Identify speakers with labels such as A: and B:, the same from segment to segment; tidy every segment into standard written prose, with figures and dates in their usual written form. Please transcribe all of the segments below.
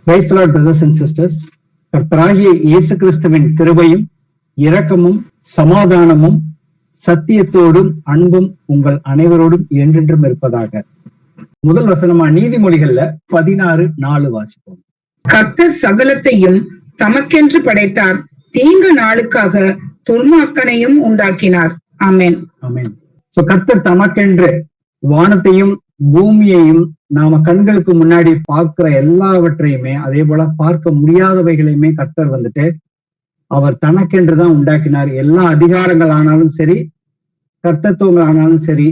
A: Praise the Lord brothers and sisters. கர்த்தராகிய இயேசு கிறிஸ்துவின் கிருபையும் இரக்கமும் சமாதானமும் சத்தியத்தோடும் அன்பும் உங்கள் அனைவரோடும் என்றென்றும் இருப்பதாக. முதல் வசனமா நீதிமொழிகள்ல 16:4 வாசிப்போம்.
B: கர்த்தர் சகலத்தையும் தமக்கென்று படைத்தார், தீங்கு நாளுக்காக துர்மார்க்கனையும் உண்டாக்கினார். ஆமென்.
A: ஆமென். சோ கர்த்தர் தமக்கென்று வானத்தையும் பூமியையும் நாம கண்களுக்கு முன்னாடி பார்க்கிற எல்லாவற்றையுமே, அதே போல பார்க்க முடியாதவைகளையுமே கர்த்தர் வந்துட்டு அவர் தனக்கென்றுதான் உண்டாக்கினார். எல்லா அதிகாரங்கள் ஆனாலும் சரி, கர்த்தத்துவங்கள் ஆனாலும் சரி,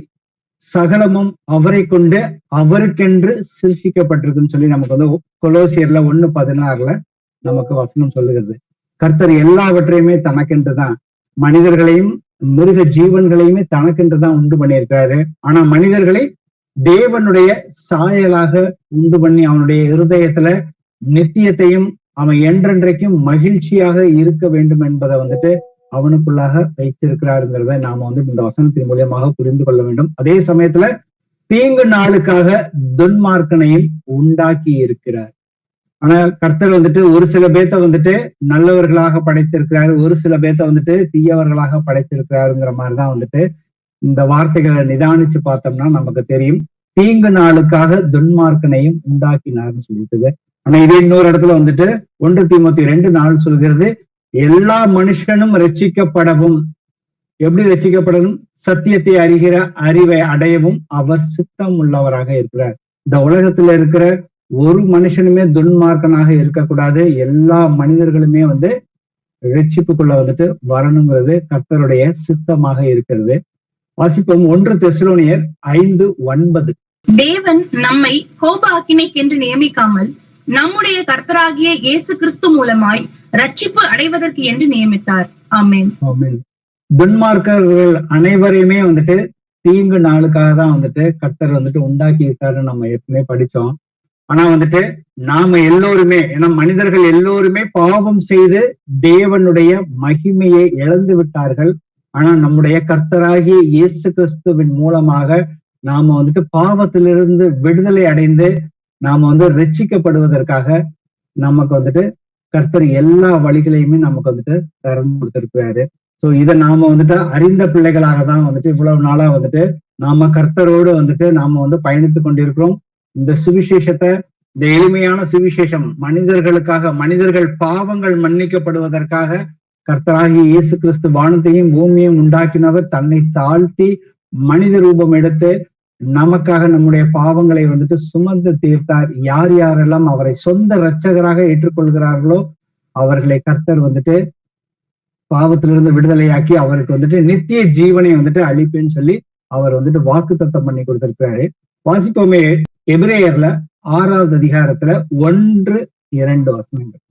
A: சகலமும் அவரை கொண்டு அவருக்கென்று சிருஷ்டிக்கப்பட்டிருக்குன்னு சொல்லி நமக்கு வந்து கொலோசியர்ல 1:16 நமக்கு வசனம் சொல்லுகிறது. கர்த்தர் எல்லாவற்றையுமே தனக்கென்றுதான், மனிதர்களையும் மிருக ஜீவன்களையுமே தனக்கென்றுதான் உண்டு பண்ணியிருக்கிறாரு. ஆனா மனிதர்களை தேவனுடைய சாயலாக உண்டு பண்ணி அவனுடைய இருதயத்துல நித்தியத்தையும் அவன் என்றென்றைக்கும் மகிழ்ச்சியாக இருக்க வேண்டும் என்பதை வந்துட்டு அவனுக்குள்ளாக வைத்திருக்கிறாருங்கிறத நாம வந்து இந்த வசனத்தின் மூலியமாக புரிந்து கொள்ள வேண்டும். அதே சமயத்துல தீங்கு நாளுக்காக துன்மார்க்கனையும் உண்டாக்கி இருக்கிறார். ஆனா கர்த்தர் வந்துட்டு ஒரு சில பேத்த வந்துட்டு நல்லவர்களாக படைத்திருக்கிறாரு, ஒரு சில பேத்த வந்துட்டு தீயவர்களாக படைத்திருக்கிறாருங்கிற மாதிரிதான் வந்துட்டு இந்த வார்த்தைகளை நிதானிச்சு பார்த்தோம்னா நமக்கு தெரியும். தீங்கு நாளுக்காக துன்மார்க்கனையும் உண்டாக்கினார்னு சொல்லிட்டு. ஆனா இதே இன்னொரு இடத்துல வந்துட்டு 1 தீமோத்தேயு 2:4 சொல்கிறது, எல்லா மனுஷனும் ரட்சிக்கப்படவும், எப்படி ரட்சிக்கப்படவும், சத்தியத்தை அறிகிற அறிவை அடையவும் அவர் சித்தம் உள்ளவராக இருக்கிறார். இந்த உலகத்துல இருக்கிற ஒரு மனுஷனுமே துன்மார்க்கனாக இருக்கக்கூடாது. எல்லா மனிதர்களுமே வந்து ரட்சிப்புக்குள்ள வந்துட்டு வரணுங்கிறது கர்த்தருடைய சித்தமாக இருக்கிறது. வாசிப்போம் 1 தெசலோனியர் 5:9.
C: தேவன் நம்மை கோப ஆக்கினைக்கென்று நியமிக்காமல் நம்முடைய கர்த்தராகிய இயேசு கிறிஸ்து மூலமாய் ரட்சிப்பு அடைவதற்கு என்று நியமித்தார். ஆமென்.
A: ஆமென். துன்மார்க்கர்கள் அனைவரையுமே வந்துட்டு தீங்கு நாளுக்காக தான் வந்துட்டு கர்த்தர் வந்துட்டு உண்டாக்கி இருக்காருன்னு நம்ம ஏற்கனவே படிச்சோம். ஆனா வந்துட்டு நாம எல்லோருமே, ஏன்னா மனிதர்கள் எல்லோருமே பாவம் செய்து தேவனுடைய மகிமையை இழந்து விட்டார்கள். ஆனா நம்முடைய கர்த்தராகிய இயேசு கிறிஸ்துவின் மூலமாக நாம வந்துட்டு பாவத்திலிருந்து விடுதலை அடைந்து நாம வந்து ரட்சிக்கப்படுவதற்காக நமக்கு வந்துட்டு கர்த்தர் எல்லா வழிகளையுமே நமக்கு வந்துட்டு திறந்து கொடுத்திருக்கிறாரு. சோ இதை நாம வந்துட்டு அறிந்த பிள்ளைகளாக தான் வந்துட்டு இவ்வளவு நாளா வந்துட்டு நாம கர்த்தரோடு வந்துட்டு நாம வந்து பயணித்து கொண்டிருக்கிறோம். இந்த சுவிசேஷத்தை, இந்த எளிமையான சுவிசேஷம், மனிதர்களுக்காக, மனிதர்கள் பாவங்கள் மன்னிக்கப்படுவதற்காக கர்த்தராகிய இயேசு கிறிஸ்து வானத்தையும் பூமியையும் உண்டாக்கினவர் தன்னை தாழ்த்தி மனித ரூபம் எடுத்து நமக்காக நம்முடைய பாவங்களை வந்துட்டு சுமந்து தீர்த்தார். யார் யாரெல்லாம் அவரை சொந்த இரட்சகராக ஏற்றுக்கொள்கிறார்களோ அவர்களை கர்த்தர் வந்துட்டு பாவத்திலிருந்து விடுதலையாக்கி அவருக்கு வந்துட்டு நித்திய ஜீவனை வந்துட்டு அளிப்பேன்னு சொல்லி அவர் வந்துட்டு வாக்குத்தத்தம் பண்ணி கொடுத்திருக்கிறாரு. வாசிப்போமே எபிரேயர்ல 6வது அதிகாரத்துல 1-2 வசனங்கள்.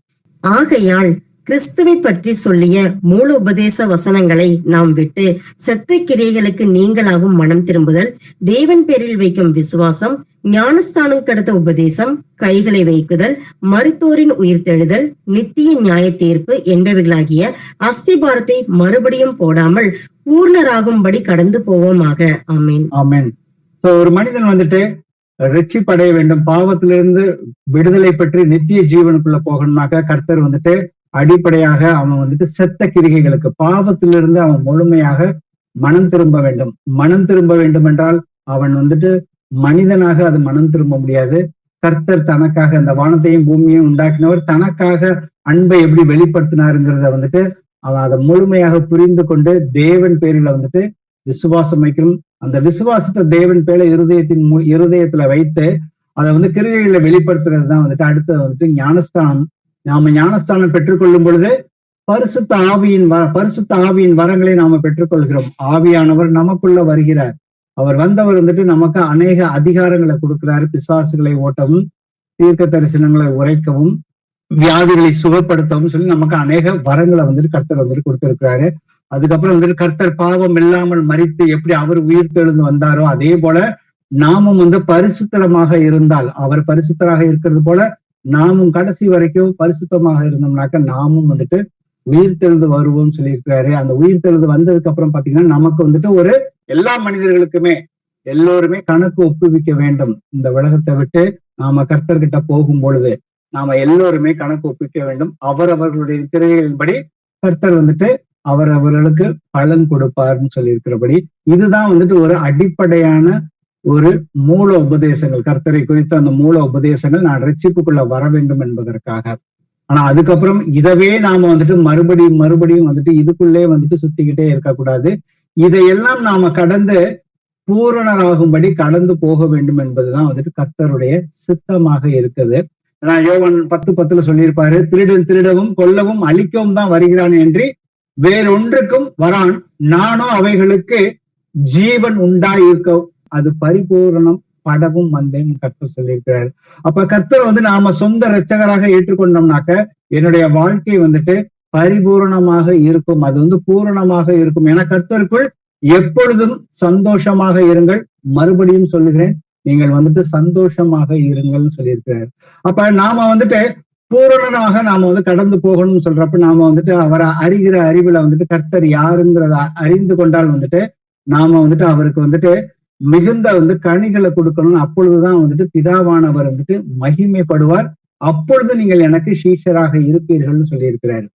D: ஆகையால் கிறிஸ்துவை பற்றி சொல்லிய மூல உபதேச வசனங்களை நாம் விட்டு செத்த கிரியைகளுக்கு நீங்களாகும் மனம் திரும்புதல், தேவன் பேரில் வைக்கும் விசுவாசம், ஞானஸ்தானம் கடத்த உபதேசம், கைகளை வைக்குதல், மருத்துவரின் உயிர்த்தெழுதல், நித்திய நியாய தீர்ப்பு என்பவைகளாகிய அஸ்திபாரத்தை மறுபடியும் போடாமல் பூர்ணராகும்படி கடந்து போவோமாக. ஆமேன்.
A: ஆமேன். சோ ஒரு மனிதன் வந்துட்டு ரட்சிப்படைய வேண்டும், பாவத்திலிருந்து விடுதலை பெற்று நித்திய ஜீவனுக்குள்ள போகணும்னாக்க கர்த்தர் வந்துட்டு அடிப்படையாக அவன் வந்துட்டு செத்த கிரிகைகளுக்கு, பாவத்திலிருந்து அவன் முழுமையாக மனம் திரும்ப வேண்டும். மனம் திரும்ப வேண்டும் என்றால் அவன் வந்துட்டு மனிதனாக அது மனம் திரும்ப முடியாது. கர்த்தர் தனக்காக இந்த வானத்தையும் பூமியையும் உண்டாக்கினவர் தனக்காக அன்பை எப்படி வெளிப்படுத்தினாருங்கிறத வந்துட்டு அவன் அதை முழுமையாக புரிந்து கொண்டு தேவன் பேரில வந்துட்டு விசுவாசம் வைக்கணும். அந்த விசுவாசத்தை தேவன் பேர இருதயத்துல வைத்து அதை வந்து கிரிகைகளை வெளிப்படுத்துறது தான் வந்துட்டு அடுத்தது வந்துட்டு ஞானஸ்தானம். நாம ஞானஸ்தானம் பெற்றுக்கொள்ளும் பொழுது பரிசுத்த ஆவியின் வரங்களை நாம பெற்றுக்கொள்கிறோம். ஆவியானவர் நமக்குள்ள வருகிறார். அவர் வந்தவர் வந்துட்டு நமக்கு அநேக அதிகாரங்களை கொடுக்கிறாரு. பிசாசுகளை ஓட்டவும், தீர்க்க தரிசனங்களை உரைக்கவும், வியாதிகளை சுகப்படுத்தவும் சொல்லி நமக்கு அநேக வரங்களை வந்துட்டு கர்த்தர் வந்துட்டு கொடுத்திருக்கிறாரு. அதுக்கப்புறம் வந்துட்டு கர்த்தர் பாவம் இல்லாமல் மரித்து எப்படி அவர் உயிர்த்தெழுந்து வந்தாரோ அதே போல நாமும் வந்து பரிசுத்தமாக இருந்தால், அவர் பரிசுத்தராக இருக்கிறது போல நாமும் கடைசி வரைக்கும் பரிசுத்தமாக இருந்தோம்னாக்க நாமும் வந்துட்டு உயிர்த்தெழுந்து வருவோம் சொல்லியிருக்கிறாரு. அந்த உயிர்த்தெழுந்து வந்ததுக்கு அப்புறம் பாத்தீங்கன்னா நமக்கு வந்துட்டு ஒரு எல்லா மனிதர்களுக்குமே எல்லோருமே கணக்கு ஒப்புவிக்க வேண்டும். இந்த உலகத்தை விட்டு நாம கர்த்தர்கிட்ட போகும் பொழுது நாம எல்லோருமே கணக்கு ஒப்பிக்க வேண்டும். அவரவர்களுடைய கிரியைகளின்படி கர்த்தர் வந்துட்டு அவரவர்களுக்கு பலன் கொடுப்பார்னு சொல்லியிருக்கிறபடி இதுதான் வந்துட்டு ஒரு அடிப்படையான ஒரு மூல உபதேசங்கள், கர்த்தரை குறித்த அந்த மூல உபதேசங்கள் நான் ரட்சிப்புக்குள்ள வர வேண்டும் என்பதற்காக. ஆனா அதுக்கப்புறம் இதவே நாம வந்துட்டு மறுபடியும் வந்துட்டு இதுக்குள்ளே வந்துட்டு சுத்திக்கிட்டே இருக்கக்கூடாது. இதையெல்லாம் நாம கடந்து பூரணராகும்படி கடந்து போக வேண்டும் என்பதுதான் வந்துட்டு கர்த்தருடைய சித்தமாக இருக்குது. ஏன்னா யோவான் 10:10 சொல்லியிருப்பாரு, திருடன் திருடவும் கொல்லவும் அழிக்கவும் தான் வருகிறான் என்று வேறொன்றுக்கும் வரான், நானோ அவைகளுக்கு ஜீவன் உண்டாயிருக்க அது பரிபூரணம் படவும் வந்தேன் கர்த்தர் சொல்லியிருக்கிறார். அப்ப கர்த்தர் வந்து நாம சொந்த இரட்சகராக ஏற்றுக்கொண்டோம்னாக்க என்னுடைய வாழ்க்கை வந்துட்டு பரிபூரணமாக இருக்கும், அது வந்து பூரணமாக இருக்கும். என கர்த்தருக்குள் எப்பொழுதும் சந்தோஷமாக இருங்கள். மறுபடியும் சொல்லுகிறேன், நீங்கள் வந்துட்டு சந்தோஷமாக இருங்கள்னு சொல்லியிருக்கிறார். அப்ப நாம வந்துட்டு பூரணமாக நாம வந்து கடந்து போகணும்னு சொல்றப்ப நாம வந்துட்டு அவரை அறிகிற அறிவுல வந்துட்டு கர்த்தர் யாருங்கிறத அறிந்து கொண்டால் வந்துட்டு நாம வந்துட்டு அவருக்கு வந்துட்டு மிகுந்த வந்து கனிகளை கொடுக்கணும். அப்பொழுதுதான் வந்துட்டு பிதாவானவர் வந்துட்டு மகிமைப்படுவார். அப்பொழுது நீங்கள் எனக்கு சீஷராக இருப்பீர்கள்னு சொல்லியிருக்கிறாரு.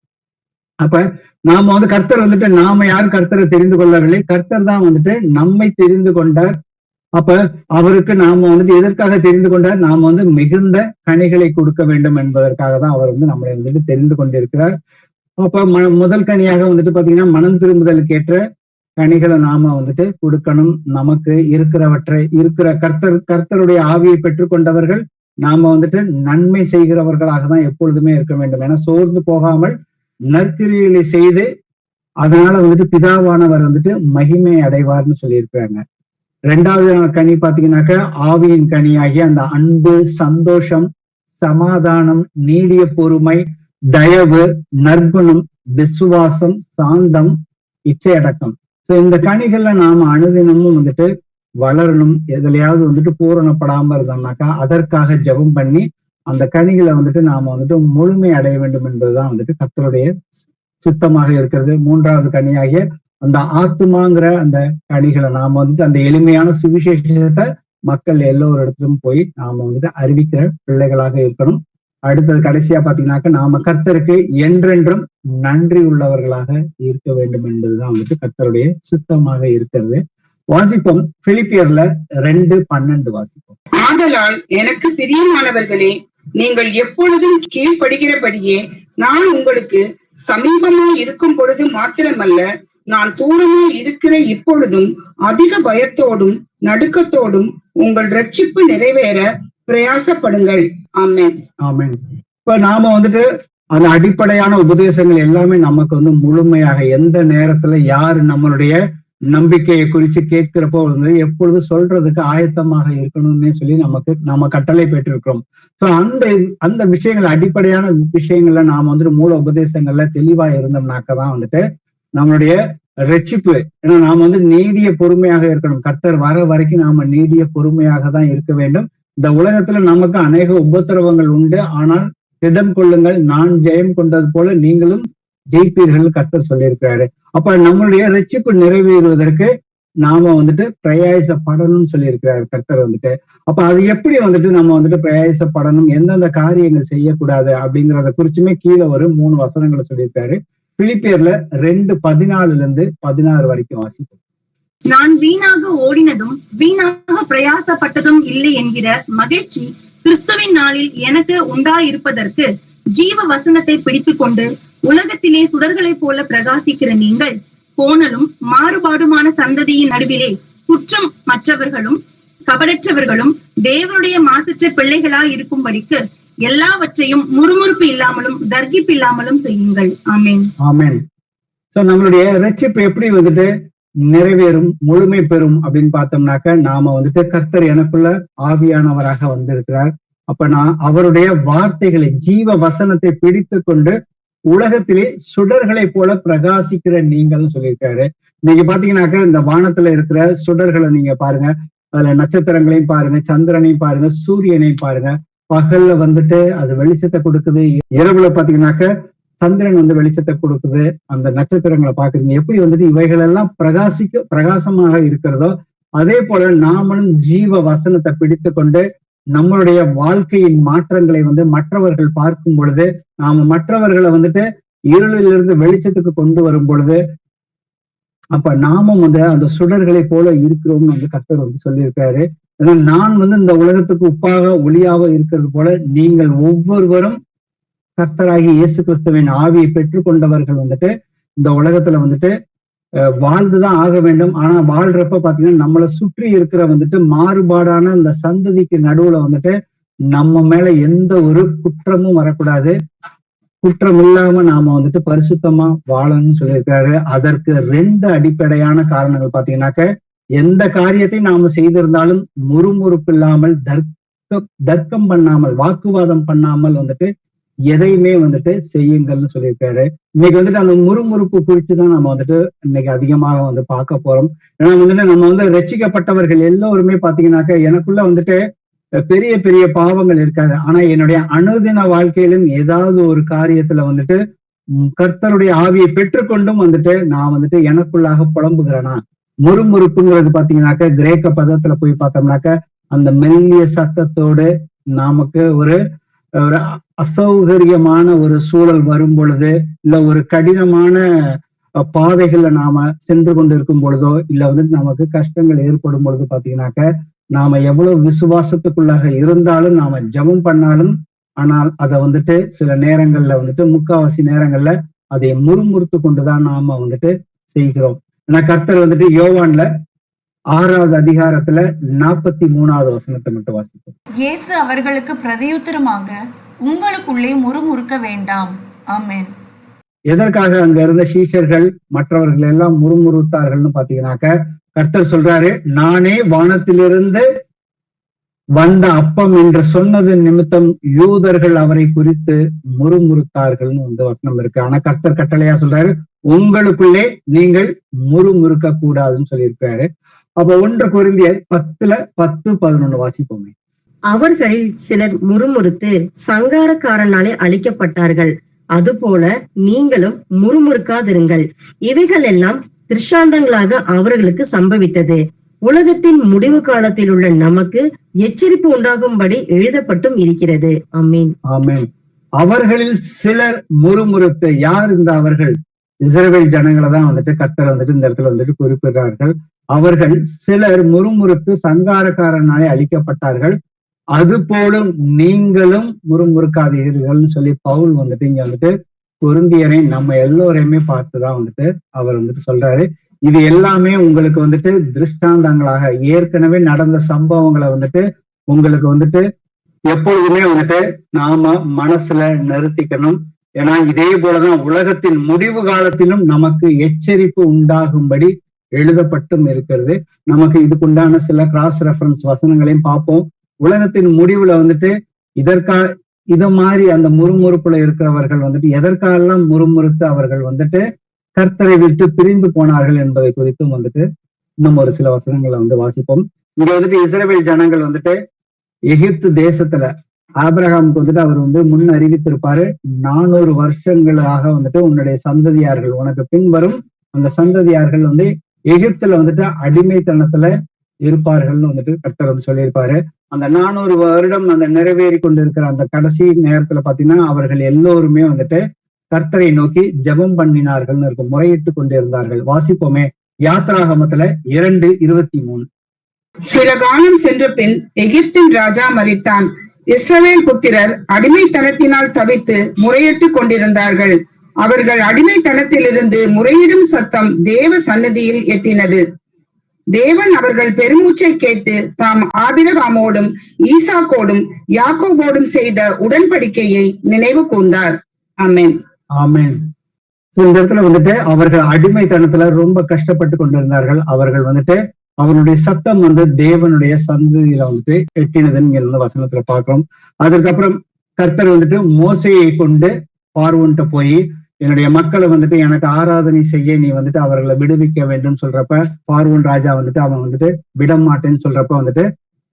A: அப்ப நாம வந்து கர்த்தர் வந்துட்டு நாம யாரும் கர்த்தரை தெரிந்து கொள்ளவில்லை, கர்த்தர் தான் வந்துட்டு நம்மை தெரிந்து கொண்டார். அப்ப அவருக்கு நாம வந்துட்டு எதற்காக தெரிந்து கொண்டார்? நாம வந்து மிகுந்த கனிகளை கொடுக்க வேண்டும் என்பதற்காக தான் அவர் வந்து நம்மளை வந்துட்டு தெரிந்து கொண்டிருக்கிறார். அப்ப முதல் கனியாக வந்துட்டு பாத்தீங்கன்னா மனம் திரும்புதலுக்கு ஏற்ற கனிகளை நாம வந்துட்டு கொடுக்கணும். நமக்கு இருக்கிற கர்த்தருடைய ஆவியை பெற்றுக்கொண்டவர்கள் நாம வந்துட்டு நன்மை செய்கிறவர்களாக தான் எப்பொழுதுமே இருக்க வேண்டும். ஏன்னா சோர்ந்து போகாமல் நற்கிரிகளை செய்து அதனால வந்துட்டு பிதாவானவர் வந்துட்டு மகிமை அடைவார்னு சொல்லியிருக்கிறாங்க. 2வது கனி பாத்தீங்கன்னாக்க ஆவியின் கனியாகிய அந்த அன்பு, சந்தோஷம், சமாதானம், நீடிய பொறுமை, தயவு, நற்குணம், விசுவாசம், சாந்தம், இச்சையடக்கம். சோ இந்த கனிகள்ல நாம அனுதினமும் வந்துட்டு வளரணும். எதுலையாவது வந்துட்டு பூரணப்படாம இருந்தோம்னாக்கா அதற்காக ஜெபம் பண்ணி அந்த கனிகளை வந்துட்டு நாம வந்துட்டு முழுமை அடைய வேண்டும் என்பதுதான் வந்துட்டு கர்த்தருடைய சித்தமாக இருக்கிறது. 3வது கனியாகிய அந்த ஆத்துமாங்கிற அந்த கனிகளை நாம வந்துட்டு அந்த எளிமையான சுவிசேஷத்தை மக்கள் எல்லோரிடத்திலும் போய் நாம வந்துட்டு அறிவிக்கிற பிள்ளைகளாக இருக்கணும். அடுத்தது கடைசியா பாத்தீங்கன்னாக்க நாம கர்த்தருக்கு என்றென்றும் நன்றி உள்ளவர்களாக இருக்க வேண்டும் என்பதுதான் வந்துட்டு கர்த்தருடைய சித்தமாக இருக்கிறது. வாசிப்போம், பிலிப்பியர்ல 2:12 வாசிப்போம்.
B: ஆதலால் எனக்கு பிரியமானவர்களே, நீங்கள் எப்பொழுதும் கீழ்ப்படுகிறபடியே நான் உங்களுக்கு சமீபமாய் இருக்கும் பொழுது மாத்திரமல்ல, நான் தூரமாய் இருக்கிற இப்பொழுதும் அதிக பயத்தோடும் நடுக்கத்தோடும் உங்கள் ரட்சிப்பு நிறைவேற பிரயாசப்படுங்கள். ஆமென்.
A: ஆமென். இப்ப நாம வந்துட்டு அந்த அடிப்படையான உபதேசங்கள் எல்லாமே நமக்கு வந்து முழுமையாக எந்த நேரத்துல யாரு நம்மளுடைய நம்பிக்கையை குறித்து கேட்கிறப்போ வந்து எப்பொழுது சொல்றதுக்கு ஆயத்தமாக இருக்கணும்னு சொல்லி நம்ம கட்டளை பெற்றிருக்கிறோம். சோ அந்த விஷயங்கள் அடிப்படையான விஷயங்கள்ல நாம வந்துட்டு மூல உபதேசங்கள்ல தெளிவா இருந்தோம்னாக்கதான் வந்துட்டு நம்மளுடைய ரட்சிப்பு. ஏன்னா நாம வந்து நீடிய பொறுமையாக இருக்கணும். கர்த்தர் வர வரைக்கும் நாம நீடிய பொறுமையாக தான் இருக்க வேண்டும். இந்த உலகத்துல நமக்கு அநேக உபத்திரவங்கள் உண்டு, ஆனால் திடம் கொள்ளுங்கள், நான் ஜெயம் கொண்டது போல நீங்களும் ஜெயிப்பீர்கள் கர்த்தர் சொல்லியிருக்கிறாரு. அப்ப நம்மளுடைய ரட்சிப்பு நிறைவேறுவதற்கு நாம வந்துட்டு பிரயாசப்படணும்னு சொல்லியிருக்கிறாரு கர்த்தர் வந்துட்டு. அப்ப அது எப்படி வந்துட்டு நம்ம வந்துட்டு பிரயாசப்படணும், எந்தெந்த காரியங்கள் செய்யக்கூடாது அப்படிங்கிறத குறிச்சுமே கீழே ஒரு 3 வசனங்களை சொல்லியிருக்காரு. பிலிப்பியர்ல 2:14 வரைக்கும் வாசிப்போம்.
C: நான் வீணாக ஓடினதும் வீணாக பிரயாசப்பட்டதும் இல்லை என்கிற மகிழ்ச்சி கிறிஸ்துவின் நாளில் எனக்கு உண்டாயிருப்பதற்கு ஜீவ வசனத்தை பிடித்துக் கொண்டு உலகத்திலே சுடர்களைப் போல பிரகாசிக்கிற நீங்கள் கோணலும் மாறுபாடுமான சந்ததியின் நடுவிலே குற்றம் மற்றவர்களும் கபடற்றவர்களும் தேவனுடைய மாசற்ற பிள்ளைகளாய் இருக்கும்படிக்கு எல்லாவற்றையும் முறுமுறுப்பு இல்லாமலும் தர்கிப்பு இல்லாமலும் செய்யுங்கள். ஆமென்.
A: ஆமென். சோ நம்மளுடைய ரட்சிப்பு எப்படி வந்துட்டு நிறைவேறும், முழுமை பெறும் அப்படின்னு பார்த்தோம்னாக்க நாம வந்துட்டு கர்த்தர் எனக்குள்ள ஆவியானவராக வந்திருக்கிறார். அப்ப நான் அவருடைய வார்த்தைகளை ஜீவ வசனத்தை பிடித்து கொண்டு உலகத்திலே சுடர்களை போல பிரகாசிக்கிற நீங்கள்னு சொல்லியிருக்காரு. நீங்க பாத்தீங்கன்னாக்க இந்த வானத்துல இருக்கிற சுடர்களை நீங்க பாருங்க, அதுல நட்சத்திரங்களையும் பாருங்க, சந்திரனையும் பாருங்க, சூரியனையும் பாருங்க. பகல்ல வந்துட்டு அது வெளிச்சத்தை கொடுக்குது, இரவுல பாத்தீங்கன்னாக்க சந்திரன் வந்து வெளிச்சத்தை கொடுக்குது, அந்த நட்சத்திரங்களை பாக்குறீங்க. எப்படி வந்துட்டு இவைகள் எல்லாம் பிரகாசமாக இருக்கிறதோ அதே போல நாமளும் ஜீவ வசனத்தை பிடித்து கொண்டு நம்மளுடைய வாழ்க்கையின் மாற்றங்களை வந்து மற்றவர்கள் பார்க்கும் பொழுது, நாம மற்றவர்களை வந்துட்டு இருளிலிருந்து வெளிச்சத்துக்கு கொண்டு வரும் பொழுது, அப்ப நாமும் வந்து அந்த சுடர்களை போல இருக்கிறோம்னு வந்து கர்த்தர் வந்து சொல்லியிருக்காரு. ஏன்னா நான் வந்து இந்த உலகத்துக்கு உப்பாக ஒளியாக இருக்கிறது போல நீங்கள் ஒவ்வொருவரும் கர்த்தராகி இயேசு கிறிஸ்துவின் ஆவியை பெற்றுக்கொண்டவர்கள் வந்துட்டு இந்த உலகத்துல வந்துட்டு வாழ்ந்துதான் ஆக வேண்டும். ஆனா வாழ்றப்ப பாத்தீங்கன்னா நம்மளை சுற்றி இருக்கிற வந்துட்டு மாறுபாடான இந்த சந்ததிக்கு நடுவுல வந்துட்டு நம்ம மேல எந்த ஒரு குற்றமும் வரக்கூடாது. குற்றம் இல்லாம நாம வந்துட்டு பரிசுத்தமா வாழணும்னு சொல்லியிருக்காரு. அதற்கு 2 அடிப்படையான காரணங்கள் பாத்தீங்கன்னாக்க, எந்த காரியத்தை நாம செய்திருந்தாலும் முறுமுறுப்பு இல்லாமல், தர்க்கம் பண்ணாமல், வாக்குவாதம் பண்ணாமல் வந்துட்டு எதையுமே வந்துட்டு செய்யுங்கள்னு சொல்லியிருக்காரு. இன்னைக்கு வந்துட்டு அந்த முறுமுறுப்பு குறித்து தான் நம்ம வந்துட்டு இன்னைக்கு அதிகமாக வந்து பார்க்க போறோம். ஏன்னா வந்துட்டு நம்ம வந்து ரட்சிக்கப்பட்டவர்கள் எல்லோருமே பாத்தீங்கன்னாக்க, எனக்குள்ள வந்துட்டு பெரிய பெரிய பாவங்கள் இருக்காது. ஆனா என்னுடைய அனுதின வாழ்க்கையிலும் ஏதாவது ஒரு காரியத்துல வந்துட்டு கர்த்தருடைய ஆவியை பெற்றுக்கொண்டும் வந்துட்டு நான் வந்துட்டு எனக்குள்ளாக புலம்புகிறேனா. முறுமுறுப்புங்கிறது பாத்தீங்கன்னாக்க கிரேக்க பதத்துல போய் பார்த்தோம்னாக்க அந்த மெல்லிய சத்தத்தோடு நமக்கு ஒரு அசௌகரியமான ஒரு சூழல் வரும் பொழுது, இல்ல ஒரு கடினமான பாதைகள்ல நாம சென்று கொண்டு இருக்கும் பொழுதோ, இல்ல வந்துட்டு நமக்கு கஷ்டங்கள் ஏற்படும் பொழுது பாத்தீங்கன்னாக்க, நாம எவ்வளவு விசுவாசத்துக்குள்ளாக இருந்தாலும், நாம ஜெபம் பண்ணாலும், ஆனால் அதை வந்துட்டு சில நேரங்கள்ல வந்துட்டு முக்காவாசி நேரங்கள்ல அதை முறுமுறுத்து கொண்டுதான் நாம வந்துட்டு செய்கிறோம். ஏன்னா கர்த்தர் வந்துட்டு யோவான்ல 6வது அதிகாரத்துல 43வது வசனத்தை மட்டும் வாசிப்போம்.
E: இயேசு அவர்களுக்கு பிரதியுத்தரமாக, உங்களுக்குள்ளே முறுமுறுக்க வேண்டாம். ஆமென்.
A: எதற்காக அங்க இருந்த சீஷர்கள் மற்றவர்கள் எல்லாம் முறுமுறுத்தார்கள்னு பாத்தீங்கன்னாக்க, கர்த்தர் சொல்றாரு, நானே வானத்திலிருந்து வந்த அப்பம் என்று சொன்னது நிமித்தம் யூதர்கள் அவரை குறித்து முறுமுறுத்தார்கள்னு வந்து வசனம் இருக்கு. ஆனா கர்த்தர் கட்டளையா சொல்றாரு, உங்களுக்குள்ளே நீங்கள் முறுமுறுக்க கூடாதுன்னு சொல்லியிருக்காரு. அப்ப 1 கொரிந்தியர் 10:10-11 வாசிப்போமே.
D: அவர்களில் சிலர் முறுமுறுத்து சங்காரக்காரனாலே அழிக்கப்பட்டார்கள். அதுபோல நீங்களும் முறுமுறுக்காதிருங்கள். இவைகள் எல்லாம் திருஷ்டாந்தங்களாக அவர்களுக்கு சம்பவித்தது. உலகத்தின் முடிவு காலத்தில் உள்ள நமக்கு எச்சரிப்பு உண்டாகும்படி எழுதப்பட்டும் இருக்கிறது. ஆமீன்.
A: ஆமீன். அவர்களில் சிலர் முறுமுறுத்து, யார் இந்த அவர்கள்? இஸ்ரவேல் ஜனங்களை தான் வந்துட்டு கர்த்தர் வந்துட்டு இந்த இடத்துல வந்துட்டு குறிப்பிடுறார்கள். அவர்கள் சிலர் முறுமுறுத்து சங்காரக்காரனாலே அழிக்கப்பட்டார்கள். அது போலும் நீங்களும் முறுமுறுக்காதீர்கள்னு சொல்லி பவுல் வந்துட்டு இங்க வந்துட்டு கொரிந்தியரை நம்ம எல்லோரையுமே பார்த்துதான் வந்துட்டு அவர் வந்துட்டு சொல்றாரு. இது எல்லாமே உங்களுக்கு வந்துட்டு திருஷ்டாந்தங்களாக ஏற்கனவே நடந்த சம்பவங்களை வந்துட்டு உங்களுக்கு வந்துட்டு எப்பொழுதுமே வந்துட்டு நாம மனசுல நிறுத்திக்கணும். ஏன்னா இதே போலதான் உலகத்தின் முடிவு காலத்திலும் நமக்கு எச்சரிப்பு உண்டாகும்படி எழுதப்பட்டும் இருக்கிறது. நமக்கு இதுக்குண்டான சில கிராஸ் ரெஃபரன்ஸ் வசனங்களையும் பார்ப்போம். உலகத்தின் முடிவுல வந்துட்டு இத மாதிரி அந்த முறுமுறுப்புல இருக்கிறவர்கள் வந்துட்டு எதற்காகலாம் முறுமுறுத்து அவர்கள் வந்துட்டு கர்த்தரை விட்டு பிரிந்து போனார்கள் என்பதை குறித்தும் வந்துட்டு இன்னும் ஒரு சில வசனங்களை வந்து வாசிப்போம். இங்க வந்துட்டு இஸ்ரவேல் ஜனங்கள் வந்துட்டு எகிப்து தேசத்துல ஆபிரகாமுக்கு வந்துட்டு அவர் வந்து முன் அறிவித்திருப்பாரு, 400 வருஷங்களாக வந்துட்டு உன்னுடைய சந்ததியார்கள், உனக்கு பின்வரும் அந்த சந்ததியார்கள் வந்து எகிப்துல வந்துட்டு அடிமைத்தனத்துல இருப்பார்கள்னு வந்துட்டு கர்த்தர் வந்து சொல்லியிருப்பாரு. அந்த 400 வருடம் அந்த நிறைவேறி கொண்டு இருக்கிற அந்த கடைசி நேரத்துல பாத்தீங்கன்னா அவர்கள் எல்லோருமே வந்துட்டு கர்த்தரை நோக்கி ஜெபம் பண்ணினார்கள்னு இருக்கும், முறையிட்டு கொண்டு இருந்தார்கள். வாசிப்போமே, யாத்ராகமத்துல 2:23.
B: சில காலம் சென்ற பின் எகிப்தின் ராஜா மரித்தான். இஸ்ரவேல் புத்திரர் அடிமைத்தனத்தினால் தவித்து முறையிட்டு கொண்டிருந்தார்கள். அவர்கள் அடிமைத்தனத்திலிருந்து முறையிடும் சத்தம் தேவ சந்நிதியில் எட்டினது. தேவன் அவர்கள் பெருமூச்சை கேட்டு தாம் ஆபிரகாமோடும் ஈசாக்கோடும் யாக்கோபோடும் செய்த உடன்படிக்கையை நினைவு கூர்ந்தார். ஆமென்.
A: ஆமென். இந்த இடத்துல வந்துட்டு அவர்கள் அடிமைத்தனத்துல ரொம்ப கஷ்டப்பட்டு கொண்டிருந்தார்கள். அவர்கள் வந்துட்டு அவனுடைய சத்தம் வந்து தேவனுடைய சந்ததியில வந்துட்டு எட்டினதுன்னு வசனத்துல பாக்குறோம். அதுக்கப்புறம் கர்த்தர் வந்துட்டு மோசையை கொண்டு பார்வோன்ட்ட போய், என்னுடைய மக்களை வந்துட்டு எனக்கு ஆராதனை செய்ய நீ வந்துட்டு அவர்களை விடுவிக்க வேண்டும் சொல்றப்ப, பார்வோன் ராஜா வந்துட்டு அவன் வந்துட்டு விட மாட்டேன்னு சொல்றப்ப வந்துட்டு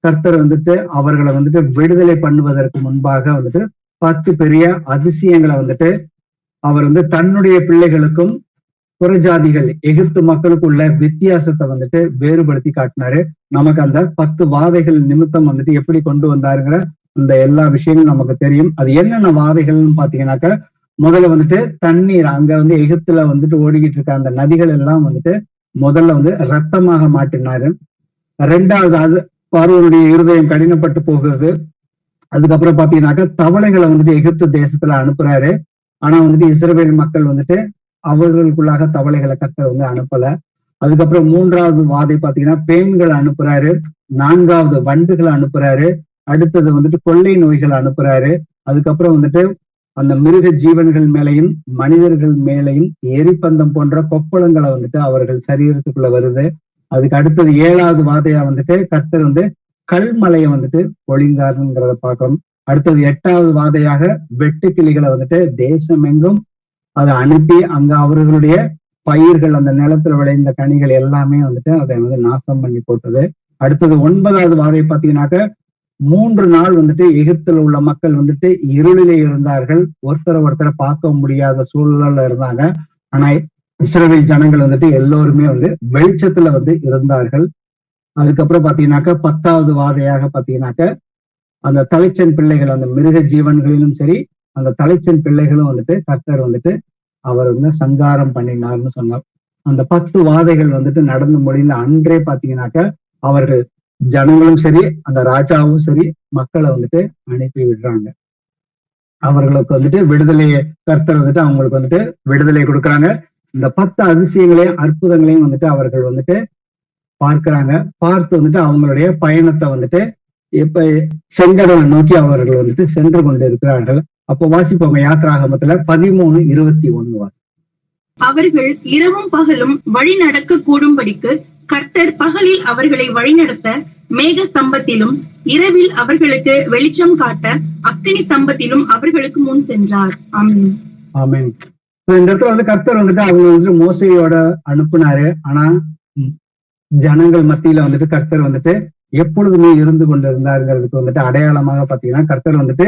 A: கர்த்தர் வந்துட்டு அவர்களை வந்துட்டு விடுதலை பண்ணுவதற்கு முன்பாக வந்துட்டு 10 பெரிய அதிசயங்களை வந்துட்டு அவர் வந்து தன்னுடைய பிள்ளைகளுக்கும் புறஜாதிகள் எகிப்து மக்களுக்குள்ள வித்தியாசத்தை வந்துட்டு வேறுபடுத்தி காட்டினாரு. நமக்கு அந்த 10 வாதைகள் நிமித்தம் வந்துட்டு எப்படி கொண்டு வந்தாருங்கிற அந்த எல்லா விஷயங்களும் நமக்கு தெரியும். அது என்னென்ன வாதைகள்னு பாத்தீங்கன்னாக்க, முதல்ல வந்துட்டு தண்ணீர், அங்க வந்து எகிப்துல வந்துட்டு ஓடிக்கிட்டு இருக்க அந்த நதிகள் எல்லாம் வந்துட்டு முதல்ல வந்து ரத்தமாக மாட்டினாரு. ரெண்டாவது, அது பார்வோனுடைய இருதயம் கடினப்பட்டு போகிறது. அதுக்கப்புறம் பாத்தீங்கன்னாக்க தவளைகளை வந்துட்டு எகிப்து தேசத்துல அனுப்புறாரு. ஆனா வந்துட்டு இஸ்ரவேல் மக்கள் வந்துட்டு அவர்களுக்குள்ளாக தவளைகளை கர்த்தர் வந்து அனுப்பல. அதுக்கப்புறம் 3வது வாதை பாத்தீங்கன்னா பேன்களை அனுப்புறாரு. 4வது வண்டுகளை அனுப்புறாரு. அடுத்தது வந்துட்டு கொள்ளை நோய்களை அனுப்புறாரு. அதுக்கப்புறம் வந்துட்டு அந்த மிருக ஜீவன்கள் மேலையும் மனிதர்கள் மேலையும் எரிபந்தம் போன்ற கொப்பளங்களை வந்துட்டு அவர்கள் சரீரத்துக்குள்ள வருது. அதுக்கு அடுத்தது 7வது வாதையா வந்துட்டு கர்த்தர் வந்து கல்மலையை வந்துட்டு பொழிந்தாருங்கிறத பார்க்கணும். அடுத்தது 8வது வாதையாக வெட்டுக்கிளிகளை வந்துட்டு தேசம் எங்கும் அதை அனுப்பி அங்க அவர்களுடைய பயிர்கள், அந்த நிலத்துல விளைந்த கனிகள் எல்லாமே வந்துட்டு அதை வந்து நாசம் பண்ணி போட்டது. அடுத்தது 9வது வாதை பாத்தீங்கன்னாக்க 3 நாள் வந்துட்டு எகிப்துல உள்ள மக்கள் வந்துட்டு இருளிலே இருந்தார்கள். ஒருத்தரை பார்க்க முடியாத சூழல்ல இருந்தாங்க. ஆனா இஸ்ரவேல் ஜனங்கள் வந்துட்டு எல்லோருமே வந்து வெளிச்சத்துல வந்து இருந்தார்கள். அதுக்கப்புறம் பாத்தீங்கன்னாக்க 10வது வாதையாக பாத்தீங்கன்னாக்க அந்த தலைச்சன் பிள்ளைகள், அந்த மிருக ஜீவன்களிலும் சரி அந்த தலைச்சன் பிள்ளைகளும் வந்துட்டு கர்த்தர் வந்துட்டு அவர் வந்து சங்காரம் பண்ணினார்னு சொன்னார். அந்த 10 வாதைகள் வந்துட்டு நடந்து முடிந்த அன்றே பாத்தீங்கன்னாக்க அவர்கள் ஜனங்களும் சரி அந்த ராஜாவும் சரி மக்களை வந்துட்டு அனுப்பி விடுறாங்க. அவர்களுக்கு வந்துட்டு விடுதலையை கர்த்தர் வந்துட்டு அவங்களுக்கு வந்துட்டு விடுதலை கொடுக்குறாங்க. இந்த 10 அதிசயங்களையும் அற்புதங்களையும் வந்துட்டு அவர்கள் வந்துட்டு பார்க்கிறாங்க. பார்த்து வந்துட்டு அவங்களுடைய பயணத்தை வந்துட்டு இப்ப செங்கடலை நோக்கி அவர்கள் வந்துட்டு சென்று கொண்டு இருக்கிறார்கள். அப்போ வாசிப்போங்க யாத்ராகமத்துல 13:21.
C: அவர்கள் இரவும் பகலும் வழி நடக்க கூடும்படிக்கு கர்த்தர் பகலில் அவர்களை வழிநடத்த மேக ஸ்தம்பத்திலும் இரவில் அவர்களுக்கு வெளிச்சம் காட்ட அக்கினி ஸ்தம்பத்திலும் அவர்களுக்கு முன் சென்றார். ஆமென்.
A: ஆமென். இந்த இடத்துல வந்து கர்த்தர் வந்துட்டு அவங்க வந்துட்டு மோசையோட அனுப்புனாரு. ஆனா ஜனங்கள் மத்தியில வந்துட்டு கர்த்தர் வந்துட்டு எப்பொழுதுமே இருந்து கொண்டிருந்தாருங்கிறதுக்கு வந்துட்டு அடையாளமாக பாத்தீங்கன்னா கர்த்தர் வந்துட்டு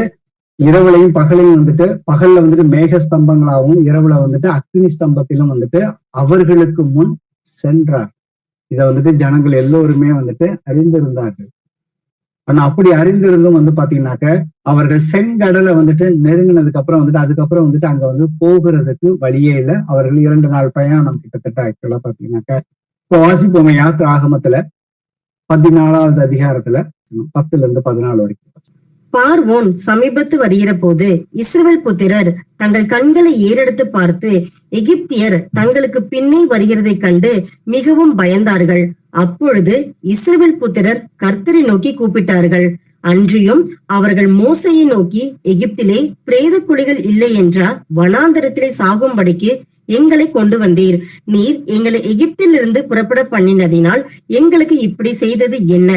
A: இரவுலையும் பகலையும் வந்துட்டு பகல்ல வந்துட்டு மேக ஸ்தம்பங்களாகவும் இரவுல வந்துட்டு அக்னி ஸ்தம்பத்திலும் வந்துட்டு அவர்களுக்கு முன் சென்றார். இதை வந்துட்டு ஜனங்கள் எல்லோருமே வந்துட்டு அறிந்திருந்தார்கள். ஆனா அப்படி அறிந்திருந்தும் வந்து பாத்தீங்கன்னாக்க அவர்கள் செங்கடலை வந்துட்டு நெருங்கினதுக்கு அப்புறம் வந்துட்டு அதுக்கப்புறம் வந்துட்டு அங்க வந்து போகிறதுக்கு வழியே இல்லை. அவர்கள் 2 நாள் பயணம் கிட்டத்தட்ட ஆக்சுவலா பாத்தீங்கன்னாக்க இப்போ வாசிப்போங்க யாத்ராகமத்துல 14வது அதிகாரத்துல 10-14 வரைக்கும்.
D: பார்வோன் சமீபத்து வருகிற போது இஸ்ரவேல் புத்திரர் தங்கள் கண்களை ஏறெடுத்து பார்த்து எகிப்தியர் தங்களுக்கு பின்னே வருகிறதை கண்டு மிகவும் பயந்தார்கள். அப்பொழுது இஸ்ரவேல் புத்திரர் கர்த்தரை நோக்கி கூப்பிட்டார்கள். அன்றியும் அவர்கள் மோசையை நோக்கி, எகிப்திலே பிரேத குழிகள் இல்லை என்றா வனாந்தரத்திலே சாகும்படிக்கு எங்களை கொண்டு வந்தீர். நீர் எங்களை எகிப்திலிருந்து புறப்பட பண்ணினதினால் எங்களுக்கு இப்படி செய்தது என்ன?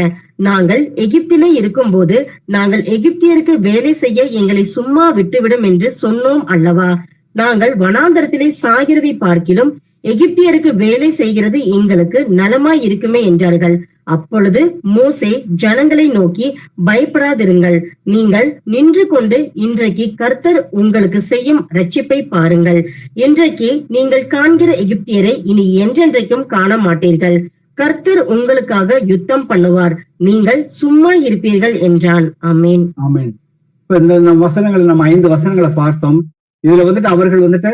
D: நாங்கள் எகிப்திலே இருக்கும்போது நாங்கள் எகிப்தியருக்கு வேலை செய்ய எங்களை சும்மா விட்டுவிடும் என்று சொன்னோம் அல்லவா? நாங்கள் வனாந்தரத்திலே சாகிறதை பார்க்கிலும் எகிப்தியருக்கு வேலை செய்கிறது எங்களுக்கு நலமாய் இருக்குமே என்றார்கள். அப்பொழுது மோசே ஜனங்களை நோக்கி, பயப்படாதிருங்கள், நீங்கள் நின்று கொண்டு இன்றைக்கு கர்த்தர் உங்களுக்கு செய்யும் ரட்சிப்பை பாருங்கள். இன்றைக்கு நீங்கள் காண்கிற எகிப்தியரை இனி என்றென்றைக்கும் காண மாட்டீர்கள். கர்த்தர் உங்களுக்காக யுத்தம் பண்ணுவார், நீங்கள் சும்மா இருப்பீர்கள் என்றான். ஆமேன்.
A: ஆமேன். இப்ப இந்த வசனங்கள் நம்ம 5 வசனங்களை பார்த்தோம். இதுல வந்துட்டு அவர்கள் வந்துட்டு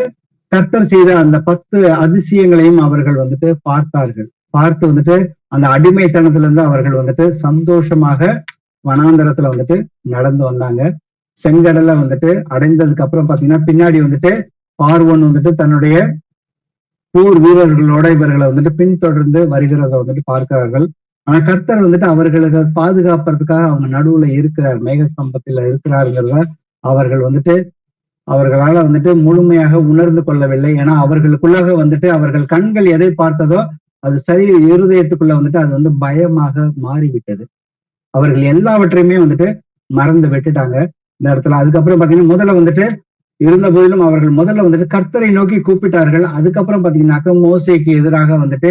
A: கர்த்தர் செய்த அந்த 10 அதிசயங்களையும் அவர்கள் வந்துட்டு பார்த்தார்கள். பார்த்து வந்துட்டு அந்த அடிமைத்தனத்துல இருந்து அவர்கள் வந்துட்டு சந்தோஷமாக வனாந்தரத்துல வந்துட்டு நடந்து வந்தாங்க. செங்கடலை வந்துட்டு அடைந்ததுக்கு அப்புறம் பாத்தீங்கன்னா பின்னாடி வந்துட்டு பார்வோன் வந்துட்டு தன்னுடைய போர் வீரர்களோட இவர்களை வந்துட்டு பின்தொடர்ந்து வருகிறத வந்துட்டு பார்க்கிறார்கள். ஆனா கர்த்தர் வந்துட்டு அவர்களுக்கு பாதுகாப்பதற்காக அவங்க நடுவுல இருக்கிறார், மேகஸ்தம்பத்துல இருக்கிறாருங்கிறத அவர்கள் வந்துட்டு அவர்களால வந்துட்டு முழுமையாக உணர்ந்து கொள்ளவில்லை. ஏன்னா அவர்களுக்குள்ளாக வந்துட்டு அவர்கள் கண்கள் எதை பார்த்ததோ அது சரி இருதயத்துக்குள்ள வந்துட்டு அது வந்து பயமாக மாறிவிட்டது. அவர்கள் எல்லாவற்றையுமே வந்துட்டு மறந்து விட்டுட்டாங்க இந்த இடத்துல. அதுக்கப்புறம் பாத்தீங்கன்னா முதல்ல வந்துட்டு இருந்த போதிலும் அவர்கள் முதல்ல வந்துட்டு கர்த்தரை நோக்கி கூப்பிட்டார்கள். அதுக்கப்புறம் பாத்தீங்கன்னாக்க மோசேக்கு எதிராக வந்துட்டு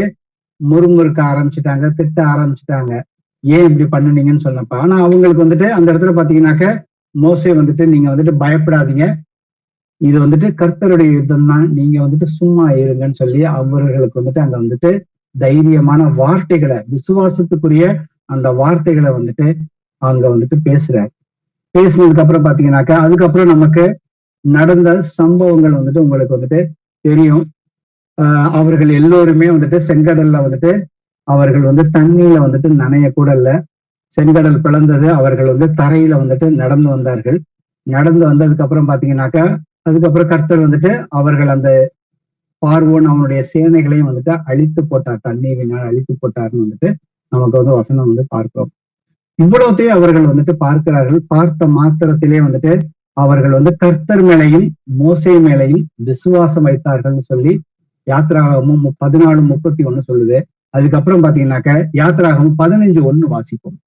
A: முறுமுறுக்க ஆரம்பிச்சுட்டாங்க, திட்ட ஆரம்பிச்சுட்டாங்க, ஏன் இப்படி பண்ணுனீங்கன்னு சொன்னப்ப. ஆனா அவங்களுக்கு வந்துட்டு அந்த இடத்துல பாத்தீங்கன்னாக்க மோசே வந்துட்டு நீங்க வந்துட்டு பயப்படாதீங்க, இது வந்துட்டு கர்த்தருடைய யுத்தம் தான், நீங்க வந்துட்டு சும்மா இருங்கன்னு சொல்லி அவர்களுக்கு வந்துட்டு அங்க வந்துட்டு தைரியமான வார்த்தைகளை, விசுவாசத்துக்குரிய அந்த வார்த்தைகளை வந்துட்டு அங்க வந்துட்டு பேசுறாரு. பேசினதுக்கு அப்புறம் பாத்தீங்கன்னாக்கா அதுக்கப்புறம் நமக்கு நடந்த சம்பவங்கள் வந்துட்டு உங்களுக்கு வந்துட்டு தெரியும். அவர்கள் எல்லோருமே வந்துட்டு செங்கடல்ல வந்துட்டு அவர்கள் வந்து தண்ணியில வந்துட்டு நனைய கூட இல்ல. செங்கடல் பிளந்தது. அவர்கள் வந்து தரையில வந்துட்டு நடந்து வந்தார்கள். நடந்து வந்ததுக்கு அப்புறம் பாத்தீங்கன்னாக்கா அதுக்கப்புறம் கர்த்தர் வந்துட்டு அவர்கள் அந்த பார்வோன் அவனுடைய சேனைகளையும் வந்துட்டு அழித்து போட்டார், தண்ணீரினால் அழித்து போட்டார்னு வந்துட்டு நமக்கு வந்து வசனம் வந்து பார்க்கிறோம். இவ்வளவுத்தையும் அவர்கள் வந்துட்டு பார்க்கிறார்கள். பார்த்த மாத்திரத்திலே வந்துட்டு அவர்கள் வந்து கர்த்தர் மேலையும் மோசே மேலையும் விசுவாசம் வைத்தார்கள்னு சொல்லி யாத்ராகமும் 14:31 சொல்லுது. அதுக்கப்புறம் பாத்தீங்கன்னாக்க யாத்ராகமும் 15:1 வாசிப்போம்.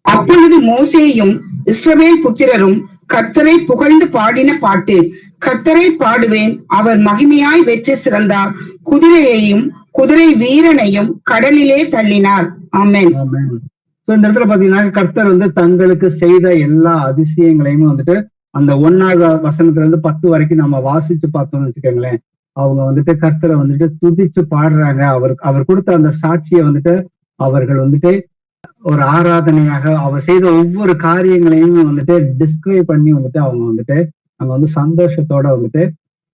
B: அப்பொழுது மோசேயும் இஸ்ரவேல் புத்திரரும் கர்த்தரை புகழ்ந்து பாடின பாட்டு. கர்த்தரை பாடுவேன், அவர் மகிமையாய் வெற்றி சிறந்தார், குதிரையையும் குதிரை வீரனையும் கடலிலே தள்ளினார். ஆமென்.
A: இந்த இடத்துல பாத்தீங்கன்னா கர்த்தர் வந்து தங்களுக்கு செய்த எல்லா அதிசயங்களையும் வந்துட்டு அந்த 1வது வசனத்துல இருந்து 10 வரைக்கும் நம்ம வாசிச்சு பார்த்தோம்னு வச்சுக்கோங்களேன். அவங்க வந்துட்டு கர்த்தரை வந்துட்டு துதிச்சு பாடுறாங்க. அவர் கொடுத்த அந்த சாட்சியை வந்துட்டு அவர்கள் வந்துட்டு ஒரு ஆராதனையாக அவர் செய்த ஒவ்வொரு காரியங்களையும் வந்துட்டு டிஸ்கிரைப் பண்ணி வந்துட்டு அவங்க வந்துட்டு அங்க வந்து சந்தோஷத்தோட வந்துட்டு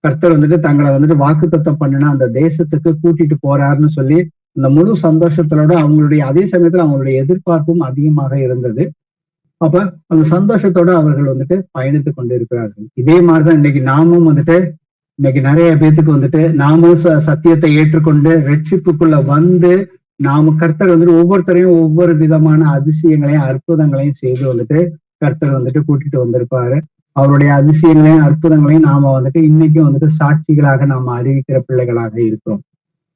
A: கர்த்தர் வந்துட்டு தங்களை வந்துட்டு வாக்குத்தத்தம் பண்ணினா அந்த தேசத்துக்கு கூட்டிட்டு போறாருன்னு சொல்லி அந்த முழு சந்தோஷத்தோட அவங்களுடைய அதே சமயத்துல அவங்களுடைய எதிர்பார்ப்பும் அதிகமாக இருந்தது. அப்ப அந்த சந்தோஷத்தோட அவர்கள் வந்துட்டு பயணித்து கொண்டு இருக்கிறார்கள். இதே மாதிரிதான் இன்னைக்கு நாமும் வந்துட்டு இன்னைக்கு நிறைய பேத்துக்கு வந்துட்டு நாமும் சத்தியத்தை ஏற்றுக்கொண்டு ரட்சிப்புக்குள்ள வந்து நாம கர்த்தர் வந்துட்டு ஒவ்வொருத்தரையும் ஒவ்வொரு விதமான அதிசயங்களையும் அற்புதங்களையும் செய்து வந்துட்டு கர்த்தர் வந்துட்டு கூட்டிட்டு வந்திருப்பாரு. அவருடைய அதிசயங்களையும் அற்புதங்களையும் நாம வந்துட்டு இன்னைக்கும் வந்துட்டு சாட்சிகளாக நாம அறிவிக்கிற பிள்ளைகளாக இருக்கிறோம்.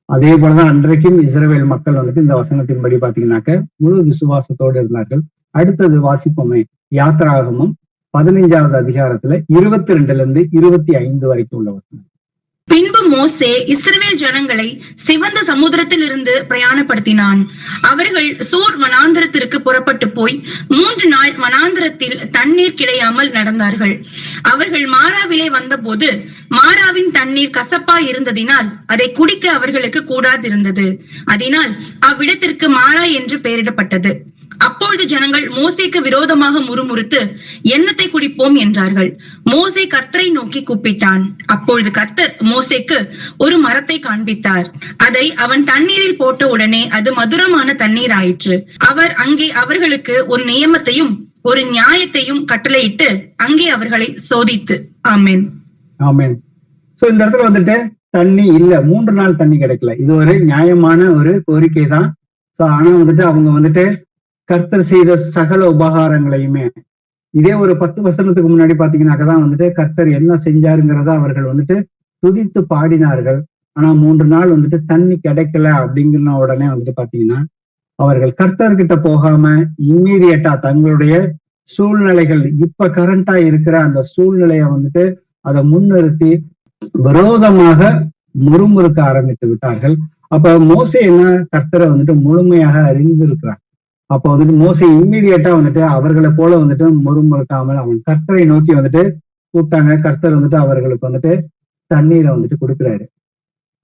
A: அதே போலதான் அன்றைக்கும் இஸ்ரவேல் மக்கள் வந்துட்டு இந்த வசனத்தின்படி பாத்தீங்கன்னாக்க முழு விசுவாசத்தோடு இருந்தார்கள். அடுத்தது வாசிப்போமே, யாத்ராகமும் 15வது அதிகாரத்துல 22 25 வரைக்கும் உள்ள வசனம்.
C: பின்பு மோசே இஸ்ரவேல் ஜனங்களை சிவந்த சமுத்திரத்திலிருந்து பிரயாணப்படுத்தினான். அவர்கள் சூர் வனாந்திரத்திற்கு புறப்பட்டு போய் 3 நாள் வனாந்திரத்தில் தண்ணீர் கிடையாமல் நடந்தார்கள். அவர்கள் மாராவிலே வந்தபோது மாராவின் தண்ணீர் கசப்பா இருந்ததினால் அதை குடிக்க அவர்களுக்கு கூடாதிருந்தது. அதனால் அவ்விடத்திற்கு மாரா என்று பெயரிடப்பட்டது. அப்பொழுது ஜனங்கள் மோசேக்கு விரோதமாக முறுமுறுத்து எண்ணத்தை குடிப்போம் என்றார்கள். மோசே கர்த்தரை நோக்கி கூப்பிட்டான். அப்பொழுது கர்த்தர் மோசேக்கு ஒரு மரத்தை காண்பித்தார். அதை அவன் தண்ணீரில் போட்ட உடனே அது மதுரமான தண்ணீர் ஆயிற்று. அவர் அங்கே அவர்களுக்கு ஒரு நியமத்தையும் ஒரு நியாயத்தையும் கட்டளையிட்டு அங்கே அவர்களை சோதித்து. ஆமென்.
A: ஆமென். சோ இந்த இடத்துல வந்துட்டு தண்ணி இல்ல, 3 நாள் தண்ணி கிடைக்கல. இது ஒரு நியாயமான ஒரு கோரிக்கை தான். சோ ஆனா வந்துட்டு அவங்க வந்துட்டு கர்த்தர் செய்த சகல உபகாரங்களையுமே இதே ஒரு 10 வசனத்துக்கு முன்னாடி பாத்தீங்கன்னாக்கதான் வந்துட்டு கர்த்தர் என்ன செஞ்சாருங்கிறத அவர்கள் வந்துட்டு துதித்து பாடினார்கள். ஆனா 3 நாள் வந்துட்டு தண்ணி கிடைக்கல அப்படிங்கிற உடனே வந்துட்டு பாத்தீங்கன்னா அவர்கள் கர்த்தர்கிட்ட போகாம இம்மீடியட்டா தங்களுடைய சூழ்நிலைகள் இப்ப கரண்டா இருக்கிற அந்த சூழ்நிலைய வந்துட்டு அதை முன்னிறுத்தி விரோதமாக முறுமுறுக்க ஆரம்பித்து விட்டார்கள். அப்ப மோசே என்ன கர்த்தரை வந்துட்டு முழுமையாக அறிந்திருக்கிறார். அப்போ வந்துட்டு மோசே இம்மீடியட்டா வந்துட்டு அவர்களை போல வந்துட்டு முறுமுறுக்காமல் அவன் கர்த்தரை நோக்கி வந்துட்டு கூப்பிட்டாங்க. கர்த்தர் வந்துட்டு அவர்களுக்கு வந்துட்டு தண்ணீரை வந்துட்டு கொடுக்குறாரு.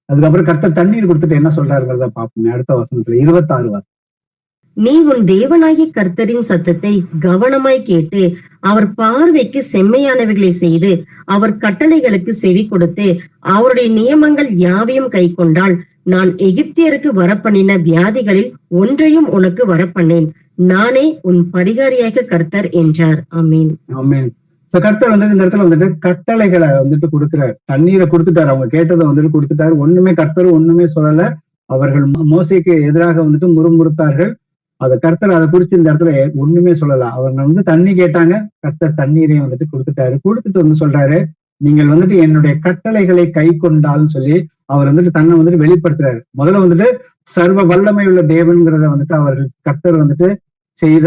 A: அதுக்கப்புறம் கர்த்தர் தண்ணீர் கொடுத்துட்டு என்ன சொல்றாருங்கிறத பார்ப்போம். அடுத்த வசனத்துல 26 வசனம்.
D: நீ உன் தேவனாகிய கர்த்தரின் சத்தத்தை கவனமாய் கேட்டு அவர் பார்வைக்கு செம்மையானவைகளை செய்து அவர் கட்டளைகளுக்கு செவி கொடுத்து அவருடைய நியமங்கள் யாவையும் கை கொண்டால் நான் எகிப்தியருக்கு வரப்பண்ணின வியாதிகளில் ஒன்றையும் உனக்கு வரப்பண்ணேன். நானே உன் பரிகாரியாக கர்த்தர் என்றார். ஆமீன்.
A: ஆமீன். சோ கர்த்தர் வந்துட்டு இந்த இடத்துல வந்துட்டு கட்டளைகளை வந்துட்டு கொடுக்கிறார். தண்ணீரை கொடுத்துட்டாரு, அவங்க கேட்டதை வந்துட்டு கொடுத்துட்டாரு. ஒண்ணுமே கர்த்தர் ஒண்ணுமே சொல்லல. அவர்கள் மோசேக்கு எதிராக வந்துட்டு முறுமுறுத்தார்கள். அது கர்த்தர் அதை குறிச்சு இந்த இடத்துல ஒண்ணுமே சொல்லல. அவங்க வந்து தண்ணி கேட்டாங்க, கர்த்தர் தண்ணீரையும் வந்துட்டு கொடுத்துட்டாரு. கொடுத்துட்டு வந்து சொல்றாரு, நீங்கள் வந்துட்டு என்னுடைய கட்டளைகளை கை கொண்டால்னு சொல்லி அவர் வந்துட்டு தன்னை வந்துட்டு வெளிப்படுத்துறாரு. முதல்ல வந்துட்டு சர்வ வல்லமை உள்ள தேவன்கிறத வந்துட்டு அவர்கள் கர்த்தர் வந்துட்டு செய்த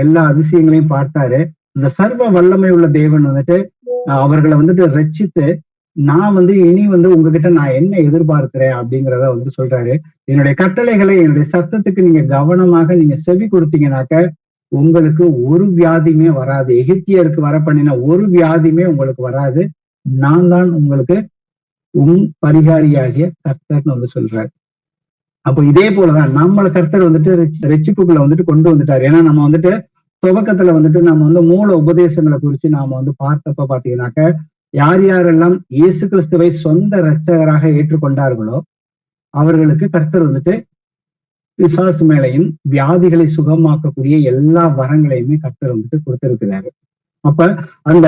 A: எல்லா அதிசயங்களையும் பார்த்தாரு. இந்த சர்வ வல்லமை உள்ள தேவன் வந்துட்டு அவர்களை வந்துட்டு ரட்சித்து நான் வந்து இனி வந்து உங்ககிட்ட நான் என்ன எதிர்பார்க்கிறேன் அப்படிங்கிறத வந்து சொல்றாரு. என்னுடைய கட்டளைகளை என்னுடைய சத்தத்துக்கு நீங்க கவனமாக நீங்க செவி கொடுத்தீங்கன்னாக்க உங்களுக்கு ஒரு வியாதியுமே வராது. எகிப்தியருக்கு வர பண்ணின ஒரு வியாதியுமே உங்களுக்கு வராது. நான் தான் உங்களுக்கு பரிகாரியாகிய கர்த்தர்னு வந்து சொல்றாரு. அப்போ இதே போலதான் நம்மள கர்த்தர் வந்துட்டு ரட்சிப்புக்குள்ள வந்துட்டு கொண்டு வந்துட்டாரு. ஏன்னா நம்ம வந்துட்டு துவக்கத்துல வந்துட்டு நம்ம வந்து மூல உபதேசங்களை குறிச்சு நாம வந்து பார்த்தப்ப பாத்தீங்கன்னாக்க, யார் யாரெல்லாம் இயேசு கிறிஸ்துவை சொந்த இரட்சகராக ஏற்றுக்கொண்டார்களோ அவர்களுக்கு கர்த்தர் வந்துட்டு பிசாசு மேலையும் வியாதிகளை சுகமாக்கக்கூடிய எல்லா வரங்களையுமே கர்த்தர் வந்துட்டு கொடுத்திருக்கிறாரு. அப்ப அந்த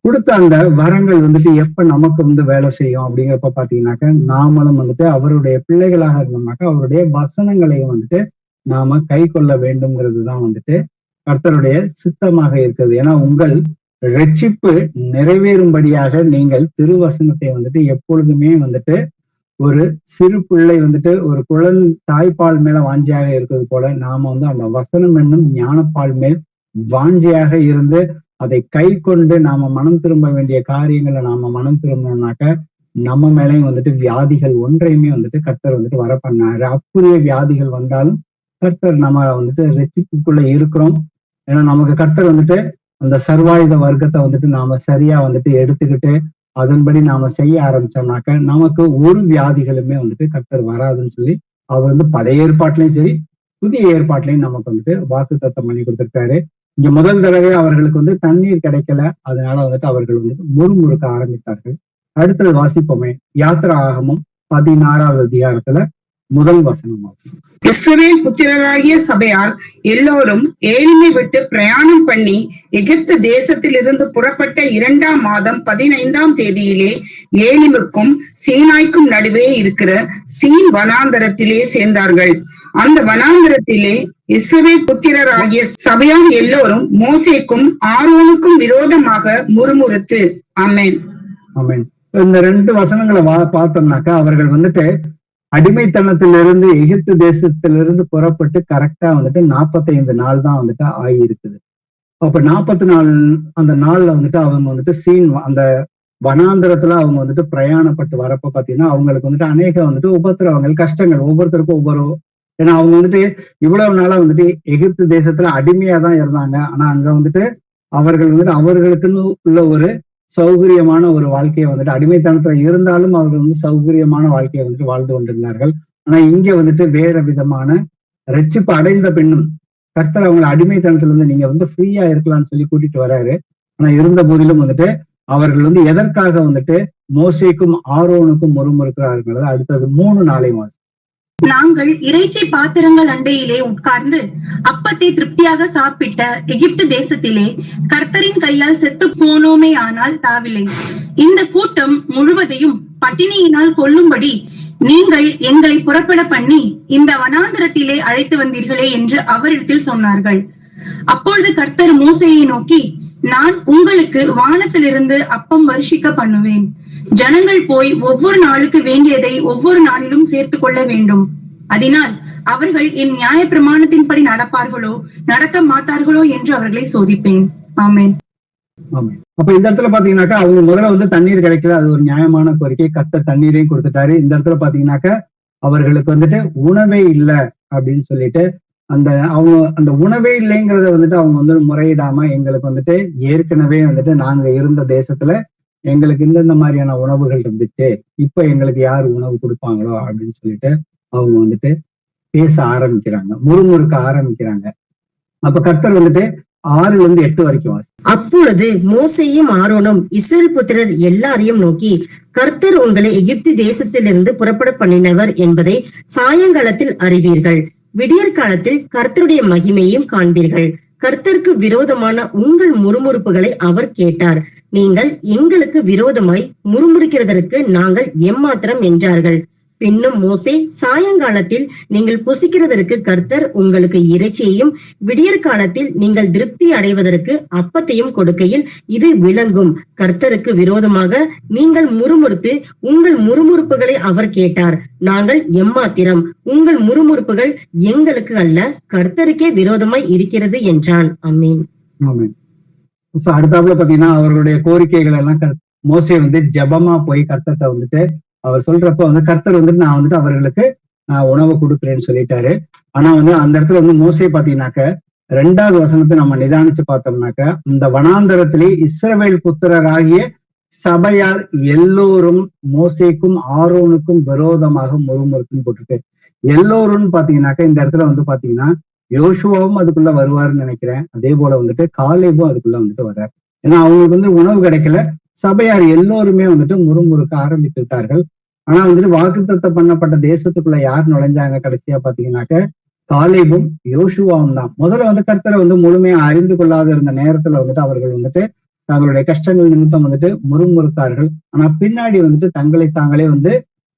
A: கொடுத்த அந்த வரங்கள் வந்துட்டு எப்ப நமக்கு வந்து வேலை செய்யும் அப்படிங்கிறப்ப பாத்தீங்கன்னாக்க, நாமளும் வந்துட்டு அவருடைய பிள்ளைகளாக இருந்தோம்னாக்கா அவருடைய வசனங்களையும் வந்துட்டு நாம கை கொள்ள வேண்டும்ங்கிறது தான் வந்துட்டு கர்த்தருடைய சித்தமாக இருக்கிறது. ஏன்னா உங்கள் ரட்சிப்பு நிறைவேறும்படியாக நீங்கள் திருவசனத்தை வந்துட்டு எப்பொழுதுமே வந்துட்டு ஒரு சிறு பிள்ளை வந்துட்டு ஒரு தாய்ப்பால் மேல வாஞ்சியாக இருக்கிறது போல நாம வந்து அந்த வசனம் என்னும் ஞானப்பால் மேல் வாஞ்சியாக இருந்து அதை கை கொண்டு நாம மனம் திரும்ப வேண்டிய காரியங்களை நாம மனம் திரும்பணும்னாக்க நம்ம மேலேயும் வந்துட்டு வியாதிகள் ஒன்றையுமே வந்துட்டு கர்த்தர் வந்துட்டு வர பண்ணாரு. அப்படியே வியாதிகள் வந்தாலும் கர்த்தர் நம்ம வந்துட்டு ரட்சிப்புக்குள்ள இருக்கிறோம். ஏன்னா நமக்கு கர்த்தர் வந்துட்டு அந்த சர்வாயுத வர்க்கத்தை வந்துட்டு நாம சரியா வந்துட்டு எடுத்துக்கிட்டு அதன்படி நாம செய்ய ஆரம்பிச்சோம்னாக்க நமக்கு ஒரு வியாதிகளுமே வந்துட்டு கர்த்தர் வராதுன்னு சொல்லி அவர் வந்து பழைய ஏற்பாட்டிலையும் சரி புதிய ஏற்பாட்டிலையும் நமக்கு வந்துட்டு வாக்குத்தத்தம் பண்ணி கொடுத்திருக்காரு. இங்க முதல் தடவை அவர்களுக்கு வந்து தண்ணீர் கிடைக்கல, அதனால வந்துட்டு அவர்கள் வந்துட்டு முறுமுறுக்க ஆரம்பித்தார்கள். அடுத்தது வாசிப்போமே, யாத்திராகமம் 16வது அதிகாரத்துல முதல் வசனமாகும்.
B: இஸ்ரவேல் புத்திரராகிய சபையால் எல்லோரும் ஏலிமை விட்டு பிரயாணம் பண்ணி எகிப்து தேசத்திலிருந்து புறப்பட்ட 2ஆம் மாதம் 15ஆம் தேதியிலே ஏலிமுக்கும் சீனாய்க்கும் நடுவே இருக்கிற சீன் வனாந்தரத்திலே சேர்ந்தார்கள். அந்த வனாந்தரத்திலே இஸ்ரவேல் புத்திரராகிய சபையார் எல்லோரும் மோசேக்கும் ஆரோனுக்கும் விரோதமாக முறுமுறுத்து. ஆமென்
A: ஆமென். இந்த 2 வசனங்களை பார்த்தோம்னாக்கா அவர்கள் வந்துட்டு அடிமைத்தனத்திலிருந்து எகிப்து தேசத்திலிருந்து புறப்பட்டு கரெக்டா வந்துட்டு 45 நாள் தான் வந்துட்டு ஆகியிருக்குது. அப்ப 44 அந்த நாள்ல வந்துட்டு அவங்க வந்துட்டு அந்த வனாந்தரத்துல அவங்க வந்துட்டு பிரயாணப்பட்டு வரப்ப பாத்தீங்கன்னா அவங்களுக்கு வந்துட்டு அநேக வந்துட்டு உபத்திரவங்கள் கஷ்டங்கள் ஒவ்வொருத்தருக்கும் ஒவ்வொரு. ஏன்னா அவங்க வந்துட்டு இவ்வளவு நாளா வந்துட்டு எகிப்து தேசத்துல அடிமையா தான் இருந்தாங்க. ஆனா அங்க வந்துட்டு அவர்கள் வந்துட்டு அவர்களுக்குன்னு உள்ள ஒரு சௌகரியமான ஒரு வாழ்க்கையை வந்துட்டு அடிமைத்தனத்துல இருந்தாலும் அவர்கள் வந்து சௌகரியமான வாழ்க்கையை வந்துட்டு வாழ்ந்து கொண்டிருந்தார்கள். ஆனா இங்க வந்துட்டு வேற விதமான ரட்சிப்பு அடைந்த பின்னும் கர்த்தர் அவங்களை அடிமைத்தனத்துல இருந்து நீங்க வந்து ஃப்ரீயா இருக்கலாம்னு சொல்லி கூட்டிட்டு வராரு. ஆனா இருந்த போதிலும் வந்துட்டு அவர்கள் வந்து எதற்காக வந்துட்டு மோசேக்கும் ஆரோனுக்கும் முறுமுறுக்கிறார்கள். அடுத்தது 3 நாளை மாதம்.
C: நாங்கள் இறைச்சி பாத்திரங்கள் அண்டையிலே உட்கார்ந்து அப்பத்தை திருப்தியாக சாப்பிட்ட எகிப்து தேசத்திலே கர்த்தரின் கையால் செத்து போனோமே ஆனால் தாவில்லை. இந்த கூட்டம் முழுவதையும் பட்டினியினால் கொல்லும்படி நீங்கள் எங்களை புறப்பட பண்ணி இந்த வனாந்தரத்திலே அழைத்து வந்தீர்களே என்று அவரிடத்தில் சொன்னார்கள். அப்பொழுது கர்த்தர் மோசேயை நோக்கி, நான் உங்களுக்கு வானத்திலிருந்து அப்பம் வருஷிக்க பண்ணுவேன். ஜனங்கள் போய் ஒவ்வொரு நாளுக்கு வேண்டியதை ஒவ்வொரு நாளிலும் சேர்த்து கொள்ள வேண்டும். அதனால் அவர்கள் என் நியாய பிரமாணத்தின்படி நடப்பார்களோ நடக்க மாட்டார்களோ என்று அவர்களை சோதிப்பேன். ஆமென்.
A: அப்ப இந்த இடத்துல பாத்தீங்கன்னாக்கா அவங்க முதல்ல வந்து தண்ணீர் கிடைக்கல, அது ஒரு நியாயமான கோரிக்கை. கர்த்தர் தண்ணீரையும் கொடுத்துட்டாரு. இந்த இடத்துல பாத்தீங்கன்னாக்கா அவர்களுக்கு வந்துட்டு உணவே இல்லை அப்படின்னு சொல்லிட்டு அந்த உணவே இல்லைங்கிறத வந்துட்டு அவங்க வந்து முறையிடாம எங்களுக்கு வந்துட்டு ஏற்கனவே வந்துட்டு நாங்க இருந்த தேசத்துல எங்களுக்கு இந்த மாதிரியான உணவுகள் இருந்துச்சு, இப்ப எங்களுக்கு யாரு உணவு கொடுப்பாங்களோ அப்படின்னு சொல்லிட்டு அவங்க வந்துட்டு பேச ஆரம்பிக்கிறாங்க, முறுமுறுக்க ஆரம்பிக்கிறாங்க. அப்ப கர்த்தர் வந்துட்டு 6-8 வரைக்கும்.
D: அப்பொழுது மோசேயும் ஆரோனும் இஸ்ரவேல் புத்திரர் எல்லாரையும் நோக்கி, கர்த்தர் உங்களை எகிப்து தேசத்திலிருந்து புறப்பட பண்ணினவர் என்பதை சாயங்காலத்தில் அறிவீர்கள். விடியற் காலத்தில் கர்த்தருடைய மகிமையும் காண்பீர்கள். கர்த்தருக்கு விரோதமான உங்கள் முறுமுறுப்புகளை அவர் கேட்டார். நீங்கள் எங்களுக்கு விரோதமாய் முறுமுறுக்கிறதற்கு நாங்கள் எம்மாத்திரம் என்றார்கள். பின்னும் மோசே, சாயங்காலத்தில் நீங்கள் புசிக்கிறதற்கு கர்த்தர் உங்களுக்கு இறைச்சியையும் விடியற் காலத்தில் நீங்கள் திருப்தி அடைவதற்கு அப்பத்தையும் கொடுக்கையில் இது விளங்கும். கர்த்தருக்கு விரோதமாக நீங்கள் முறுமுறுத்து உங்கள் முறுமுறுப்புகளை அவர் கேட்டார். நாங்கள் எம்மாத்திரம், உங்கள் முறுமுறுப்புகள் எங்களுக்கு அல்ல, கர்த்தருக்கே விரோதமாய் இருக்கிறது என்றான். ஆமென்.
A: அடுத்தாப்புல பாத்தீங்கன்னா அவர்களுடைய கோரிக்கைகள் எல்லாம் மோசே வந்து ஜெபமா போய் கர்த்தர்ட்ட வந்துட்டு அவர் சொல்றப்ப வந்து கர்த்தர் வந்துட்டு நான் வந்துட்டு அவர்களுக்கு நான் உணவு கொடுக்குறேன்னு சொல்லிட்டாரு. ஆனா வந்து அந்த இடத்துல வந்து மோசே பாத்தீங்கன்னாக்க 2வது வசனத்தை நம்ம நிதானிச்சு பார்த்தோம்னாக்க, இந்த வனாந்தரத்திலே இஸ்ரவேல் புத்திரராகிய சபையார் எல்லோரும் மோசேக்கும் ஆரோனுக்கும் விரோதமாக முறுமுறுக்குன்னு போட்டிருக்கு. எல்லோரும் பாத்தீங்கன்னாக்க இந்த இடத்துல வந்து பாத்தீங்கன்னா யோசுவாவும் அதுக்குள்ள வருவாருன்னு நினைக்கிறேன். அதே போல வந்துட்டு காலேபும் அதுக்குள்ள வந்துட்டு வர்றாரு. ஏன்னா அவங்களுக்கு வந்து உணவு கிடைக்கல. சபையார் எல்லோருமே வந்துட்டு முறுமுறுக்க ஆரம்பித்து விட்டார்கள். ஆனா வந்துட்டு வாக்குத்தத்தம் பண்ணப்பட்ட தேசத்துக்குள்ள யார் நுழைஞ்சாங்க கடைசியா பாத்தீங்கன்னாக்க காலேபும் யோசுவாவும் தான். முதல்ல வந்து கர்த்தரை வந்து முழுமையா அறிந்து கொள்ளாத இருந்த நேரத்துல வந்துட்டு அவர்கள் வந்துட்டு தங்களுடைய கஷ்டங்கள் நிமித்தம் வந்துட்டு முறுமுறுத்தார்கள். ஆனா பின்னாடி வந்துட்டு தங்களை தாங்களே வந்து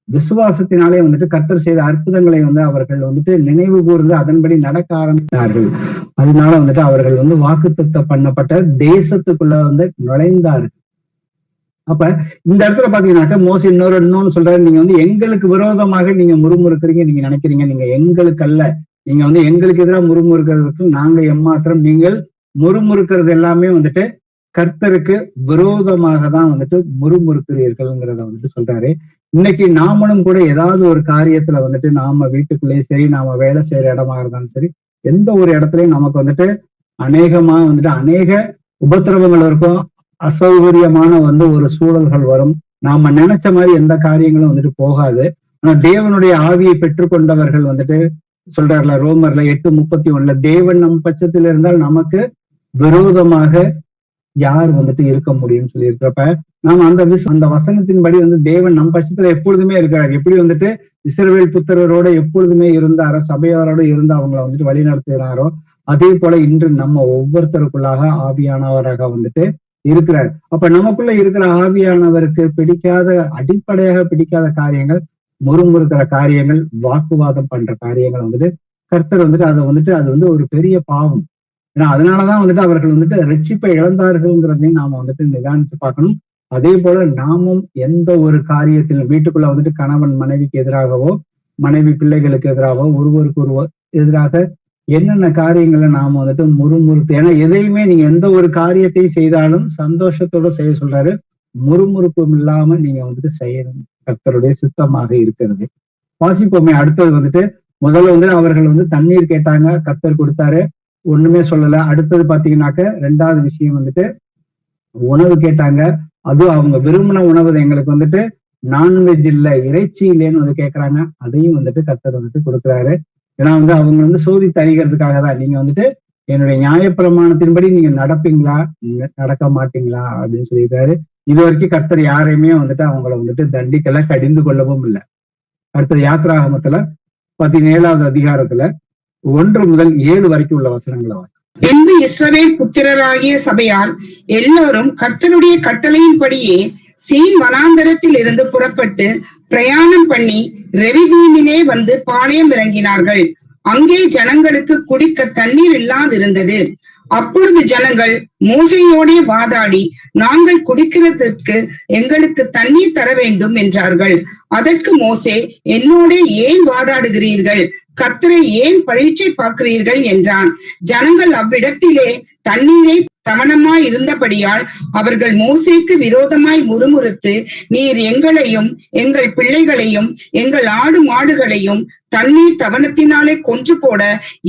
A: விசுவாசத்தினாலே வந்துட்டு கர்த்தர் செய்த அற்புதங்களை வந்து அவர்கள் வந்துட்டு நினைவு கூர்ந்து அதன்படி நடக்க ஆரம்பித்தார்கள். அதனால வந்துட்டு அவர்கள் வந்து வாக்குத்தத்தம் பண்ணப்பட்ட தேசத்துக்குள்ள வந்து நுழைந்தார்கள். அப்ப இந்த இடத்துல பாத்தீங்கன்னாக்க மோசே இன்னொன்னு சொல்றாரு, நீங்க வந்து எங்களுக்கு விரோதமாக நீங்க முறுமுறுக்கிறீங்க, நீங்க நினைக்கிறீங்க, நீங்க எங்களுக்கு அல்ல, நீங்க வந்து எங்களுக்கு எதிராக முறுமுறுக்கிறதுக்கு நாங்க எம்மாத்திரம், நீங்கள் முறுமுறுக்கிறது எல்லாமே வந்துட்டு கர்த்தருக்கு விரோதமாக தான் வந்துட்டு முறுமுறுக்கிறீர்கள்ங்கிறத வந்துட்டு சொல்றாரு. இன்னைக்கு நாமளும் கூட ஏதாவது ஒரு காரியத்துல வந்துட்டு நாம வீட்டுக்குள்ளேயும் சரி, நாம வேலை செய்யற இடமா இருந்தாலும் சரி, எந்த ஒரு இடத்துலயும் நமக்கு வந்துட்டு அநேக உபத்திரவங்கள் இருக்கும், அசௌகரியமான வந்து ஒரு சூழல்கள் வரும். நாம நினைச்ச மாதிரி எந்த காரியங்களும் வந்துட்டு போகாது. ஆனா தேவனுடைய ஆவியை பெற்றுக்கொண்டவர்கள் வந்துட்டு சொல்றாருல ரோமர்ல 8:31, தேவன் நம் பட்சத்தில் இருந்தால் நமக்கு விரோதமாக யார் வந்துட்டு இருக்க முடியும்னு சொல்லி இருக்கிறப்ப நாம அந்த வசனத்தின்படி வந்து தேவன் நம் பட்சத்துல எப்பொழுதுமே இருக்கிறார். எப்படி வந்துட்டு இஸ்ரவேல் புத்திரரோட எப்பொழுதுமே இருந்தாரோ, சபையாரோட இருந்து அவங்களை வந்துட்டு வழி நடத்துகிறாரோ, அதே போல இன்று நம்ம ஒவ்வொருத்தருக்குள்ளாக ஆவியானவராக வந்துட்டு இருக்கிறார். அப்ப நமக்குள்ள இருக்கிற ஆவியானவருக்கு அடிப்படையாக பிடிக்காத காரியங்கள், முறுமுறுக்கிற காரியங்கள், வாக்குவாதம் பண்ற காரியங்கள் வந்துட்டு கர்த்தர் வந்துட்டு அது வந்து ஒரு பெரிய பாவம். ஏன்னா அதனாலதான் வந்துட்டு அவர்கள் வந்துட்டு ரட்சிப்பை இழந்தார்கள்ங்கிறதையும் நாம வந்துட்டு நிதானித்து பார்க்கணும். அதே போல நாமும் எந்த ஒரு காரியத்திலும் வீட்டுக்குள்ள வந்துட்டு கணவன் மனைவிக்கு எதிராகவோ, மனைவி பிள்ளைகளுக்கு எதிராகவோ, ஒருவருக்கு ஒருவர் எதிராக என்னென்ன காரியங்களை நாம வந்துட்டு முறுமுறுத்து, ஏன்னா எதையுமே நீங்க எந்த ஒரு காரியத்தை செய்தாலும் சந்தோஷத்தோட செய்ய சொல்றாரு. முறுமுறுப்பும் இல்லாம நீங்க வந்துட்டு செய்யணும், கர்த்தருடைய சித்தமாக இருக்கிறது. வாசிப்போமே. அடுத்தது வந்துட்டு முதல்ல வந்துட்டு அவர்கள் வந்து தண்ணீர் கேட்டாங்க, கர்த்தர் கொடுத்தாரு, ஒண்ணுமே சொல்லல. அடுத்தது பாத்தீங்கன்னாக்க 2வது விஷயம் வந்துட்டு உணவு கேட்டாங்க. அதுவும் அவங்க விரும்பின உணவு எங்களுக்கு வந்துட்டு நான்வெஜ் இல்ல, இறைச்சி இல்லைன்னு வந்து கேட்கறாங்க. அதையும் வந்துட்டு கர்த்தர் வந்துட்டு கொடுக்குறாரு. ஏன்னா வந்து அவங்க வந்து சோதித்து அறிகிறதுக்காக தான், நீங்க வந்துட்டு என்னுடைய நியாயப்பிரமாணத்தின்படி நீங்க நடப்பீங்களா, நடக்க மாட்டீங்களா அப்படின்னு சொல்லியிருக்காரு. இது வரைக்கும் கர்த்தர் யாரையுமே வந்துட்டு அவங்கள வந்துட்டு தண்டிக்கல, கடிந்து கொள்ளவும் இல்லை. அடுத்தது யாத்ராகமத்துல 17வது அதிகாரத்துல 1 முதல் 7 வரைக்கும் உள்ள வசனங்களை
B: பின்பு இஸ்ரவேல் புத்திரராகிய சபையால் எல்லோரும் கர்த்தருடைய கட்டளையின்படியே சீன் வனாந்தரத்தில் இருந்து புறப்பட்டு பிரயாணம் பண்ணி ரெவிதீமிலே வந்து பாளையம் இறங்கினார்கள். அங்கே ஜனங்களுக்கு குடிக்க தண்ணீர் இல்லாதிருந்தது. அப்பொழுது ஜனங்கள் மோசேயோடே வாதாடி, நாங்கள் குடிக்கிறதுக்கு எங்களுக்கு தண்ணீர் தர வேண்டும் என்றார்கள். அதற்கு மோசே, என்னோட ஏன் வாதாடுகிறீர்கள், கர்த்தரை ஏன் பரீட்சை பார்க்கிறீர்கள் என்றான். ஜனங்கள் அவ்விடத்திலே தண்ணீரை தவனமாய் இருந்தபடியால் அவர்கள் மோசேக்கு விரோதமாய் முறுமுறுத்து, நீர் எங்களையும் எங்கள் பிள்ளைகளையும் எங்கள் ஆடு மாடுகளையும் தண்ணீர் தவனத்தினாலே கொன்று போட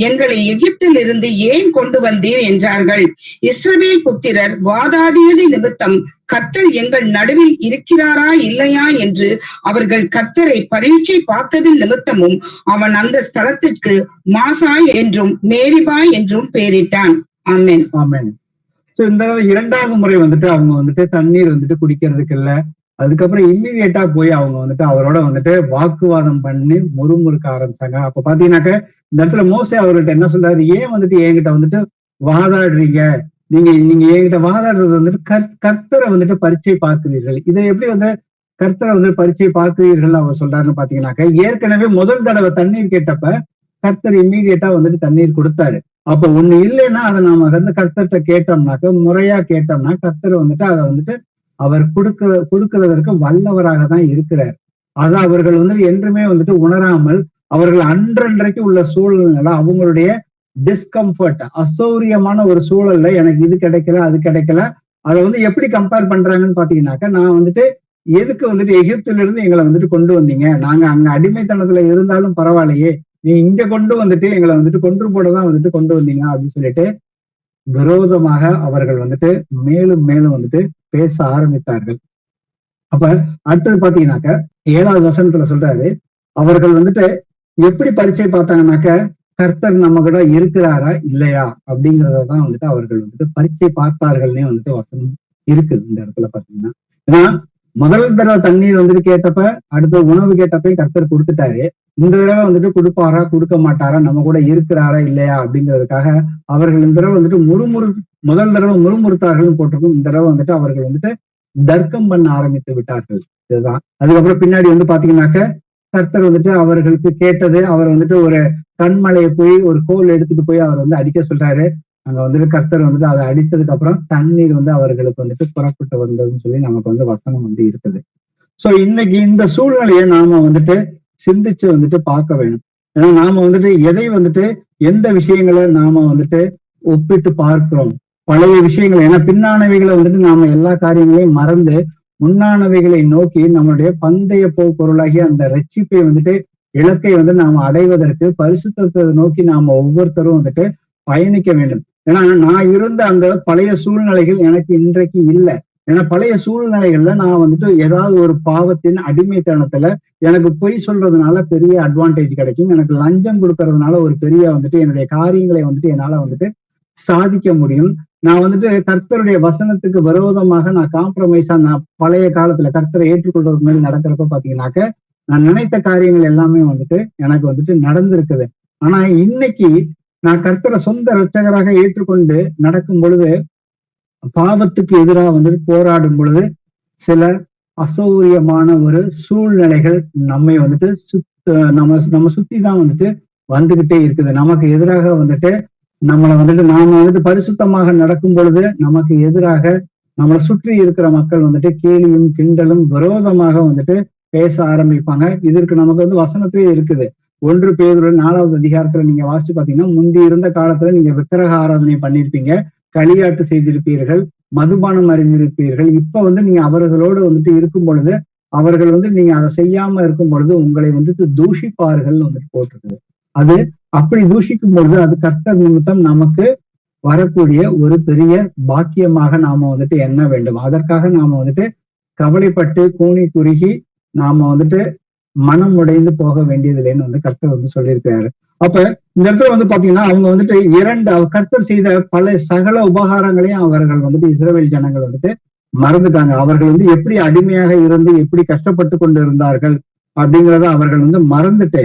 B: எங்களை எகிப்தில் இருந்து ஏன் கொண்டு வந்தீர் என்றார்கள். இஸ்ரவேல் புத்திரர் வாதாடியது நிமித்தம் கர்த்தர் எங்கள் நடுவில் இருக்கிறாரா இல்லையா என்று அவர்கள் கர்த்தரை பரீட்சை பார்த்ததின் நிமித்தமும் அவன் அந்த ஸ்தலத்திற்கு மாசாய் என்றும் மேரிபாய் என்றும் பெயரிட்டான். ஆமென்.
A: ஆமென். இந்த 2வது முறை வந்துட்டு அவங்க வந்துட்டு தண்ணீர் வந்துட்டு குடிக்கிறதுக்கு இல்ல. அதுக்கப்புறம் இம்மிடியேட்டா போய் அவங்க வந்துட்டு அவரோட வந்துட்டு வாக்குவாதம் பண்ணி முறுமுறுக்க ஆரம்பிச்சாங்க. அப்ப பாத்தீங்கன்னாக்க இந்த இடத்துல மோசே அவர்கிட்ட என்ன சொல்றாரு, ஏன் வந்துட்டு என்கிட்ட வந்துட்டு வாதாடுறீங்க, நீங்க என்கிட்ட வாதாடுறது வந்துட்டு கர்த்தரை வந்துட்டு பரீட்சை பார்க்கிறீர்கள். இதை எப்படி வந்து கர்த்தரை வந்து பரீட்சை பார்க்கிறீர்கள் அவர் சொல்றாருன்னு பாத்தீங்கன்னாக்க, ஏற்கனவே முதல் தடவை தண்ணீர் கேட்டப்ப கர்த்தர் இம்மிடியேட்டா வந்துட்டு தண்ணீர் கொடுத்தாரு. அப்ப ஒண்ணு இல்லைன்னா அதை நாம வந்து கர்த்தர்கிட்ட கேட்டோம்னாக்க, முறையா கேட்டோம்னா கர்த்தர் வந்துட்டு அதை வந்துட்டு அவர் கொடுக்கிறதற்கு வல்லவராக தான் இருக்கிறார். அதை அவர்கள் வந்துட்டு என்றுமே வந்துட்டு உணராமல் அவர்கள் அன்றன்றைக்கு உள்ள சூழல்னால அவங்களுடைய டிஸ்கம்ஃபர்ட், அசௌரியமான ஒரு சூழல்ல எனக்கு இது கிடைக்கல அது கிடைக்கல, அதை வந்து எப்படி கம்பேர் பண்றாங்கன்னு பாத்தீங்கன்னாக்க, நான் வந்துட்டு எதுக்கு வந்துட்டு எகிப்துல இருந்து எங்களை வந்துட்டு கொண்டு வந்தீங்க, நாங்க அங்க அடிமைத்தனத்துல இருந்தாலும் பரவாயில்லையே, நீ இங்க கொண்டு வந்துட்டு எங்களை வந்துட்டு கொன்று போடதான் வந்துட்டு கொண்டு வந்தீங்க அப்படின்னு சொல்லிட்டு விரோதமாக அவர்கள் வந்துட்டு மேலும் மேலும் வந்துட்டு பேச ஆரம்பித்தார்கள். அப்ப அடுத்தது பாத்தீங்கன்னாக்க 7வது வசனத்துல சொல்றாரு, அவர்கள் வந்துட்டு எப்படி பரீட்சை பார்த்தாங்கன்னாக்க கர்த்தர் நம்ம கூட இருக்கிறாரா இல்லையா அப்படிங்கறதான் வந்துட்டு அவர்கள் வந்துட்டு பரீட்சை பார்த்தார்கள்னே வந்துட்டு வசனம் இருக்குது இந்த இடத்துல பாத்தீங்கன்னா. ஏன்னா முதல் தடவை தண்ணீர் வந்துட்டு கேட்டப்ப, அடுத்த உணவு கேட்டப்ப கர்த்தர் கொடுத்துட்டாரு. இந்த தடவை வந்துட்டு கொடுப்பாரா கொடுக்க மாட்டாரா, நம்ம கூட இருக்கிறாரா இல்லையா அப்படிங்கிறதுக்காக அவர்கள் இந்த தடவை வந்துட்டு முதல் தடவை முறுமுறுத்தார்கள் போட்டிருக்கும். இந்த தடவை வந்துட்டு அவர்கள் வந்துட்டு தர்க்கம் பண்ண ஆரம்பித்து விட்டார்கள். இதுதான். அதுக்கப்புறம் பின்னாடி வந்து பாத்தீங்கன்னாக்க கர்த்தர் வந்துட்டு அவர்களுக்கு கேட்டது, அவர் வந்துட்டு ஒரு கண்மலையை போய் ஒரு கோல் எடுத்துட்டு போய் அவர் வந்து அடிக்க சொல்றாரு. அங்க வந்துட்டு கர்த்தர் வந்துட்டு அதை அடித்ததுக்கு அப்புறம் தண்ணீர் வந்து அவர்களுக்கு வந்துட்டு புறப்பட்டு வந்ததுன்னு சொல்லி நமக்கு வந்து வசனம் வந்து இருக்குது. சோ இன்னைக்கு இந்த சூழ்நிலையை நாம வந்துட்டு சிந்திச்சு வந்துட்டு பார்க்க வேணும். ஏன்னா நாம வந்துட்டு எதை வந்துட்டு எந்த விஷயங்களை நாம வந்துட்டு ஒப்பிட்டு பார்க்கிறோம், பழைய விஷயங்கள். ஏன்னா பின்னானவைகளை வந்துட்டு நாம எல்லா காரியங்களையும் மறந்து முன்னானவைகளை நோக்கி நம்மளுடைய பந்தய பொருளாகிய அந்த ரட்சிப்பை வந்துட்டு இலக்கை வந்து நாம அடைவதற்கு பரிசுத்தத்தை நோக்கி நாம ஒவ்வொருத்தரும் வந்துட்டு பயணிக்க வேண்டும். ஏன்னா நான் இருந்த அந்த பழைய சூழ்நிலைகள் எனக்கு இன்றைக்கு இல்லை. ஏன்னா பழைய சூழ்நிலைகள்ல நான் வந்துட்டு ஏதாவது ஒரு பாவத்தின் அடிமைத்தனத்துல எனக்கு பொய் சொல்றதுனால பெரிய அட்வான்டேஜ் கிடைக்கும், எனக்கு லஞ்சம் கொடுக்கறதுனால ஒரு பெரிய வந்துட்டு என்னுடைய காரியங்களை வந்துட்டு என்னால வந்துட்டு சாதிக்க முடியும். நான் வந்துட்டு கர்த்தருடைய வசனத்துக்கு விரோதமாக நான் காம்ப்ரமைஸா நான் பழைய காலத்துல கர்த்தரை ஏற்றுக்கொள்றது மாதிரி நடக்கிறப்ப பாத்தீங்கன்னாக்க நான் நினைத்த காரியங்கள் எல்லாமே வந்துட்டு எனக்கு வந்துட்டு நடந்திருக்குது. ஆனா இன்னைக்கு நான் கர்த்தரை சொந்த இரட்சகராக ஏற்றுக்கொண்டு நடக்கும் பொழுது, பாவத்துக்கு எதிராக வந்துட்டு போராடும் பொழுது சில அசௌரியமான ஒரு சூழ்நிலைகள் நம்மை வந்துட்டு நம்ம சுத்தி தான் வந்துட்டு வந்துகிட்டே இருக்குது. நமக்கு எதிராக வந்துட்டு நாம வந்துட்டு பரிசுத்தமாக நடக்கும் பொழுது நமக்கு எதிராக நம்மளை சுற்றி இருக்கிற மக்கள் வந்துட்டு கேலியும் கிண்டலும் விரோதமாக வந்துட்டு பேச ஆரம்பிப்பாங்க. இதற்கு நமக்கு வந்து வசனத்திலே இருக்குது. 1 பேதுரு 4வது அதிகாரத்துல நீங்க வாசிச்சு பாத்தீங்கன்னா, முந்தி இருந்த காலத்துல நீங்க விக்கிரக ஆராதனை பண்ணிருப்பீங்க, களியாட்டு செய்திருப்பீர்கள், மதுபானம் அறிந்திருப்பீர்கள். இப்ப வந்து நீங்க அவர்களோடு வந்துட்டு இருக்கும் பொழுது அவர்கள் வந்து நீங்க அதை செய்யாம இருக்கும் பொழுது உங்களை வந்துட்டு தூஷிப்பார்கள் வந்துட்டு போட்டிருக்குது. அது அப்படி தூஷிக்கும் பொழுது அது கர்த்தர் நிமித்தம் நமக்கு வரக்கூடிய ஒரு பெரிய பாக்கியமாக நாம வந்துட்டு எண்ண வேண்டும். அதற்காக நாம வந்துட்டு கவலைப்பட்டு கூனி குறுகி நாம வந்துட்டு மனம் உடைந்து போக வேண்டியதில்லைன்னு வந்து கர்த்தர் வந்து சொல்லியிருக்காரு. அப்ப இந்த இடத்துல வந்து பாத்தீங்கன்னா அவங்க வந்துட்டு கர்த்தர் செய்த பல சகல உபகாரங்களையும் அவர்கள் வந்துட்டு இஸ்ரவேல் ஜனங்கள் வந்துட்டு மறந்துட்டாங்க. அவர்கள் வந்து எப்படி அடிமையாக இருந்து எப்படி கஷ்டப்பட்டு கொண்டு இருந்தார்கள் அப்படிங்கிறத அவர்கள் வந்து மறந்துட்டு,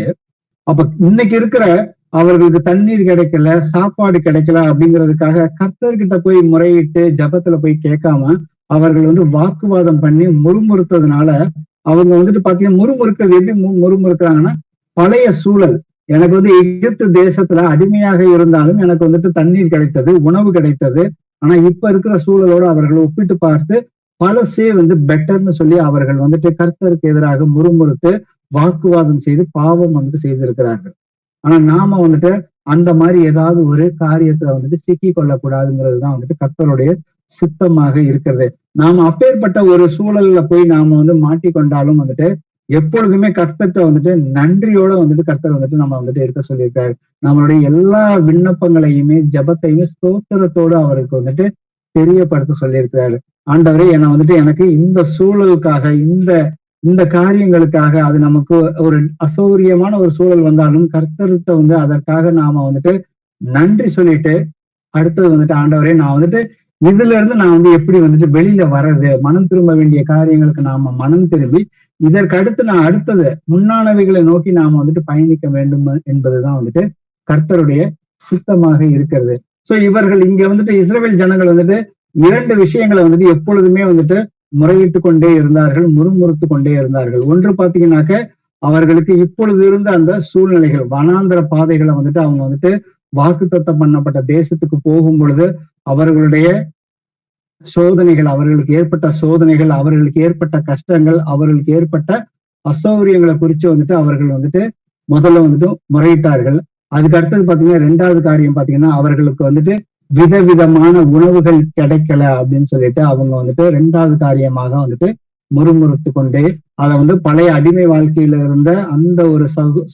A: அப்ப இன்னைக்கு இருக்கிற அவர்களுக்கு தண்ணீர் கிடைக்கல, சாப்பாடு கிடைக்கல அப்படிங்கிறதுக்காக கர்த்தர்கிட்ட போய் முறையிட்டு ஜபத்துல போய் கேட்காம அவர்கள் வந்து வாக்குவாதம் பண்ணி முறுமுறுத்ததுனால அவங்க வந்துட்டு பாத்தீங்கன்னா முறுமுறுக்கிறது எப்படி முறுமுறுக்கிறாங்கன்னா, பழைய சூழல், எனக்கு வந்து எகிப்து தேசத்துல அடிமையாக இருந்தாலும் எனக்கு வந்துட்டு தண்ணீர் கிடைத்தது, உணவு கிடைத்தது. ஆனா இப்ப இருக்கிற சூழலோடு அவர்கள் ஒப்பிட்டு பார்த்து பழசே வந்து பெட்டர்னு சொல்லி அவர்கள் வந்துட்டு கர்த்தருக்கு எதிராக முறுமுறுத்து வாக்குவாதம் செய்து பாவம் வந்துட்டு செய்திருக்கிறார்கள். ஆனா நாம வந்துட்டு அந்த மாதிரி ஏதாவது ஒரு காரியத்துல வந்துட்டு சிக்கி கொள்ளக்கூடாதுங்கிறது தான் வந்துட்டு கர்த்தருடைய சித்தமாக இருக்கிறது. நாம அப்பேற்பட்ட ஒரு சூழல்ல போய் நாம வந்து மாட்டிக்கொண்டாலும் வந்துட்டு எப்பொழுதுமே கர்த்தர்கிட்ட வந்துட்டு நன்றியோட வந்துட்டு கர்த்தர் வந்துட்டு நம்ம வந்துட்டு இருக்க சொல்லியிருக்காரு. நம்மளுடைய எல்லா விண்ணப்பங்களையுமே ஜபத்தையுமே ஸ்தோத்திரத்தோடு அவருக்கு வந்துட்டு தெரியப்படுத்த சொல்லியிருக்கிறாரு. ஆண்டவரே வந்துட்டு எனக்கு இந்த சூழலுக்காக இந்த காரியங்களுக்காக அது நமக்கு ஒரு அசௌரியமான ஒரு சூழல் வந்தாலும் கர்த்தர்கிட்ட வந்து அதற்காக நாம வந்துட்டு நன்றி சொல்லிட்டு அடுத்தது வந்துட்டு ஆண்டவரே நான் வந்துட்டு இதுல இருந்து நான் வந்து எப்படி வந்துட்டு வெளியில வர்றது, மனம் திரும்ப வேண்டிய காரியங்களுக்கு நாம மனம் திரும்பி இதற்கு அடுத்து நான் அடுத்தது முன்னானவைகளை நோக்கி நாம வந்துட்டு பயணிக்க வேண்டும் என்பதுதான் வந்துட்டு கர்த்தருடைய சித்தமாக இருக்கிறது. சோ இவர்கள் இங்க வந்துட்டு இஸ்ரவேல் ஜனங்கள் வந்துட்டு 2 விஷயங்களை வந்துட்டு எப்பொழுதுமே வந்துட்டு முறையிட்டு கொண்டே இருந்தார்கள், முறுமுறுத்து கொண்டே இருந்தார்கள். ஒன்று பாத்தீங்கன்னாக்க அவர்களுக்கு இப்பொழுது இருந்த அந்த சூழ்நிலைகள், வனாந்திர பாதைகளை வந்துட்டு அவங்க வந்துட்டு வாக்குத்தத்தம் பண்ணப்பட்ட தேசத்துக்கு போகும் பொழுது அவர்களுடைய சோதனைகள், அவர்களுக்கு ஏற்பட்ட சோதனைகள், அவர்களுக்கு ஏற்பட்ட கஷ்டங்கள், அவர்களுக்கு ஏற்பட்ட அசௌகரியங்களை குறித்து வந்துட்டு அவர்கள் வந்துட்டு முதல்ல வந்துட்டு முறையிட்டார்கள். அதுக்கு அடுத்தது பாத்தீங்கன்னா 2வது காரியம் பாத்தீங்கன்னா அவர்களுக்கு வந்துட்டு விதவிதமான உணவுகள் கிடைக்கல அப்படின்னு சொல்லிட்டு அவங்க வந்துட்டு 2வது காரியமாக வந்துட்டு முறுமுறுத்து கொண்டே அதை வந்து பழைய அடிமை வாழ்க்கையில இருந்த அந்த ஒரு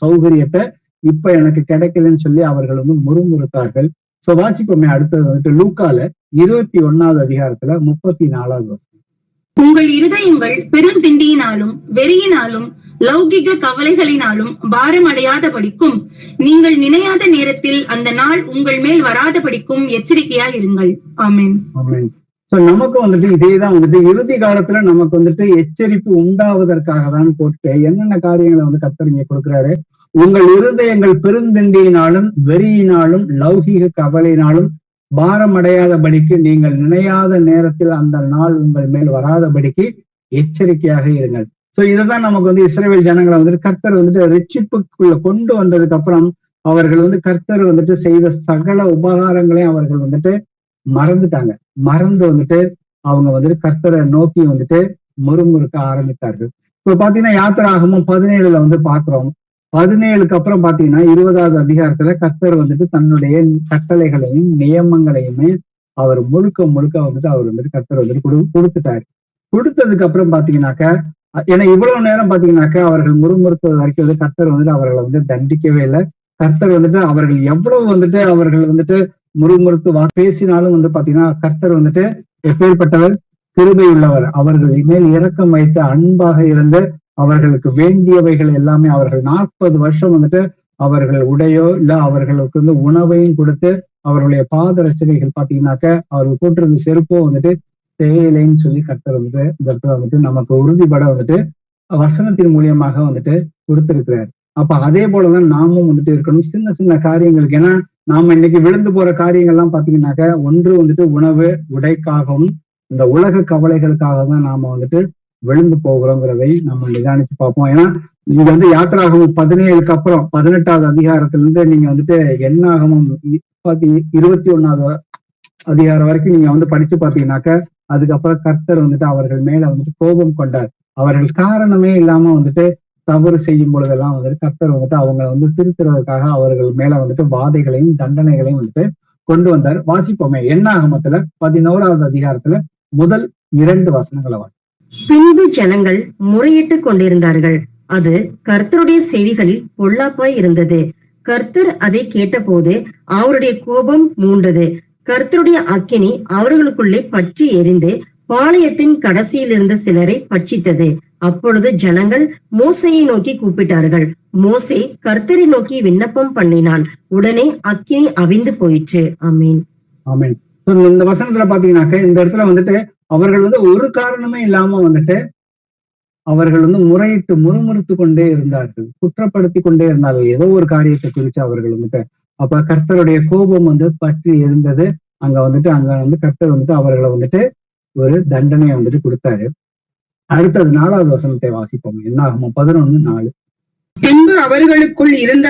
A: சௌகரியத்தை இப்ப எனக்கு கிடைக்கலன்னு சொல்லி அவர்கள் வந்து முறுமுறுத்தார்கள். சோ வாசிப்போமே அடுத்தது வந்துட்டு லூக்கால 21வது அதிகாரத்துல 34வது
C: உங்கள் இருதயங்கள் பெருந்திண்டியினாலும் வெறியினாலும் லௌகிக கவலைகளினாலும் பாரம் அடையாதபடிக்கும் நீங்கள் நினையாத நேரத்தில் அந்த நாள் உங்கள் மேல் வராதபடிக்கும் எச்சரிக்கையா இருங்கள். ஆமென்.
A: ஆமென். சோ நமக்கு வந்துட்டு இதேதான் வந்துட்டு இறுதி காலத்துல நமக்கு வந்துட்டு எச்சரிப்பு உண்டாவதற்காக தான் போட்டு என்னென்ன காரியங்களை வந்து கர்த்தர் இங்க கொடுக்கிறாரு. உங்கள் இருதயங்கள் பெருந்திண்டியினாலும் வெறியினாலும் லௌகிக கவலையினாலும் பாரம் அடையாதபடிக்கு நீங்கள் நினையாத நேரத்தில் அந்த நாள் உங்கள் மேல் வராதபடிக்கு எச்சரிக்கையாக இருங்கள். சோ இதுதான் நமக்கு வந்து இஸ்ரவேல் ஜனங்களை வந்துட்டு கர்த்தர் வந்துட்டு ரட்சிப்புக்குள்ள கொண்டு வந்ததுக்கு அப்புறம் அவர்கள் வந்து கர்த்தர் வந்துட்டு செய்த சகல உபகாரங்களையும் அவர்கள் வந்துட்டு மறந்துட்டாங்க. மறந்து வந்துட்டு அவங்க வந்துட்டு கர்த்தரை நோக்கி வந்துட்டு முறுமுறுக்க ஆரம்பித்தார்கள். இப்ப பாத்தீங்கன்னா யாத்திராகமம் 17 வந்து பாக்குறோம். 17க்கு அப்புறம் பாத்தீங்கன்னா 20வது அதிகாரத்துல கர்த்தர் வந்துட்டு தன்னுடைய கட்டளைகளையும் நியமங்களையுமே அவர் முழுக்க வந்துட்டு அவர் வந்துட்டு கர்த்தர் வந்துட்டு கொடுத்துட்டாரு. கொடுத்ததுக்கு அப்புறம் பாத்தீங்கன்னாக்க ஏன்னா இவ்வளவு நேரம் பாத்தீங்கன்னாக்க அவர்கள் முறுமுறுத்தது வரைக்கும் வந்து கர்த்தர் வந்துட்டு அவர்களை வந்து தண்டிக்கவே இல்லை. கர்த்தர் வந்துட்டு அவர்கள் எவ்வளவு வந்துட்டு அவர்கள் வந்துட்டு முறுமுறுத்து பேசினாலும் வந்து பாத்தீங்கன்னா கர்த்தர் வந்துட்டு எப்பேற்பட்டவர், கிருபை உள்ளவர், அவர்கள் மேல் இரக்கம் வைத்து அன்பாக இருந்து அவர்களுக்கு வேண்டியவைகள் எல்லாமே அவர்கள் 40 வருஷம் வந்துட்டு அவர்கள் உடையோ இல்ல அவர்களுக்கு வந்து உணவையும் கொடுத்து அவர்களுடைய பாத ரட்சணைகள் பாத்தீங்கன்னாக்க அவர்கள் போட்டிருந்த செருப்போ வந்துட்டு தேயிலைன்னு சொல்லி கர்த்தர் வந்துட்டு இந்த இடத்துல வந்துட்டு நமக்கு உறுதிப்பட வந்துட்டு வசனத்தின் மூலியமாக வந்துட்டு கொடுத்திருக்கிறார். அப்ப அதே போலதான் நாமும் வந்துட்டு இருக்கணும். சின்ன சின்ன காரியங்களுக்கு, ஏன்னா நாம இன்னைக்கு விழுந்து போற காரியங்கள்லாம் பாத்தீங்கன்னாக்க ஒன்று வந்துட்டு உணவு உடைக்காகவும் இந்த உலக கவலைகளுக்காக தான் நாம வந்துட்டு விழுந்து போகிறோங்கிறதை நம்ம நிதானிச்சு பார்ப்போம். ஏன்னா நீங்க வந்து யாத்திராகமம் 17க்கு அப்புறம் 18வது அதிகாரத்துல இருந்து நீங்க வந்துட்டு என்னாகமம் 21வது அதிகாரம் வரைக்கும் நீங்க வந்து படிச்சு பாத்தீங்கன்னாக்க அதுக்கப்புறம் கர்த்தர் வந்துட்டு அவர்கள் மேல வந்துட்டு கோபம் கொண்டார். அவர்கள் காரணமே இல்லாம வந்துட்டு தவறு செய்யும் பொழுதெல்லாம் வந்துட்டு கர்த்தர் வந்துட்டு அவங்க வந்து திருத்துறதுக்காக அவர்கள் மேல வந்துட்டு வாதைகளையும் தண்டனைகளையும் வந்துட்டு கொண்டு வந்தார். வாசிப்போமே என்னாகமத்துல 11வது அதிகாரத்துல முதல் 2 வசனங்களை
D: பின்பு ஜனங்கள் முறையிட்டு கொண்டிருந்தார்கள். அது கர்த்தருடைய செவிகளில் பொல்லாப்பாய் இருந்தது. கர்த்தர் அதை கேட்டபோது அவருடைய கோபம் மூண்டது. கர்த்தருடைய அக்கினி அவர்களுக்குள்ளே பற்றி எரிந்து பாளையத்தின் கடைசியில் இருந்த சிலரை பட்சித்தது. அப்பொழுது ஜனங்கள் மோசையை நோக்கி கூப்பிட்டார்கள். மோசே கர்த்தரை நோக்கி விண்ணப்பம் பண்ணினான். உடனே அக்கினி அவிந்து போயிற்று. ஆமீன்.
A: ஆமீன். இந்த வசனத்துல பாத்தீங்கன்னாக்க இந்த இடத்துல வந்துட்டு அவர்கள் வந்து ஒரு காரணமே இல்லாம வந்துட்டு அவர்கள் வந்து முறையிட்டு முறுமுறுத்து கொண்டே இருந்தார்கள், குற்றப்படுத்தி கொண்டே இருந்தார்கள் ஏதோ ஒரு காரியத்தை குறித்து அவர்கள் வந்துட்டு. அப்ப கர்த்தருடைய கோபம் வந்து பற்றி இருந்தது. அங்க வந்து கர்த்தர் வந்துட்டு அவர்களை வந்துட்டு ஒரு தண்டனையை வந்துட்டு கொடுத்தாரு. அடுத்தது 4வது வசனத்தை வாசிப்போம். என்னாகும் 11:4.
B: பின்பு அவர்களுக்குள் இருந்த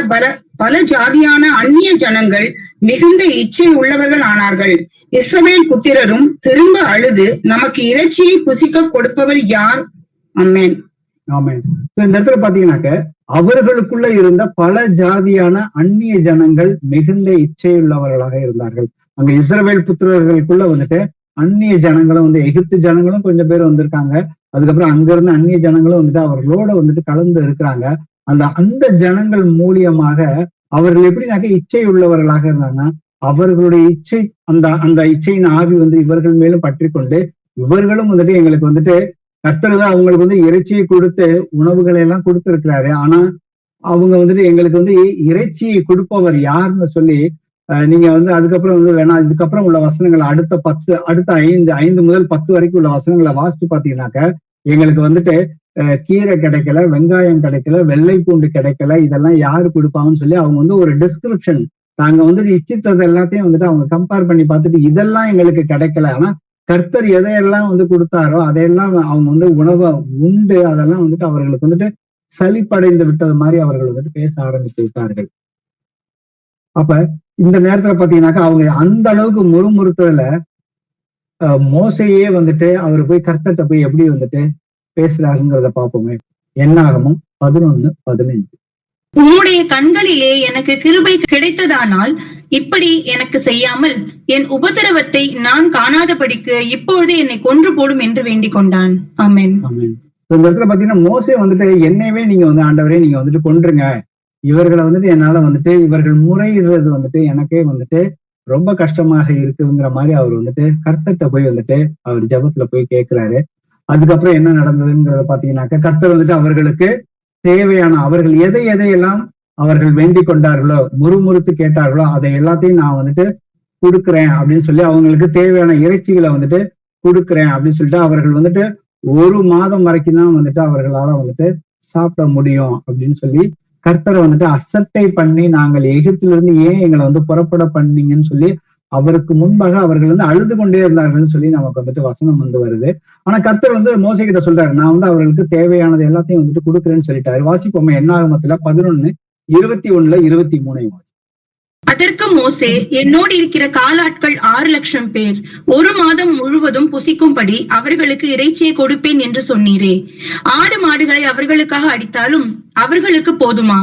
B: பல ஜாதியான அந்நிய ஜனங்கள் மிகுந்த இச்சை உள்ளவர்கள் ஆனார்கள். இஸ்ரவேல் புத்திரரும் திரும்ப அழுது, நமக்கு இறைச்சியை புசிக்க கொடுப்பவர் யார்? ஆமென்.
A: ஆமென். இந்த இடத்துல பாத்தீங்கன்னாக்க அவர்களுக்குள்ள இருந்த பல ஜாதியான அந்நிய ஜனங்கள் மிகுந்த இச்சையுள்ளவர்களாக இருந்தார்கள். அங்க இஸ்ரவேல் புத்திரர்களுக்குள்ள வந்துட்டு அந்நிய ஜனங்களும் வந்து எகிப்து ஜனங்களும் கொஞ்சம் பேர் வந்திருக்காங்க. அதுக்கப்புறம் அங்க இருந்த அந்நிய ஜனங்களும் வந்துட்டு அவர்களோட வந்துட்டு கலந்து இருக்கிறாங்க. அந்த ஜனங்கள் மூலியமாக அவர்கள் எப்படின்னாக்க இச்சை உள்ளவர்களாக இருந்தாங்க. அவர்களுடைய இச்சை அந்த இச்சையின் ஆவி வந்து இவர்கள் மேலும் பற்றி கொண்டு இவர்களும் வந்துட்டு எங்களுக்கு வந்துட்டு கர்த்தர் தான் அவங்களுக்கு வந்து இறைச்சியை கொடுத்து உணவுகளை எல்லாம் கொடுத்திருக்கிறாரு. ஆனா அவங்க வந்துட்டு எங்களுக்கு வந்து இறைச்சியை கொடுப்பவர் யாருன்னு சொல்லி நீங்க வந்து அதுக்கப்புறம் வந்து வேணா இதுக்கப்புறம் உள்ள வசனங்களை அடுத்த 5 முதல் 10 வரைக்கும் உள்ள வசனங்களை வாசிச்சு பாத்தீங்கன்னாக்க எங்களுக்கு வந்துட்டு கீரை கிடைக்கல, வெங்காயம் கிடைக்கல, வெள்ளை பூண்டு கிடைக்கல, இதெல்லாம் யாரு கொடுப்பாங்கன்னு சொல்லி அவங்க வந்து ஒரு டிஸ்கிரிப்ஷன் தாங்க வந்துட்டு இச்சித்தது எல்லாத்தையும் வந்துட்டு அவங்க கம்பேர் பண்ணி பார்த்துட்டு இதெல்லாம் எங்களுக்கு கிடைக்கல, ஆனா கர்த்தர் எதையெல்லாம் வந்து கொடுத்தாரோ அதையெல்லாம் அவங்க வந்து உணவை உண்டு அதெல்லாம் வந்துட்டு அவர்களுக்கு வந்துட்டு சலிப்படைந்து விட்டது மாதிரி அவர்கள் வந்துட்டு பேச ஆரம்பித்து விட்டார்கள். அப்ப இந்த நேரத்துல பாத்தீங்கன்னாக்கா அவங்க அந்த அளவுக்கு முறுமுறுத்ததுல மோசையே வந்துட்டு அவர் போய் கர்த்தர்கிட்ட போய் எப்படி வந்துட்டு பேசுறாருங்கிறத பார்ப்போமே. என்னாகமும் 11:15.
C: உம்முடைய கண்களிலே எனக்கு கிருபை கிடைத்ததானால் இப்படி எனக்கு செய்யாமல் என் உபத்திரவத்தை நான் காணாதபடிக்கு இப்பொழுதே என்னை கொன்று போடும் என்று வேண்டிக் கொண்டான். ஆமென்.
A: ஆமென். இந்த இடத்துல பாத்தீங்கன்னா மோசே வந்துட்டு என்னையவே நீங்க வந்து ஆண்டவரே நீங்க வந்துட்டு கொன்றுங்க, இவர்களை வந்துட்டு என்னால வந்துட்டு இவர்கள் முறையிடுறது வந்துட்டு எனக்கே வந்துட்டு ரொம்ப கஷ்டமாக இருக்குங்கிற மாதிரி அவர் வந்துட்டு கர்த்தர்கிட்ட போய் வந்துட்டு அவர் ஜெபத்துல போய் கேட்கிறாரு. அதுக்கப்புறம் என்ன நடந்ததுங்கிறத பாத்தீங்கன்னாக்க கர்த்தர் வந்துட்டு அவர்களுக்கு தேவையான அவர்கள் எதையெல்லாம் அவர்கள் வேண்டிக் கொண்டார்களோ முறுமுறுத்து கேட்டார்களோ அதை எல்லாத்தையும் நான் வந்துட்டு கொடுக்குறேன் அப்படின்னு சொல்லி அவங்களுக்கு தேவையான இறைச்சிகளை வந்துட்டு கொடுக்குறேன் அப்படின்னு சொல்லிட்டு அவர்கள் வந்துட்டு 1 மாதம் வரைக்கும் தான் வந்துட்டு அவர்களால வந்துட்டு சாப்பிட முடியும் அப்படின்னு சொல்லி கர்த்தரை வந்துட்டு அசட்டை பண்ணி நாங்கள் எகிப்திலிருந்து ஏன் எங்களை வந்து புறப்பட பண்ணீங்கன்னு சொல்லி அவருக்கு முன்பாக அவர்கள் வந்து அழுது கொண்டே இருந்தார்கள்னு சொல்லி நமக்கு வந்துட்டு வசனம் வந்து வருது. ஆனா கர்த்தர் வந்து மோசே கிட்ட சொல்றாரு, நான் வந்து அவர்களுக்கு தேவையானது எல்லாத்தையும் வந்துட்டு கொடுக்குறேன்னு சொல்லிட்டாரு. வாசிப்போமே என்னாகமத்துல 11:21-23.
C: அதற்கு மோசே, என்னோடு இருக்கிற காலாட்கள் 6,00,000 பேர் 1 மாதம் முழுவதும் புசிக்கும்படி அவர்களுக்கு இறைச்சியை கொடுப்பேன் என்று சொன்னீரே. ஆடு மாடுகளை அவர்களுக்காக அடித்தாலும் அவர்களுக்கு போதுமா?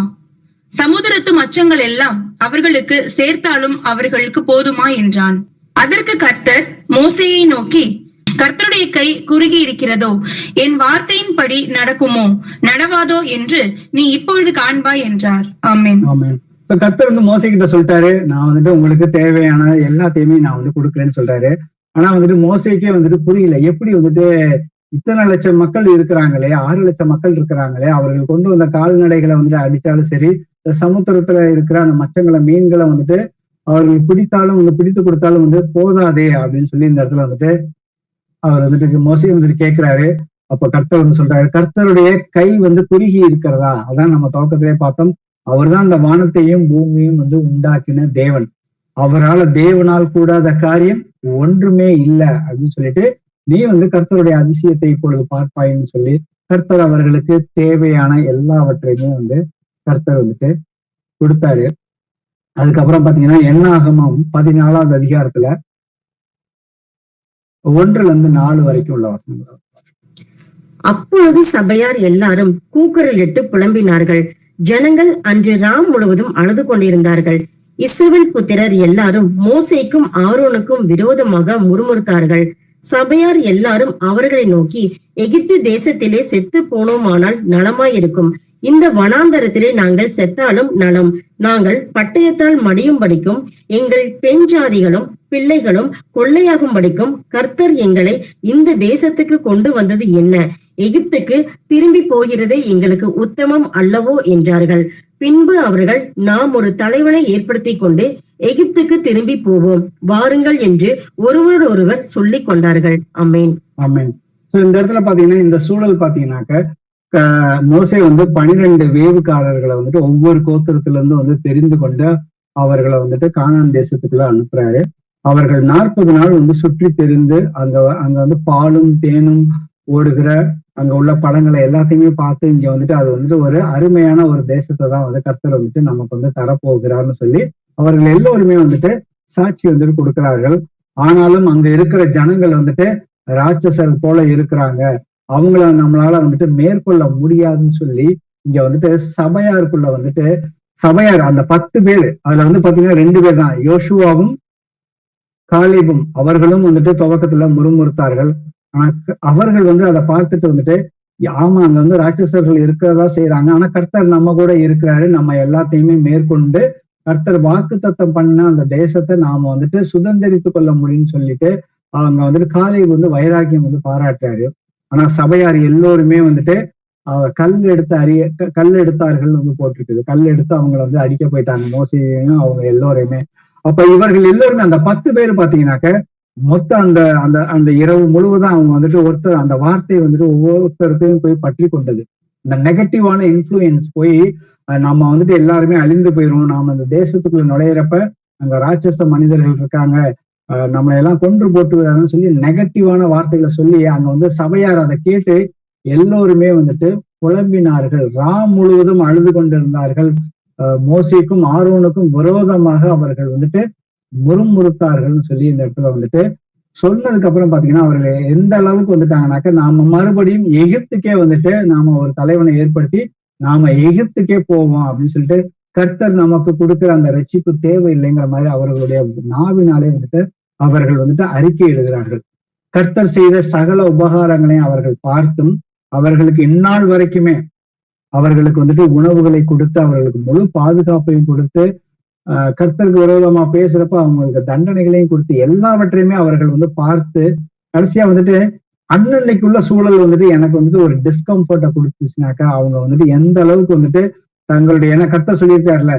C: சமுத்திரத்து மச்சங்கள் எல்லாம் அவர்களுக்கு சேர்த்தாலும் அவர்களுக்கு போதுமா என்றான். அதற்கு கர்த்தர் மோசேயை நோக்கி, கர்த்தருடைய கை குறுகி இருக்கிறதோ, என் வார்த்தையின்படி நடக்குமோ நடவாதோ என்று நீ இப்பொழுது காண்பாய் என்றார். ஆமென்.
A: இப்ப கர்த்தர் வந்து மோசே கிட்ட சொல்லிட்டாரு, நான் வந்துட்டு உங்களுக்கு தேவையான எல்லாத்தையுமே நான் வந்து கொடுக்குறேன்னு சொல்றாரு. ஆனா வந்துட்டு மோசேக்கே வந்துட்டு புரியல, எப்படி வந்துட்டு இத்தனை லட்சம் மக்கள் இருக்கிறாங்களே, 6 லட்சம் மக்கள் இருக்கிறாங்களே, அவர்கள் கொண்டு வந்த கால்நடைகளை வந்துட்டு அடித்தாலும் சரி, சமுத்திரத்துல இருக்கிற அந்த மச்சங்களை மீன்களை வந்துட்டு அவர்கள் பிடித்தாலும் வந்து பிடித்து கொடுத்தாலும் வந்து போதாதே அப்படின்னு சொல்லி இந்த இடத்துல வந்துட்டு அவர் வந்துட்டு மோசே வந்துட்டு கேட்கிறாரு. அப்ப கர்த்தர் வந்து சொல்றாரு, கர்த்தருடைய கை வந்து குறுகி இருக்கிறதா? அதான் நம்ம துவக்கத்திலே பார்த்தோம், அவர் தான் அந்த வானத்தையும் பூமியையும் வந்து உண்டாக்கின தேவன். அவரால் தேவனால் கூடாத காரியம் ஒன்றுமே இல்லை அப்படின்னு சொல்லிட்டு நீ வந்து கர்த்தருடைய அதிசயத்தை இப்பொழுது பார்ப்பாயின்னு சொல்லி கர்த்தர் அவர்களுக்கு தேவையான எல்லாவற்றையுமே வந்து கர்த்தர் வந்துட்டு கொடுத்தாரு. அதுக்கப்புறம் பாத்தீங்கன்னா என்னாகமம் 14வது அதிகாரத்துல 1-4 வரைக்கும் உள்ள வசனங்கள்.
D: அப்பொழுது சபையார் எல்லாரும் கூக்குரலிட்டு புலம்பினார்கள். ஜனங்கள் அன்று ராம் முழுவதும் அழுது கொண்டிருந்தார்கள். இஸ்ரவேல் புத்திரர் எல்லாரும் மோசேக்கும் ஆரோனுக்கும் விரோதமாக முறுமுறுத்தார்கள். சபையார் எல்லாரும் அவர்களை நோக்கி, எகிப்து தேசத்திலே செத்து போனோமானால் நலமாயிருக்கும். இந்த வனாந்தரத்திலே நாங்கள் செத்தாலும் நலம். நாங்கள் பட்டயத்தால் மடியும்படிக்கும் எங்கள் பெண் ஜாதிகளும் பிள்ளைகளும் கொள்ளையாகும்படிக்கும் கர்த்தர் எங்களை இந்த தேசத்துக்கு கொண்டு வந்தது என்ன? எகிப்துக்கு திரும்பி போகிறதே எங்களுக்கு உத்தமம் அல்லவோ என்றார்கள். பின்பு அவர்கள், நாம் ஒரு தலைவனை ஏற்படுத்தி கொண்டு எகிப்துக்கு திரும்பி போவோம் வாருங்கள் என்று ஒருவரோடொருவர் சொல்லிக் கொண்டார்கள். ஆமென்.
A: ஆமென். சோ இந்த இடத்துல பாத்தீங்கன்னா இந்த சூழல் பாத்தீங்கன்னாக்க மோசே வந்து 12 வேவுக்காரர்களை வந்துட்டு ஒவ்வொரு கோத்திரத்துல இருந்து வந்து தெரிந்து கொண்டு அவர்களை வந்துட்டு கானான் தேசத்துக்குள்ள அனுப்புறாரு. அவர்கள் 40 நாள் வந்து சுற்றி தெரிந்து அங்க வந்து பாலும் தேனும் ஓடுகிற அங்க உள்ள பழங்களை எல்லாத்தையுமே பார்த்து இங்க வந்துட்டு அது வந்துட்டு ஒரு அருமையான ஒரு தேசத்தை தான் வந்து கர்த்தர் வந்துட்டு நமக்கு வந்து தரப்போகிறார்னு சொல்லி அவர்கள் எல்லோருமே வந்துட்டு சாட்சி வந்துட்டு கொடுக்கிறார்கள். ஆனாலும் அங்க இருக்கிற ஜனங்கள் வந்துட்டு ராட்சசர் போல இருக்கிறாங்க, அவங்கள நம்மளால வந்துட்டு மேற்கொள்ள முடியாதுன்னு சொல்லி இங்க வந்துட்டு சபையாருக்குள்ள வந்துட்டு சபையார் அந்த 10 பேர், அதுல வந்து பாத்தீங்கன்னா 2 பேர் தான், யோசுவாவும் காலேபும். அவர்களும் வந்துட்டு துவக்கத்துல முறுமுறுத்தார்கள். ஆனா அவர்கள் வந்து அதை பார்த்துட்டு வந்துட்டு, ஆமா அங்க வந்து ராட்சசர்கள் இருக்கிறதா செய்யறாங்க, ஆனா கர்த்தர் நம்ம கூட இருக்கிறாரு, நம்ம எல்லாத்தையுமே மேற்கொண்டு கர்த்தர் வாக்குத்தத்தம் பண்ண அந்த தேசத்தை நாம வந்துட்டு சுதந்திரித்து கொள்ள முடியும்னு சொல்லிட்டு அவங்க வந்துட்டு காலேப் வந்து வைராக்கியம் வந்து பாராட்டுறாரு. ஆனா சபையார் எல்லோருமே வந்துட்டு கல் எடுத்தார்கள் வந்து போட்டிருக்குது. கல் எடுத்து அவங்களை வந்து அடிக்க போயிட்டாங்க, மோசேயையும் அவங்க எல்லோரையுமே. அப்ப இவர்கள் எல்லோருமே அந்த 10 பேர் பாத்தீங்கன்னாக்க மொத்தம் அந்த அந்த அந்த இரவு முழுவதும் அவங்க வந்துட்டு ஒருத்தர் அந்த வார்த்தை வந்துட்டு ஒவ்வொருத்தருக்கையும் போய் பற்றி கொண்டது. இந்த நெகட்டிவான இன்ஃப்ளூயன்ஸ் போய் நம்ம வந்துட்டு எல்லாருமே அழிந்து போயிடும், நாம அந்த தேசத்துக்குள்ள நுழையிறப்ப அங்க ராட்சச மனிதர்கள் இருக்காங்க, நம்மளை எல்லாம் கொன்று போட்டுவிடாங்கன்னு சொல்லி நெகட்டிவான வார்த்தைகளை சொல்லி அங்க வந்து சபையார் அதை கேட்டு எல்லோருமே வந்துட்டு புலம்பினார்கள். ராம் முழுவதும் அழுது கொண்டிருந்தார்கள். மோசேக்கும் ஆரோனுக்கும் விரோதமாக அவர்கள் வந்துட்டு முறுமுறுத்தார்கள்னு சொல்லி இந்த இடத்துல வந்துட்டு சொன்னதுக்கு அப்புறம் பாத்தீங்கன்னா அவர்கள் எந்த அளவுக்கு வந்துட்டாங்கனாக்க, நாம மறுபடியும் எகிப்துக்கே வந்துட்டு நாம ஒரு தலைவனை ஏற்படுத்தி நாம எகிப்துக்கே போவோம் அப்படின்னு சொல்லிட்டு கர்த்தர் நமக்கு கொடுக்கிற அந்த ரட்சிப்பு தேவையில்லைங்கிற மாதிரி அவர்களுடைய நாவினாலே வந்துட்டு அவர்கள் வந்துட்டு அறிக்கை எழுதுகிறார்கள். கர்த்தர் செய்த சகல உபகாரங்களையும் அவர்கள் பார்த்தும் அவர்களுக்கு இந்நாள் வரைக்குமே அவர்களுக்கு வந்துட்டு உணவுகளை கொடுத்து அவர்களுக்கு முழு பாதுகாப்பையும் கொடுத்து கர்த்தருக்கு விரோதமா பேசுறப்ப அவங்களுக்கு தண்டனைகளையும் கொடுத்து எல்லாவற்றையுமே அவர்கள் வந்து பார்த்து கடைசியா வந்துட்டு அன்னன்னைக்குள்ள சூழல் வந்துட்டு எனக்கு வந்துட்டு ஒரு டிஸ்கம்ஃபர்ட்டை கொடுத்துச்சுனாக்கா அவங்க வந்துட்டு எந்த அளவுக்கு வந்துட்டு தங்களுடைய, ஏன்னா கர்த்தர் சொல்லியிருக்காருல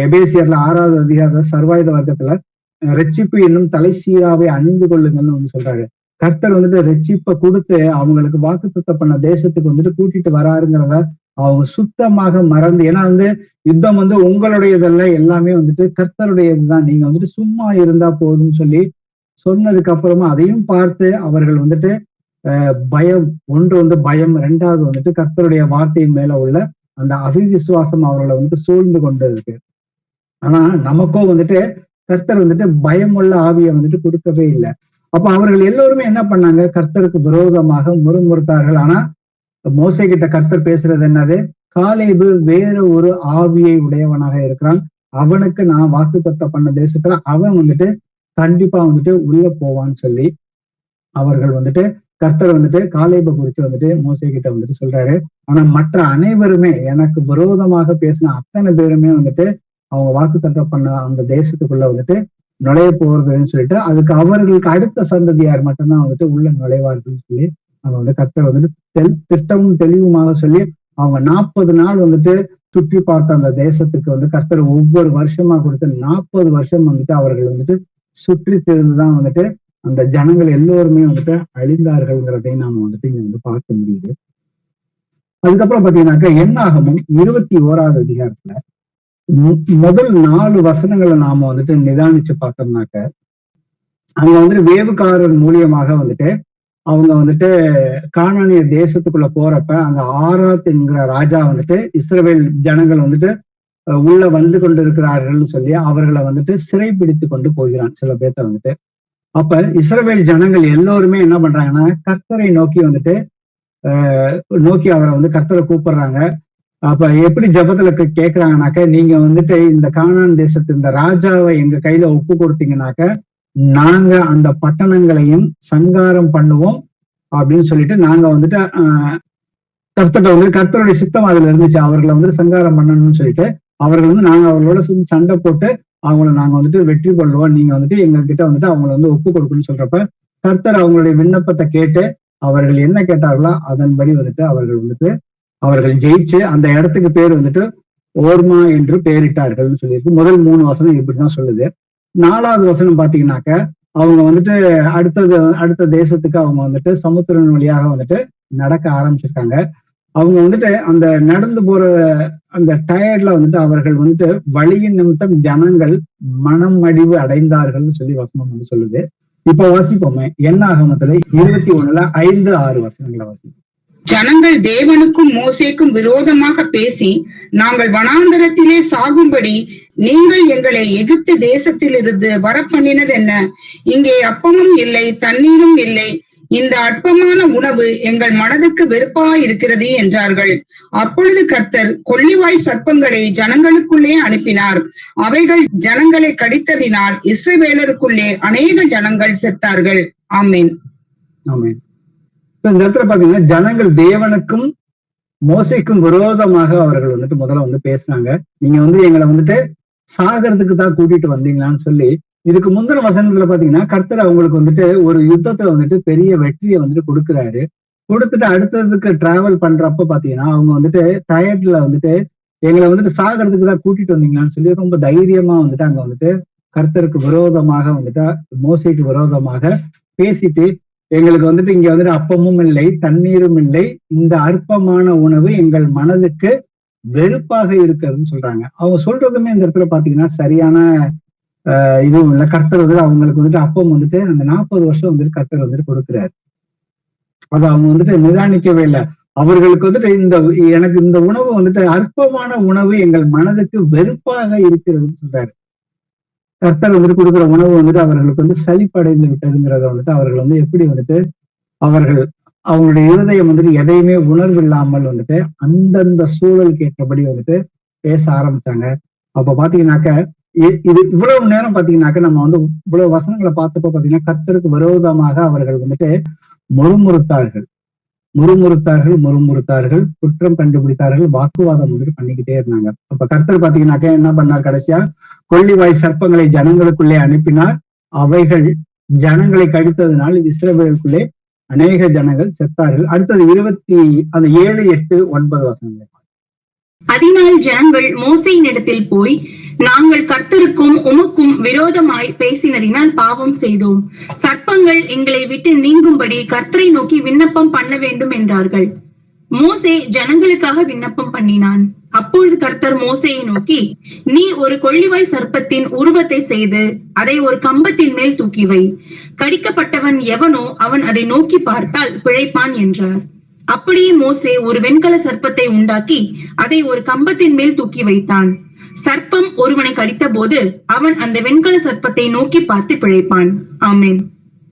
A: எபேசியர்ல 6வது அதிகார சர்வாயுத வர்க்கத்துல ரட்சிப்பு என்னும் தலை சீராவை அணிந்து கொள்ளுங்கள்னு வந்து சொல்றாரு. கர்த்தர் வந்துட்டு ரட்சிப்பை கொடுத்து அவங்களுக்கு வாக்குத்தத்தம் பண்ண தேசத்துக்கு வந்துட்டு கூட்டிட்டு வராருங்கிறத அவங்க சுத்தமாக மறந்து, ஏன்னா வந்து யுத்தம் வந்து உங்களுடையதல்ல, எல்லாமே வந்துட்டு கர்த்தருடையதுதான், நீங்க வந்துட்டு சும்மா இருந்தா போதும்னு சொல்லி சொன்னதுக்கு அப்புறமா அதையும் பார்த்து அவர்கள் வந்துட்டு பயம், ஒன்று வந்து பயம், ரெண்டாவது வந்துட்டு கர்த்தருடைய வார்த்தையின் மேல உள்ள அந்த அவிவிசுவாசம் அவர்களை வந்துட்டு சூழ்ந்து கொண்டு இருக்கு. ஆனா நமக்கோ வந்துட்டு கர்த்தர் வந்துட்டு பயமுள்ள ஆவியை வந்துட்டு கொடுக்கவே இல்லை. அப்ப அவர்கள் எல்லோருமே என்ன பண்ணாங்க, கர்த்தருக்கு விரோதமாக முறுமுறுத்தார்கள். ஆனா மோசே கிட்ட கர்த்தர் பேசுறது என்னது, காலேபு வேற ஒரு ஆவியை உடையவனாக இருக்கிறான், அவனுக்கு நான் வாக்குத்தத்தம் பண்ண தேசத்துல அவன் வந்துட்டு கண்டிப்பா வந்துட்டு உள்ள போவான்னு சொல்லி அவர்கள் வந்துட்டு கர்த்தர் வந்துட்டு காலேபை குறித்து வந்துட்டு மோசே கிட்ட வந்துட்டு சொல்றாரு. ஆனா மற்ற அனைவருமே, எனக்கு விரோதமாக பேசின அத்தனை பேருமே வந்துட்டு அவங்க வாக்குத்தத்தம் பண்ண அந்த தேசத்துக்குள்ள வந்துட்டு நுழைய போறதுன்னு சொல்லிட்டு அதுக்கு அவர்களுக்கு அடுத்த சந்ததியார் மட்டும்தான் வந்துட்டு உள்ள நுழைவார்கள்னு சொல்லி அவங்க வந்து கர்த்தர் வந்துட்டு திட்டமும் தெளிவுமாக சொல்லி அவங்க 40 நாள் வந்துட்டு சுற்றி பார்த்த அந்த தேசத்துக்கு வந்து கர்த்தர் ஒவ்வொரு வருஷமா கொடுத்து 40 வருஷம் வந்துட்டு அவர்கள் வந்துட்டு சுற்றி தெரிந்துதான் வந்துட்டு அந்த ஜனங்கள் எல்லோருமே வந்துட்டு அழிந்தார்கள்ங்கிறதையும் நாம வந்துட்டு இங்க வந்து பார்க்க முடியுது. அதுக்கப்புறம் பாத்தீங்கன்னாக்கா என்னாகமும் 21வது அதிகாரத்துல முதல் 4 வசனங்களை நாம வந்துட்டு நிதானிச்சு பார்த்தோம்னாக்க அங்க வந்துட்டு வேவுக்காரர் மூலியமாக வந்துட்டு அவங்க வந்துட்டு கானானிய தேசத்துக்குள்ள போறப்ப அங்க ஆராத் என்கிற ராஜா வந்துட்டு இஸ்ரவேல் ஜனங்கள் வந்துட்டு உள்ள வந்து கொண்டு இருக்கிறார்கள்னு சொல்லி அவர்களை வந்துட்டு சிறைப்பிடித்து கொண்டு போகிறான் சில பேர்த்த வந்துட்டு. அப்ப இஸ்ரவேல் ஜனங்கள் எல்லோருமே என்ன பண்றாங்கன்னா கர்த்தரை நோக்கி வந்துட்டு நோக்கி அவரை வந்து கர்த்தரை கூப்பிடுறாங்க. அப்ப எப்படி ஜபத்துல கேட்கிறாங்கனாக்க, நீங்க வந்துட்டு இந்த கானான் தேசத்து இந்த ராஜாவை எங்க கையில ஒப்பு கொடுத்தீங்கன்னாக்க நாங்க அந்த பட்டணங்களையும் சங்காரம் பண்ணுவோம் அப்படின்னு சொல்லிட்டு நாங்க வந்துட்டு கர்த்தர்கிட்ட வந்து கர்த்தருடைய சித்தம் அதுல இருந்துச்சு, அவர்களை வந்து சங்காரம் பண்ணணும்னு சொல்லிட்டு அவர்கள் வந்து நாங்க அவர்களோட சண்டை போட்டு அவங்களை நாங்க வந்துட்டு வெற்றி கொள்வோம், நீங்க வந்துட்டு எங்ககிட்ட வந்துட்டு அவங்களை வந்து ஒப்பு கொடுக்கணும்னு சொல்றப்ப கர்த்தர் அவங்களுடைய விண்ணப்பத்தை கேட்டு அவர்கள் என்ன கேட்டார்களோ அதன்படி வந்துட்டு அவர்கள் ஜெயிச்சு அந்த இடத்துக்கு பேர் வந்துட்டு ஓர்மா என்று பெயரிட்டார்கள்னு சொல்லியிருக்கு. முதல் 3 வசனம் இப்படிதான் சொல்லுது. 4வது வசனம் பாத்தீங்கன்னாக்க அவங்க வந்துட்டு அடுத்த தேசத்துக்கு அவங்க வந்துட்டு சமுத்திரம் வழியாக வந்துட்டு நடக்க ஆரம்பிச்சிருக்காங்க. அவங்க வந்துட்டு அந்த நடந்து போற அந்த டயர்ட்ல வந்துட்டு அவர்கள் வந்துட்டு வழியின் நிமித்தம் ஜனங்கள் மனம் அடிவு அடைந்தார்கள்னு சொல்லி வசனம் வந்து சொல்லுது. இப்ப வாசிப்போமே என்னாகமத்துல 21ல 5-6 வசனங்களை வாசிப்போம்.
B: ஜனங்கள் தேவனுக்கும் மோசேக்கும் விரோதமாக பேசி, நாங்கள் வனாந்தரத்திலே சாகும்படி நீங்கள் எங்களை எகிப்து தேசத்திலிருந்து வரப்பண்ணினது என்ன? இங்கே அப்பமும் இல்லை, தண்ணீரும் இல்லை, இந்த அற்பமான உணவு எங்கள் மனதுக்கு வெறுப்பாய் இருக்கிறது என்றார்கள். அப்பொழுது கர்த்தர் கொள்ளிவாய் சர்ப்பங்களை ஜனங்களுக்குள்ளே அனுப்பினார். அவைகள் ஜனங்களை கடித்ததினால் இஸ்ரவேலருக்குள்ளே அநேக ஜனங்கள் செத்தார்கள். ஆமென்.
A: ஆமென். இந்த இடத்துல பாத்தீங்கன்னா ஜனங்கள் தேவனுக்கும் மோசேக்கும் விரோதமாக அவர்கள் வந்துட்டு முதல்ல வந்து பேசுனாங்க. நீங்க வந்து எங்களை வந்துட்டு சாகறதுக்கு தான் கூட்டிட்டு வந்தீங்களான்னு சொல்லி. இதுக்கு முந்தின வசனத்துல பாத்தீங்கன்னா கர்த்தர் அவங்களுக்கு வந்துட்டு ஒரு யுத்தத்துல வந்துட்டு பெரிய வெற்றியை வந்துட்டு கொடுக்குறாரு. கொடுத்துட்டு அடுத்ததுக்கு டிராவல் பண்றப்ப பாத்தீங்கன்னா அவங்க வந்துட்டு டயர்ட்ல வந்துட்டு எங்களை வந்துட்டு சாகறதுக்கு தான் கூட்டிட்டு வந்தீங்களான்னு சொல்லி ரொம்ப தைரியமா வந்துட்டு அங்க வந்துட்டு கர்த்தருக்கு விரோதமாக வந்துட்டு மோசேக்கு விரோதமாக பேசிட்டு, எங்களுக்கு வந்துட்டு இங்க வந்துட்டு அப்பமும் இல்லை, தண்ணீரும் இல்லை, இந்த அற்பமான உணவு எங்கள் மனதுக்கு வெறுப்பாக இருக்கிறதுன்னு சொல்றாங்க. அவங்க சொல்றதுமே இந்த இடத்துல பாத்தீங்கன்னா சரியான இதுவும் இல்லை. கர்த்தர் வந்துட்டு அவங்களுக்கு வந்துட்டு அப்பம் வந்துட்டு அந்த 40 வருஷம் வந்துட்டு கர்த்தர் வந்துட்டு கொடுக்குறாரு. அது அவங்க வந்துட்டு நிதானிக்கவே இல்லை. அவர்களுக்கு வந்துட்டு எனக்கு இந்த உணவு வந்துட்டு அற்பமான உணவு எங்கள் மனதுக்கு வெறுப்பாக இருக்கிறதுன்னு சொல்றாரு. கர்த்தர் வந்துட்டு கொடுக்குற உணவு வந்துட்டு அவர்களுக்கு வந்து சலிப்படைந்து விட்டதுங்கிறத வந்துட்டு அவர்கள் வந்து எப்படி வந்துட்டு அவங்களுடைய இருதயம் வந்துட்டு எதையுமே உணர்வு இல்லாமல் வந்துட்டு அந்தந்த சூழலுக்கு ஏற்றபடி வந்துட்டு பேச ஆரம்பிச்சாங்க. அப்ப பாத்தீங்கன்னாக்க இது இவ்வளவு நேரம் பாத்தீங்கன்னாக்க நம்ம வந்து இவ்வளவு வசனங்களை பார்த்தப்ப பாத்தீங்கன்னா கர்த்தருக்கு விரோதமாக அவர்கள் வந்துட்டு முறுமுறுத்தார்கள், குற்றம் கண்டுபிடித்தார்கள், வாக்குவாதம் வந்துட்டு பண்ணிக்கிட்டே இருந்தாங்க. அப்ப கர்த்தர் பாத்தீங்கன்னாக்க என்ன பண்ணார், கடைசியா கொள்ளிவாய் சர்ப்பங்களை ஜனங்களுக்குள்ளே அனுப்பினார். அவைகள் ஜனங்களை கடித்ததுனால் இஸ்ரவேலுக்குள்ளே அநேக ஜனங்கள் செத்தார்கள். அடுத்தது 7, 8, 9 வசனங்கள்.
C: அதனால் ஜனங்கள் மோசேயினிடத்தில் போய், நாங்கள் கர்த்தருக்கும் உமக்கும் விரோதமாய் பேசினதினால் பாவம் செய்தோம். சர்ப்பங்கள் எங்களை விட்டு நீங்கும்படி கர்த்தரை நோக்கி விண்ணப்பம் பண்ண வேண்டும் என்றார்கள். மோசே ஜனங்களுக்காக விண்ணப்பம் பண்ணினான். அப்பொழுது கர்த்தர் மோசேயை நோக்கி, நீ ஒரு கொள்ளிவாய் சர்ப்பத்தின் உருவத்தை செய்து அதை ஒரு கம்பத்தின் மேல் தூக்கி வை. கடிக்கப்பட்டவன் எவனோ அவன் அதை நோக்கி பார்த்தால் பிழைப்பான் என்றார். அப்படியே மோசே ஒரு வெண்கல சர்ப்பத்தை உண்டாக்கி அதை ஒரு கம்பத்தின் மேல் தூக்கி வைத்தான். சர்ப்பம் ஒருவனை கடித்த போது அவன் அந்த வெண்கல சர்ப்பத்தை நோக்கி பார்த்து பிழைப்பான். ஆமென்.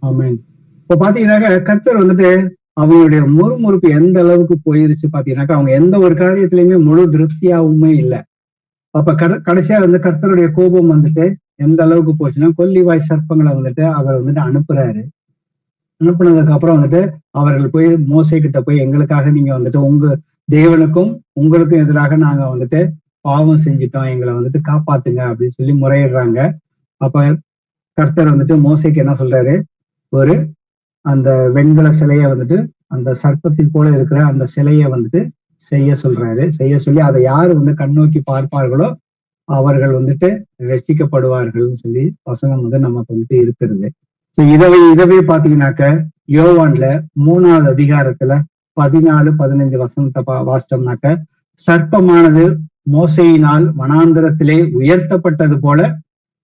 A: ஆமென். இப்ப பாத்தீங்கன்னாக்க கர்த்தர் வந்துட்டு அவங்களுடைய முறுமுறுப்பு எந்த அளவுக்கு போயிருச்சு பாத்தீங்கன்னாக்கா, அவங்க எந்த ஒரு காரியத்திலயுமே முழு திருப்தியாவுமே இல்லை. அப்ப கடைசியா வந்து கர்த்தருடைய கோபம் வந்துட்டு எந்த அளவுக்கு போச்சுன்னா, கொல்லிவாய் சர்ப்பங்களை வந்துட்டு அவர் வந்துட்டு அனுப்புறாரு. அனுப்புனதுக்கு அப்புறம் வந்துட்டு அவர்கள் போய் மோசே கிட்ட போய், எங்களுக்காக நீங்க வந்துட்டு உங்க தேவனுக்கும் உங்களுக்கும் எதிராக நாங்க வந்துட்டு பாவம் செஞ்சிட்டோம், எங்களை வந்துட்டு காப்பாத்துங்க அப்படின்னு சொல்லி முறையிடுறாங்க. அப்ப கர்த்தர் வந்துட்டு மோசேக்கு என்ன சொல்றாரு, ஒரு அந்த வெண்கல சிலைய வந்துட்டு அந்த சர்ப்பத்தில் போல இருக்கிற அந்த சிலைய வந்துட்டு செய்ய சொல்றாரு. செய்ய சொல்லி அதை யாரு வந்து கண்ணோக்கி பார்ப்பார்களோ அவர்கள் வந்துட்டு ரட்சிக்கப்படுவார்கள் சொல்லி வசனம் வந்து நமக்கு வந்துட்டு இருக்கிறது. இதவே பாத்தீங்கன்னாக்க யோவான்ல 3வது அதிகாரத்துல 14, 15 வசனத்தை வாசிட்டோம்னாக்க, சர்ப்பமானது மோசேயினால் வனாந்திரத்திலே உயர்த்தப்பட்டது போல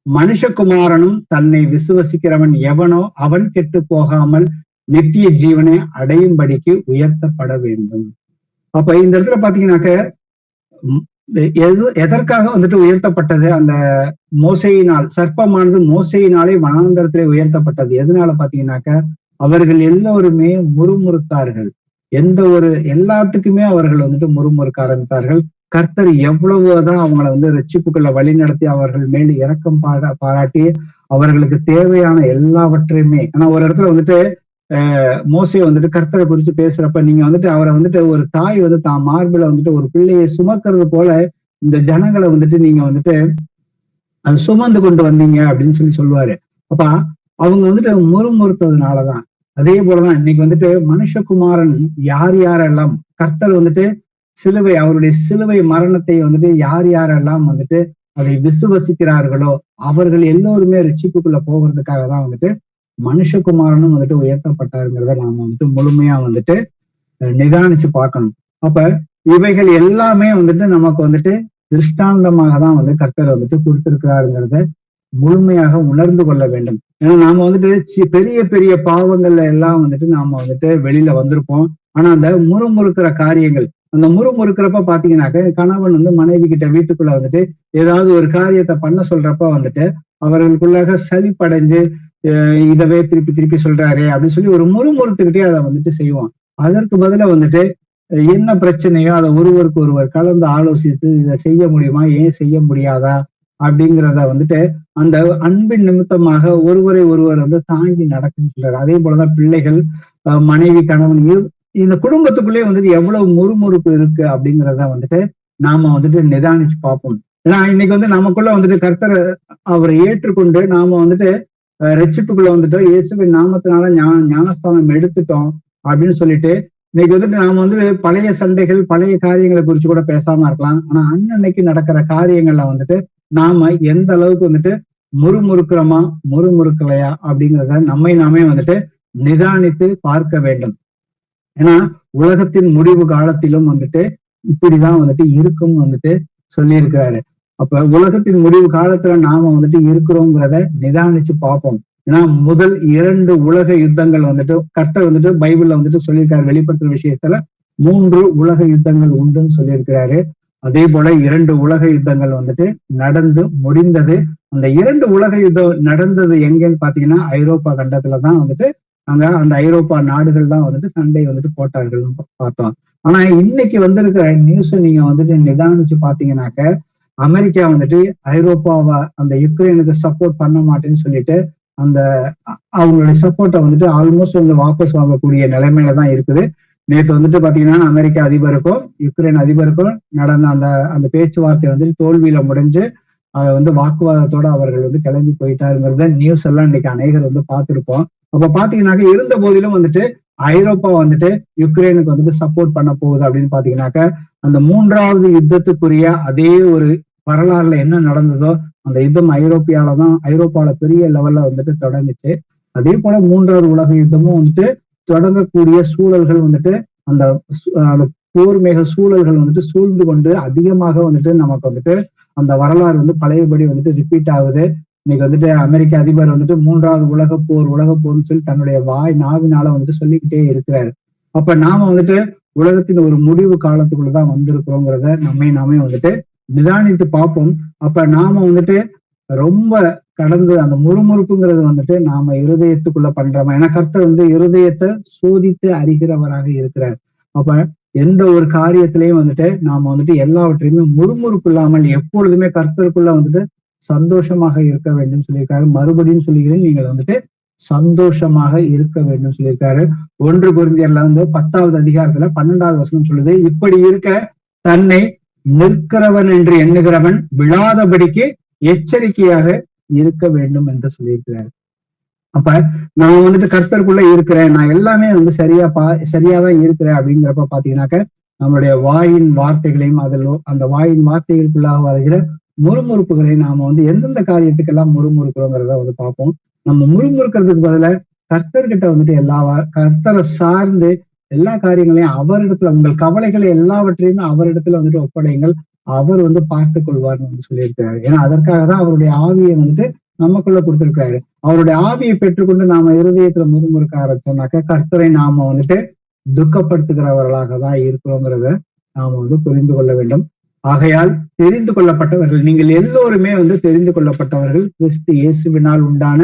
A: மனுஷகுமாரனும் தன்னை விசுவசிக்கிறவன் எவனோ அவன் கெட்டு போகாமல் நித்திய ஜீவனை அடையும்படிக்கு உயர்த்தப்பட வேண்டும். அப்ப இந்த இடத்துல பாத்தீங்கன்னாக்க எதற்காக வந்துட்டு உயர்த்தப்பட்டது? அந்த மோசேயினால், சர்ப்பமானது மோசேயினாலே வனாந்தரத்திலே உயர்த்தப்பட்டது. எதனால பாத்தீங்கன்னாக்க, அவர்கள் எல்லோருமே முறுமுறுத்தார்கள். எல்லாத்துக்குமே அவர்கள் வந்துட்டு முறுமுறுக்க ஆரம்பித்தார்கள். கர்த்தர் எவ்வளவுதான் அவங்களை வந்து ரட்சிப்புக்குள்ள வழி நடத்தி அவர்கள் மேல் இரக்கம் பாராட்டி அவர்களுக்கு தேவையான எல்லாவற்றையுமே, ஆனா ஒரு இடத்துல வந்துட்டு மோசே வந்துட்டு கர்த்தரை குறித்து பேசுறப்ப, நீங்க வந்துட்டு அவரை வந்துட்டு ஒரு தாய் வந்து தான் மார்பில வந்துட்டு ஒரு பிள்ளையை சுமக்கிறது போல இந்த ஜனங்களை வந்துட்டு நீங்க வந்துட்டு அது சுமந்து கொண்டு வந்தீங்க அப்படின்னு சொல்லுவாரு. அப்ப அவங்க வந்துட்டு முறுமுறுத்ததுனாலதான். அதே போலதான் இன்னைக்கு வந்துட்டு மனுஷகுமாரன் யாரெல்லாம் கர்த்தர் வந்துட்டு அவருடைய சிலுவை மரணத்தை வந்துட்டு யாரெல்லாம் வந்துட்டு அதை விசுவசிக்கிறார்களோ அவர்கள் எல்லோருமே ரட்சிப்புக்குள்ள போகிறதுக்காக தான் வந்துட்டு மனுஷகுமாரனும் வந்துட்டு உயர்த்தப்பட்டாருங்கிறத நாம வந்துட்டு முழுமையா வந்துட்டு நிதானிச்சு பார்க்கணும். அப்ப இவைகள் எல்லாமே வந்துட்டு நமக்கு வந்துட்டு திருஷ்டாந்தமாக தான் வந்து கர்த்தர் வந்துட்டு கொடுத்திருக்கிறாருங்கிறத முழுமையாக உணர்ந்து கொள்ள வேண்டும். ஏன்னா நாம வந்துட்டு பெரிய பெரிய பாவங்கள்ல எல்லாம் வந்துட்டு நாம வந்துட்டு வெளியில வந்திருப்போம். ஆனா அந்த முறுமுறுக்கிற காரியங்கள், அந்த முறுமுறுக்கிறப்ப பாத்தீங்கன்னாக்க, கணவன் வந்து மனைவி கிட்ட வீட்டுக்குள்ள வந்துட்டு ஏதாவது ஒரு காரியத்தை பண்ண சொல்றப்ப வந்துட்டு அவர்களுக்குள்ளாக சலிப்படைஞ்சு இதவே திருப்பி திருப்பி சொல்றாரு அப்படின்னு சொல்லி ஒரு முறுமுறுத்துக்கிட்டே அதை வந்துட்டு செய்வோம். அதற்கு பதிலா வந்துட்டு என்ன பிரச்சனையோ அதை ஒருவருக்கு ஒருவர் கலந்து ஆலோசித்து இதை செய்ய முடியுமா, ஏன் செய்ய முடியாதா அப்படிங்கிறத வந்துட்டு அந்த அன்பின் நிமித்தமாக ஒருவரை ஒருவர் வந்து தாங்கி நடக்குன்னு சொல்றாரு. அதே போலதான் பிள்ளைகள், மனைவி, கணவன், இந்த குடும்பத்துக்குள்ளே வந்துட்டு எவ்வளவு முறுமுறுப்பு இருக்கு அப்படிங்கிறத வந்துட்டு நாம வந்துட்டு நிதானிச்சு பார்ப்போம். ஏன்னா இன்னைக்கு வந்து நமக்குள்ள வந்துட்டு கர்த்தரை அவரை ஏற்றுக்கொண்டு நாம வந்துட்டு ரட்சிப்புக்குள்ள வந்துட்டு இயேசுவின் நாமத்தினால ஞானஸ்தானம் எடுத்துட்டோம் அப்படின்னு சொல்லிட்டு இன்னைக்கு வந்துட்டு நாம வந்து பழைய சண்டைகள், பழைய காரியங்களை குறிச்சு கூட பேசாம இருக்கலாம். ஆனா அன்னன்னைக்கு நடக்கிற காரியங்கள்ல வந்துட்டு நாம எந்த அளவுக்கு வந்துட்டு முறுமுறுக்கிறோமா முறுமுறுக்கலையா அப்படிங்கிறத நாமே வந்துட்டு நிதானித்து பார்க்க வேண்டும். ஏன்னா உலகத்தின் முடிவு காலத்திலும் வந்துட்டு இப்படிதான் வந்துட்டு இருக்கும் வந்துட்டு சொல்லி இருக்கிறாரு. அப்ப உலகத்தின் முடிவு காலத்துல நாம வந்துட்டு இருக்கிறோங்கிறத நிதானிச்சு பார்ப்போம். ஏன்னா முதல் 2 உலக யுத்தங்கள் வந்துட்டு கர்த்தர் வந்துட்டு பைபிள்ல வந்துட்டு சொல்லியிருக்காரு. வெளிப்படுத்துற விஷயத்துல 3 உலக யுத்தங்கள் உண்டுன்னு சொல்லியிருக்கிறாரு. அதே போல 2 உலக யுத்தங்கள் வந்துட்டு நடந்து முடிந்தது. அந்த 2 உலக யுத்தம் நடந்தது எங்கன்னு பாத்தீங்கன்னா ஐரோப்பா கண்டத்துலதான் வந்துட்டு அங்க அந்த ஐரோப்பா நாடுகள் தான் வந்துட்டு சண்டை வந்துட்டு போட்டார்கள் பார்த்தோம். ஆனா இன்னைக்கு வந்திருக்கிற நியூஸ் நீங்க வந்துட்டு நிதானிச்சு பாத்தீங்கன்னாக்க, அமெரிக்கா வந்துட்டு ஐரோப்பாவை அந்த யுக்ரைனுக்கு சப்போர்ட் பண்ண மாட்டேன்னு சொல்லிட்டு அந்த அவங்களுடைய சப்போர்ட்டை வந்துட்டு ஆல்மோஸ்ட் வந்து வாபஸ் வாங்கக்கூடிய நிலைமையில தான் இருக்குது. நேற்று வந்துட்டு பாத்தீங்கன்னா அமெரிக்க அதிபருக்கும் யுக்ரைன் அதிபருக்கும் நடந்த அந்த பேச்சுவார்த்தை வந்துட்டு தோல்வியில முடிஞ்சு அதை வந்து வாக்குவாதத்தோட அவர்கள் வந்து கிளம்பி போயிட்டாருங்கிறத நியூஸ் எல்லாம் இன்னைக்கு அநேகர் வந்து பார்த்திருப்போம். அப்ப பாத்தீங்கன்னாக்க இருந்த போதிலும் வந்துட்டு ஐரோப்பா வந்துட்டு யுக்ரைனுக்கு வந்துட்டு சப்போர்ட் பண்ண போகுது அப்படின்னு பாத்தீங்கன்னாக்க, அந்த 3வது யுத்தத்துக்குரிய அதே ஒரு வரலாறுல என்ன நடந்ததோ அந்த யுத்தம் ஐரோப்பால பெரிய லெவல்ல வந்துட்டு தொடங்குச்சு. அதே போல 3வது உலக யுத்தமும் வந்துட்டு தொடங்கக்கூடிய சூழல்கள் வந்துட்டு அந்த போர் மேக சூழல்கள் வந்துட்டு சூழ்ந்து கொண்டு அதிகமாக வந்துட்டு நமக்கு வந்துட்டு அந்த வரலாறு வந்து பழையபடி வந்துட்டு ரிப்பீட் ஆகுது. இன்னைக்கு வந்துட்டு அமெரிக்க அதிபர் வந்துட்டு 3வது உலக போர்னு சொல்லி தன்னுடைய நாவினால வந்துட்டு சொல்லிக்கிட்டே இருக்கிறாரு. அப்ப நாம வந்துட்டு உலகத்தின் ஒரு முடிவு காலத்துக்குள்ளதான் வந்திருக்கிறோங்கிறத நாமே வந்துட்டு நிதானித்து பார்ப்போம். அப்ப நாம வந்துட்டு ரொம்ப கடந்து அந்த முறுமுறுப்புங்கிறது வந்துட்டு நாம இருதயத்துக்குள்ள பண்றோமா? ஏன்னா கர்த்தர் வந்து இருதயத்தை சோதித்து அறிகிறவராக இருக்கிறார். அப்ப எந்த ஒரு காரியத்திலையும் வந்துட்டு நாம வந்துட்டு எல்லாவற்றையுமே முறுமுறுப்பு இல்லாமல் எப்பொழுதுமே கர்த்தருக்குள்ள வந்துட்டு சந்தோஷமாக இருக்க வேண்டும் சொல்லியிருக்காரு. மறுபடியும் சொல்லுகிறேன், நீங்கள் வந்துட்டு சந்தோஷமாக இருக்க வேண்டும் சொல்லியிருக்காரு. 1 கொரிந்தியர்ல வந்து 10வது அதிகாரத்துல 12வது வசனம் சொல்லுது, இப்படி இருக்க தன்னை நிற்கிறவன் என்று எண்ணுகிறவன் விழாதபடிக்கு எச்சரிக்கையாக இருக்க வேண்டும் என்று சொல்லியிருக்கிறாரு. அப்ப நான் வந்துட்டு கர்த்தருக்குள்ள இருக்கிறேன், நான் எல்லாமே வந்து சரியாதான் இருக்கிறேன் அப்படிங்கிறப்ப பாத்தீங்கன்னாக்க நம்மளுடைய வாயின் வார்த்தைகளையும் அந்த வாயின் வார்த்தைகளுக்குள்ளாக வருகிற முறுமுறுப்புகளை நாம வந்து எந்தெந்த காரியத்துக்கெல்லாம் முறுமுறுக்கிறோங்கிறத வந்து பார்ப்போம். நம்ம முறுமுறுக்கிறதுக்கு பதிலா கர்த்தர்கிட்ட வந்துட்டு கர்த்தரை சார்ந்து எல்லா காரியங்களையும் அவரிடத்துல, உங்கள் கவலைகளை எல்லாவற்றையுமே அவரிடத்துல வந்துட்டு ஒப்படைங்கள், அவர் வந்து பார்த்து கொள்வார்னு வந்து சொல்லியிருக்கிறாரு. ஏன்னா அதற்காக தான் அவருடைய ஆவியை வந்துட்டு நமக்குள்ள கொடுத்திருக்காரு. அவருடைய ஆவியை பெற்றுக்கொண்டு நாம இருதயத்துல முறுமுறுக்க ஆரம்பிச்சோம்னாக்க கர்த்தரை நாம வந்துட்டு துக்கப்படுத்துகிறவர்களாக தான் இருக்கிறோங்கிறத நாம வந்து புரிந்து கொள்ள வேண்டும். ஆகையால் தெரிந்து கொள்ளப்பட்டவர்கள், நீங்கள் எல்லோருமே வந்து தெரிந்து கொள்ளப்பட்டவர்கள், கிறிஸ்து இயேசுவினால் உண்டான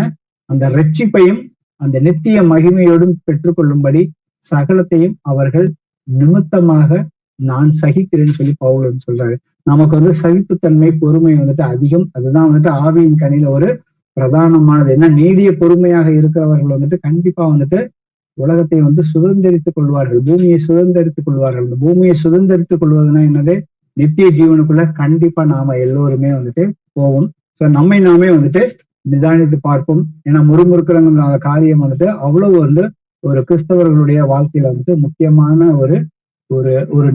A: அந்த ரட்சிப்பையும் அந்த நித்திய மகிமையோடும் பெற்றுக்கொள்ளும்படி சகலத்தையும் அவர்கள் நிமித்தமாக நான் சகிக்கிறேன்னு சொல்லி பவுல் சொல்றாரு. நமக்கு வந்து சகிப்புத்தன்மை, பொறுமை வந்துட்டு அதிகம். அதுதான் வந்துட்டு ஆவியின் கனியில ஒரு பிரதானமானது. என்ன, நீடிய பொறுமையாக இருக்கிறவர்கள் வந்துட்டு கண்டிப்பா வந்துட்டு உலகத்தை வந்து சுதந்திரித்துக் கொள்வார்கள், பூமியை சுதந்திரித்துக் கொள்வார்கள். இந்த பூமியை சுதந்திரித்துக் கொள்வதுன்னா என்னது, நித்திய ஜீவனுக்குள்ள கண்டிப்பா நாம எல்லோருமே வந்துட்டு போவோம். சோ நம்மை நாமே வந்துட்டு நிதானித்து பார்ப்போம். ஏன்னா முறுமுறுக்கிறங்கிற காரியம் வந்துட்டு அவ்வளவு வந்து ஒரு கிறிஸ்தவர்களுடைய வாழ்க்கையில வந்துட்டு முக்கியமான ஒரு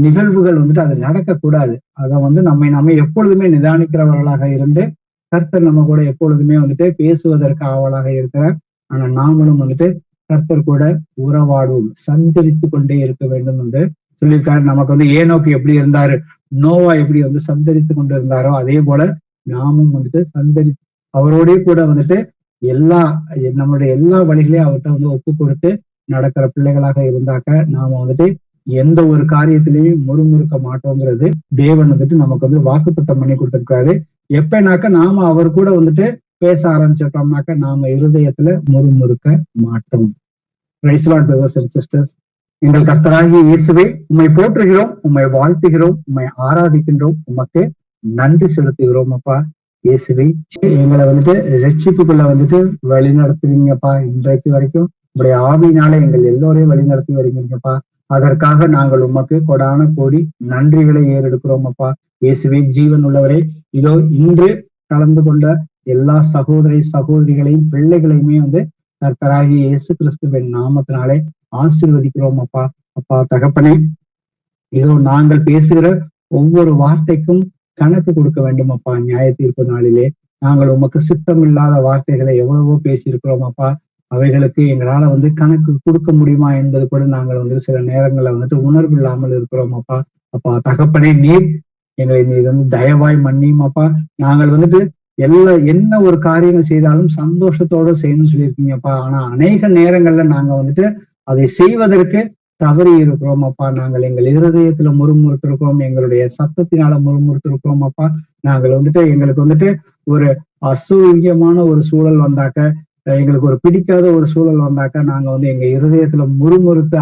A: நிகழ்வுகள் வந்துட்டு அது நடக்கக்கூடாது. அதை வந்து நாம எப்பொழுதுமே நிதானிக்கிறவர்களாக இருந்து கர்த்தர் நம்ம கூட எப்பொழுதுமே வந்துட்டு பேசுவதற்கு ஆவலாக இருக்கிறார். ஆனா நாமளும் வந்துட்டு கர்த்தர் கூட உறவாடுவோம், சந்தரித்து கொண்டே இருக்க வேண்டும் என்று சொல்லியிருக்காரு. நமக்கு வந்து ஏனோக்கு எப்படி இருந்தாரு, நோவா எப்படி வந்து சந்தரித்து கொண்டு இருந்தாரோ அதே போல நாமும் வந்துட்டு அவரோடய கூட வந்துட்டு நம்மளுடைய எல்லா வழிகளையும் அவர்கிட்ட வந்து ஒப்பு கொடுத்து நடக்கிற பிள்ளைகளாக இருந்தாக்க நாம வந்துட்டு எந்த ஒரு காரியத்திலையும் முறுமுறுக்க மாட்டோங்கிறது தேவன் வந்துட்டு நமக்கு வந்து வாக்குத்தத்தம் பண்ணி கொடுத்திருக்காரு. எப்பனாக்க நாம அவர் கூட வந்துட்டு பேச ஆரம்பிச்சிட்டோம்னாக்க நாம இருதயத்துல முறுமுறுக்க மாட்டோம். Praise Lord brothers and sisters. எங்கள் கர்த்தராகிய இயேசுவே, உம்மை போற்றுகிறோம், உம்மை வாழ்த்துகிறோம், உம்மை ஆராதிக்கின்றோம், உமக்கு நன்றி செலுத்துகிறோம். அப்பா இயேசுவே, எங்களை வந்துட்டு ரட்சிப்புக்குள்ள வந்துட்டு வழி நடத்துறீங்கப்பா. இன்றைக்கு வரைக்கும் உங்களுடைய ஆவியினால எங்கள் எல்லோரையும் வழி நடத்தி வருவீங்கப்பா. அதற்காக நாங்கள் உமக்கு கொடான கோடி நன்றிகளை ஏறெடுக்கிறோம் அப்பா. இயேசுவே, ஜீவன் உள்ளவரே, இதோ இன்று கலந்து கொண்ட எல்லா சகோதரிகளையும் பிள்ளைகளையுமே வந்து கர்த்தராகிய இயேசு கிறிஸ்துவின் நாமத்தினாலே ஆசீர்வதிக்கிறோம் அப்பா. அப்பா தகப்பனே, இதோ நாங்கள் பேசுகிற ஒவ்வொரு வார்த்தைக்கும் கணக்கு கொடுக்க வேண்டும் அப்பா. நியாய தீர்ப்பு நாளிலே நாங்கள் உமக்கு சித்தம் இல்லாத வார்த்தைகளை எவ்வளவோ பேசியிருக்கிறோம் அப்பா. அவைகளுக்கு எங்களால வந்து கணக்கு கொடுக்க முடியுமா என்பது கூட நாங்கள் வந்து சில நேரங்கள்ல வந்துட்டு உணர்வு இல்லாமல் இருக்கிறோம் அப்பா. அப்பா தகப்பனே, நீர் வந்து தயவாய் மன்னியும் அப்பா. நாங்கள் வந்துட்டு என்ன ஒரு காரியங்கள் செய்தாலும் சந்தோஷத்தோட செய்யணும்னு சொல்லியிருக்கீங்கப்பா. ஆனா அநேக நேரங்கள்ல நாங்க வந்துட்டு அதை செய்வதற்கு தவறி இருக்கிறோம் அப்பா. நாங்கள் எங்கள் இருதயத்துல முறுமுறுத்திருக்கிறோம், எங்களுடைய சத்தத்தினால முறுமுறுத்திருக்கிறோம் அப்பா. நாங்கள் வந்துட்டு எங்களுக்கு வந்துட்டு ஒரு அசூயமான ஒரு சூழல் வந்தாக்க, எங்களுக்கு ஒரு பிடிக்காத ஒரு சூழல் வந்தாக்க நாங்க வந்து எங்க இருதயத்துல முறுமுறுத்து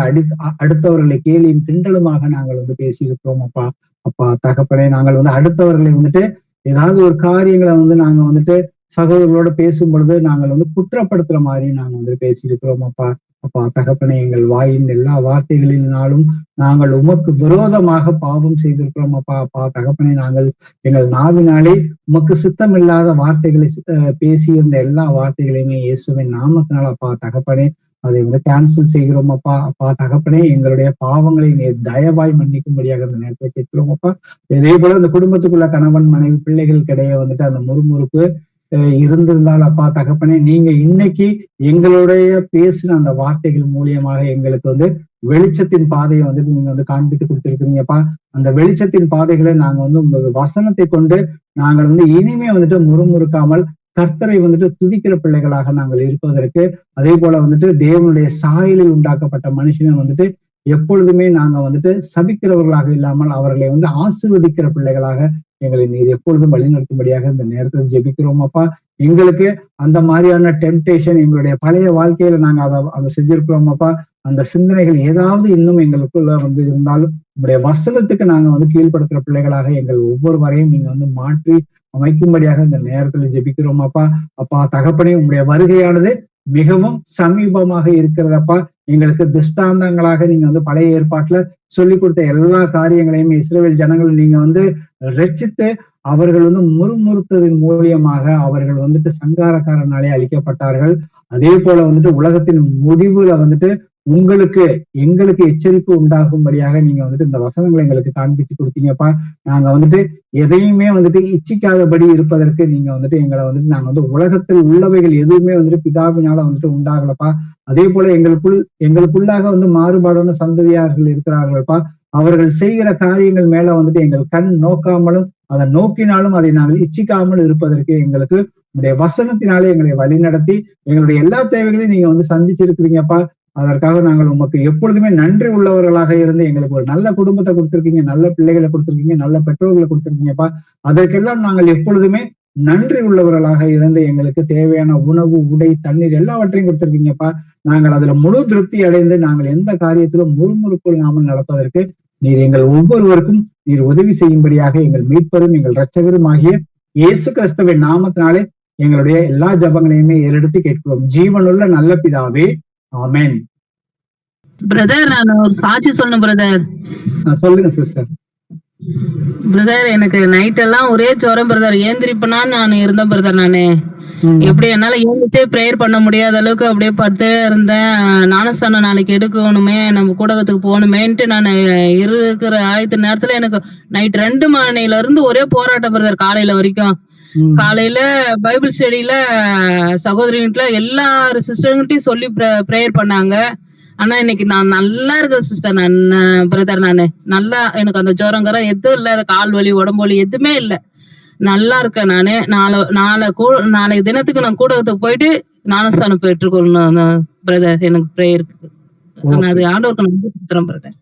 A: அடுத்தவர்களை கேலியும் கிண்டலுமாக நாங்கள் வந்து பேசியிருக்கிறோம் அப்பா. அப்பா தகப்பனே, நாங்கள் வந்து அடுத்தவர்களை வந்துட்டு ஏதாவது ஒரு காரியங்களை வந்து நாங்க வந்துட்டு சகோதரர்களோட பேசும் பொழுது நாங்கள் வந்து குற்றப்படுத்துற மாதிரி நாங்க வந்து பேசியிருக்கிறோம் அப்பா. அப்பா தகப்பனே, எங்கள் வாயின் எல்லா வார்த்தைகளினாலும் நாங்கள் உமக்கு விரோதமாக பாவம் செய்திருக்கிறோம் அப்பா. அப்பா தகப்பனே, நாங்கள் எங்கள் நாவினாலே உமக்கு சித்தம் இல்லாத வார்த்தைகளை பேசியிருந்த எல்லா வார்த்தைகளையுமே இயேசுவின் நாமத்தினால் அப்பா தகப்பனே அதை வந்து கேன்சல் செய்கிறோம் அப்பா. அப்பா தகப்பனே, எங்களுடைய பாவங்களை நீர் தயவாய் மன்னிக்கும்படியாக இந்த நேரத்தை கேட்கிறோம் அப்பா. இதே போல இந்த குடும்பத்துக்குள்ள கணவன் மனைவி பிள்ளைகளுக்கிடையே வந்துட்டு அந்த முறுமுறுப்பு இருந்திருந்தால் அப்பா தகப்பனே, நீங்க இன்னைக்கு எங்களுடைய பேசின அந்த வார்த்தைகள் மூலியமாக எங்களுக்கு வந்து வெளிச்சத்தின் பாதையை வந்துட்டு நீங்க வந்து காண்பித்து கொடுத்திருக்கிறீங்கப்பா. அந்த வெளிச்சத்தின் பாதைகளை நாங்க வந்து உங்க வசனத்தை கொண்டு நாங்கள் வந்து இனிமே வந்துட்டு முறுமுறுக்காமல் கர்த்தரை வந்துட்டு துதிக்கிற பிள்ளைகளாக நாங்கள் இருப்பதற்கு, அதே போல வந்துட்டு தேவனுடைய சாயலில் உண்டாக்கப்பட்ட மனுஷனை வந்துட்டு எப்பொழுதுமே நாங்க வந்துட்டு சபிக்கிறவர்களாக இல்லாமல் அவர்களை வந்து ஆசீர்வதிக்கிற பிள்ளைகளாக எங்களை நீர் எப்பொழுதும் வழிநடத்தும்படியாக இந்த நேரத்தில் ஜெபிக்கிறோம் அப்பா. எங்களுக்கு அந்த மாதிரியான டெம்டேஷன் எங்களுடைய பழைய வாழ்க்கையில நாங்க அதை செஞ்சிருக்கிறோம் அப்பா. அந்த சிந்தனைகள் ஏதாவது இன்னும் எங்களுக்குள்ள வந்து இருந்தாலும் உங்களுடைய வசனத்துக்கு நாங்க வந்து கீழ்ப்படுத்துற பிள்ளைகளாக எங்கள் ஒவ்வொருவரையும் நீங்க வந்து மாற்றி அமைக்கும்படியாக இந்த நேரத்துல ஜெபிக்கிறோம் அப்பா. அப்பா தகப்பனே, உங்களுடைய வருகையானது மிகவும் சமீபமாக இருக்கிறதப்பா. எங்களுக்கு திஷ்டாந்தங்களாக நீங்க வந்து பழைய ஏற்பாட்டுல சொல்லி கொடுத்த எல்லா காரியங்களையும் இஸ்ரவேல் ஜனங்கள் நீங்க வந்து ரட்சித்து அவர்கள் வந்து முறுமுறுத்ததன் மூலியமாக அவர்கள் வந்துட்டு சங்காரக்காரனாலே அழிக்கப்பட்டார்கள். அதே போல வந்துட்டு உலகத்தின் முடிவுல வந்துட்டு எங்களுக்கு எச்சரிப்பு உண்டாகும்படியாக நீங்க வந்துட்டு இந்த வசனங்களை எங்களுக்கு காண்பித்து கொடுத்தீங்கப்பா. நாங்க வந்துட்டு எதையுமே வந்துட்டு இச்சிக்காதபடி இருப்பதற்கு நீங்க வந்துட்டு எங்களை வந்துட்டு நாங்க வந்து உலகத்தில் உள்ளவைகள் எதுவுமே வந்துட்டு பிதாவினால வந்துட்டு உண்டாகலப்பா. அதே போல எங்களுக்குள்ளாக வந்து மாறுபாடான சந்ததியார்கள் இருக்கிறார்கள்ப்பா. அவர்கள் செய்கிற காரியங்கள் மேல வந்துட்டு எங்கள் கண் நோக்காமலும் அதை நோக்கினாலும் அதை நாங்கள் இச்சிக்காமல் இருப்பதற்கு எங்களுக்கு உங்களுடைய வசனத்தினாலே எங்களை வழிநடத்தி எங்களுடைய எல்லா தேவைகளையும் நீங்க வந்து சந்திச்சிருக்கிறீங்கப்பா. அதற்காக நாங்கள் உமக்கு எப்பொழுதுமே நன்றி உள்ளவர்களாக இருந்து எங்களுக்கு ஒரு நல்ல குடும்பத்தை கொடுத்திருக்கீங்க, நல்ல பிள்ளைகளை கொடுத்திருக்கீங்க, நல்ல பெற்றோர்களை கொடுத்திருக்கீங்கப்பா. அதற்கெல்லாம் நாங்கள் எப்பொழுதுமே நன்றி உள்ளவர்களாக இருந்து எங்களுக்கு தேவையான உணவு, உடை, தண்ணீர் எல்லாவற்றையும் கொடுத்திருக்கீங்கப்பா. நாங்கள் அதுல முழு திருப்தி அடைந்து நாங்கள் எந்த காரியத்திலும் முறுமுறுப்பு இல்லாமல் நடப்பதற்கு நீர் எங்கள் ஒவ்வொருவருக்கும் நீர் உதவி செய்யும்படியாக எங்கள் மீட்பரும் எங்கள் இரட்சகரும் ஆகிய இயேசு கிறிஸ்துவின் நாமத்தினாலே எங்களுடைய எல்லா ஜபங்களையுமே ஏறெடுத்து கேட்கிறோம். ஜீவனுள்ள நல்ல பிதாவே, ஆமென்.
F: பிரதர், நான் ஒரு சாட்சி சொல்லணும் பிரதர்.
A: சொல்லுங்க சிஸ்டர்.
F: பிரதர், எனக்கு நைட் எல்லாம் ஒரே ஜுரம் பிரதர். ஏந்திரிப்பனான்னு நான் இருந்தேன் பிரதர். நானு எப்படி என்னால ஏந்திரிச்சே பிரேயர் பண்ண முடியாத அளவுக்கு அப்படியே படுத்தே இருந்தேன். ஞானஸ்தானம் நாளைக்கு எடுக்கணுமே, நம்ம கூடகத்துக்கு போகணுமேன்ட்டு நான் இருக்கிற ஆயத்த நேரத்துல எனக்கு நைட் 2 மணில இருந்து ஒரே போராட்டம் பிரதர். காலையில வரைக்கும் காலையில பைபிள் ஸ்டடியில சகோதரிகிட்ட எல்லா சிஸ்டர்கிட்டையும் சொல்லி பிரேயர் பண்ணாங்க. ஆனா இன்னைக்கு நான் நல்லா இருக்கேன் சிஸ்டர். நான் பிரதர், நானு நல்லா, எனக்கு அந்த ஜுரங்கரம் எதுவும் இல்ல, கால் வலி, உடம்பு வலி எதுவுமே இல்ல, நல்லா இருக்கேன் நானு. நாளைக்கு தினத்துக்கு நான் கூடத்துக்கு போயிட்டு ஞானஸ்தானம் போயிட்டு இருக்கணும் பிரதர். எனக்கு பிரேயருக்கு அது ஆண்டவருக்கு நன்றி கொடுத்துறேன் பிரதர்.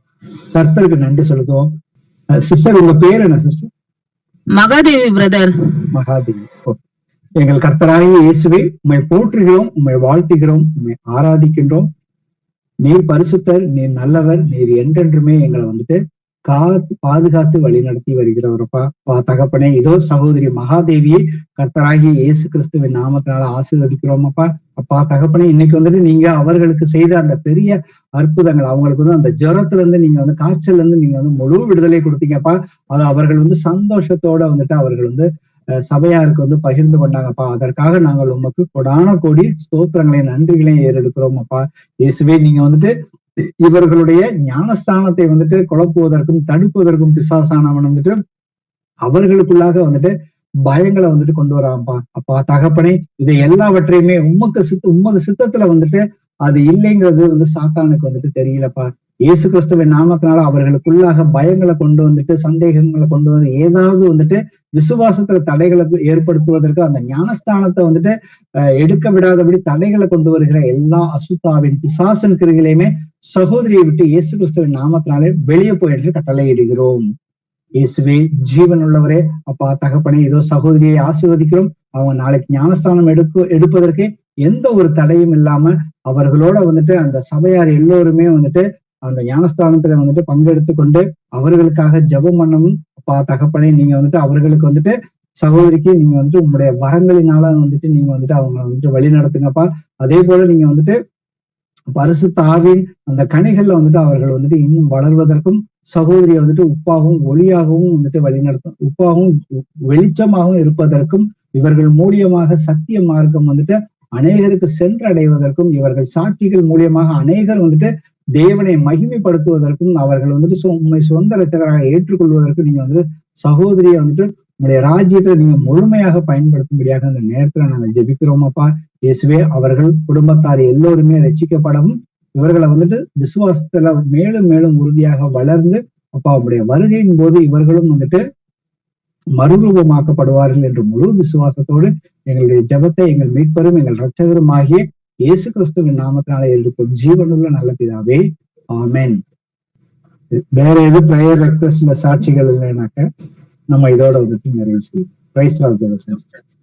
A: கர்த்தருக்கு நன்றி செலுத்துவோம். சிஸ்டர், உங்க பேர் என்ன சிஸ்டர்?
F: மகாதேவி பிரதர்.
A: மகாதேவி. எங்கள் கர்த்தராகிய இயேசுவே, உம்மை போற்றுகிறோம், உம்மை வாழ்த்துகிறோம், உம்மை ஆராதிக்கின்றோம். நீர் பரிசுத்தர், நீர் நல்லவர், நீர் என்றென்றுமே எங்களை வந்துட்டு பாதுகாத்து வழி நடத்தி வருகிறவரப்பா. தகப்பனே, இதோ சகோதரி மகாதேவியை கர்த்தராகிய இயேசு கிறிஸ்துவின் நாமத்தினால ஆசீர்வதிக்கிறோம் அப்பா. அப்பா தகப்பனே, இன்னைக்கு வந்துட்டு நீங்க அவர்களுக்கு செய்த அந்த பெரிய அற்புதங்கள், அவங்களுக்கு வந்து அந்த ஜுரத்துல இருந்து நீங்க வந்து காய்ச்சல்ல இருந்து நீங்க வந்து முழு விடுதலை கொடுத்தீங்கப்பா. அது அவர்கள் வந்து சந்தோஷத்தோட வந்துட்டு அவர்கள் வந்து சபையாருக்கு வந்து பகிர்ந்து கொண்டாங்கப்பா. அதற்காக நாங்கள் உமக்கு கொடான கோடி ஸ்தோத்திரங்களையும் நன்றிகளையும் ஏறெடுக்கிறோம் அப்பா. இயேசுவே, நீங்க வந்துட்டு இவர்களுடைய ஞானஸ்தானத்தை வந்துட்டு குழப்புவதற்கும் தடுப்பதற்கும் பிசாசானவன் வந்துட்டு அவர்களுக்குள்ளாக வந்துட்டு பயங்களை வந்துட்டு கொண்டு வரான்ப்பா. அப்பா தகப்பனே, இதை எல்லாவற்றையுமே உமது சித்தத்துல வந்துட்டு அது இல்லைங்கிறது வந்து சாத்தானுக்கு வந்துட்டு தெரியலப்பா. இயேசு கிறிஸ்துவின் நாமத்தினால அவர்களுக்குள்ளாக பயங்களை கொண்டு வந்துட்டு சந்தேகங்களை கொண்டு வந்து ஏதாவது வந்துட்டு விசுவாசத்துல தடைகளை ஏற்படுத்துவதற்கு அந்த ஞானஸ்தானத்தை வந்துட்டு எடுக்க விடாதபடி தடைகளை கொண்டு வருகிற எல்லா அசுத்தாவின் பிசாசன் கிரிகளையுமே சகோதரியை விட்டு இயேசு கிறிஸ்துவின் நாமத்தினாலே வெளியே போயிட்டு கட்டளையிடுகிறோம். இயேசுவே, ஜீவன் உள்ளவரே, அப்பா தகப்பனே, இதோ சகோதரியை ஆசீர்வதிக்கிறோம். அவங்க நாளைக்கு ஞானஸ்தானம் எடுப்பதற்கு எந்த ஒரு தடையும் இல்லாம அவர்களோட வந்துட்டு அந்த சபையார் எல்லோருமே வந்துட்டு அந்த ஞானஸ்தானத்துல வந்துட்டு பங்கெடுத்து கொண்டு அவர்களுக்காக ஜெபம் பண்ணணும். அப்பா தகப்பனே, நீங்க வந்துட்டு அவர்களுக்கு வந்துட்டு சகோதரிக்கு நீங்க வந்துட்டு உங்களுடைய வரங்களினால வந்துட்டு நீங்க வந்துட்டு அவங்க வந்துட்டு வழி நடத்துங்கப்பா. அதே போல நீங்க வந்துட்டு பரிசுத்த ஆவியின் அந்த கனிகள்ல வந்துட்டு அவர்கள் வந்துட்டு இன்னும் வளர்வதற்கும் சகோதரியை வந்துட்டு உப்பாகவும் ஒளியாகவும் வந்துட்டு வழிநடத்தும், உப்பாகவும் வெளிச்சமாகவும் இருப்பதற்கும் இவர்கள் மூலியமாக சத்திய மார்க்கம் வந்துட்டு அநேகருக்கு சென்றடைவதற்கும், இவர்கள் சாட்சிகள் மூலியமாக அநேகர் வந்துட்டு தேவனை மகிமைப்படுத்துவதற்கும், அவர்கள் வந்துட்டு உண்மை சொந்த ரட்சகராக ஏற்றுக்கொள்வதற்கும் நீங்க வந்துட்டு சகோதரியை வந்துட்டு உங்களுடைய ராஜ்யத்துல நீங்க முழுமையாக பயன்படுத்தும்படியாக அந்த நேரத்துல நாங்கள் ஜெபிக்கிறோம் அப்பா. இயேசுவே, அவர்கள் குடும்பத்தார் எல்லோருமே ரட்சிக்கப்படவும், இவர்களை வந்துட்டு விசுவாசத்துல மேலும் மேலும் உறுதியாக வளர்ந்து அப்பா அவருடைய வருகையின் போது இவர்களும் வந்துட்டு மறுரூபமாக்கப்படுவார்கள் என்று முழு விசுவாசத்தோடு எங்களுடைய ஜெபத்தை எங்கள் மீட்பரும் எங்கள் இரட்சகரும் ஆகிய இயேசு கிறிஸ்துவின் நாமத்தினாலே எழுதும் ஜீவனுள்ள நல்ல பிதாவே, ஆமென். வேற எது பிரேயர் ரெக்வெஸ்ட்ல சாட்சிகள் இல்லைனாக்க நம்ம இதோட வந்துட்டு நிறைவு செய்யும். Praise the Lord.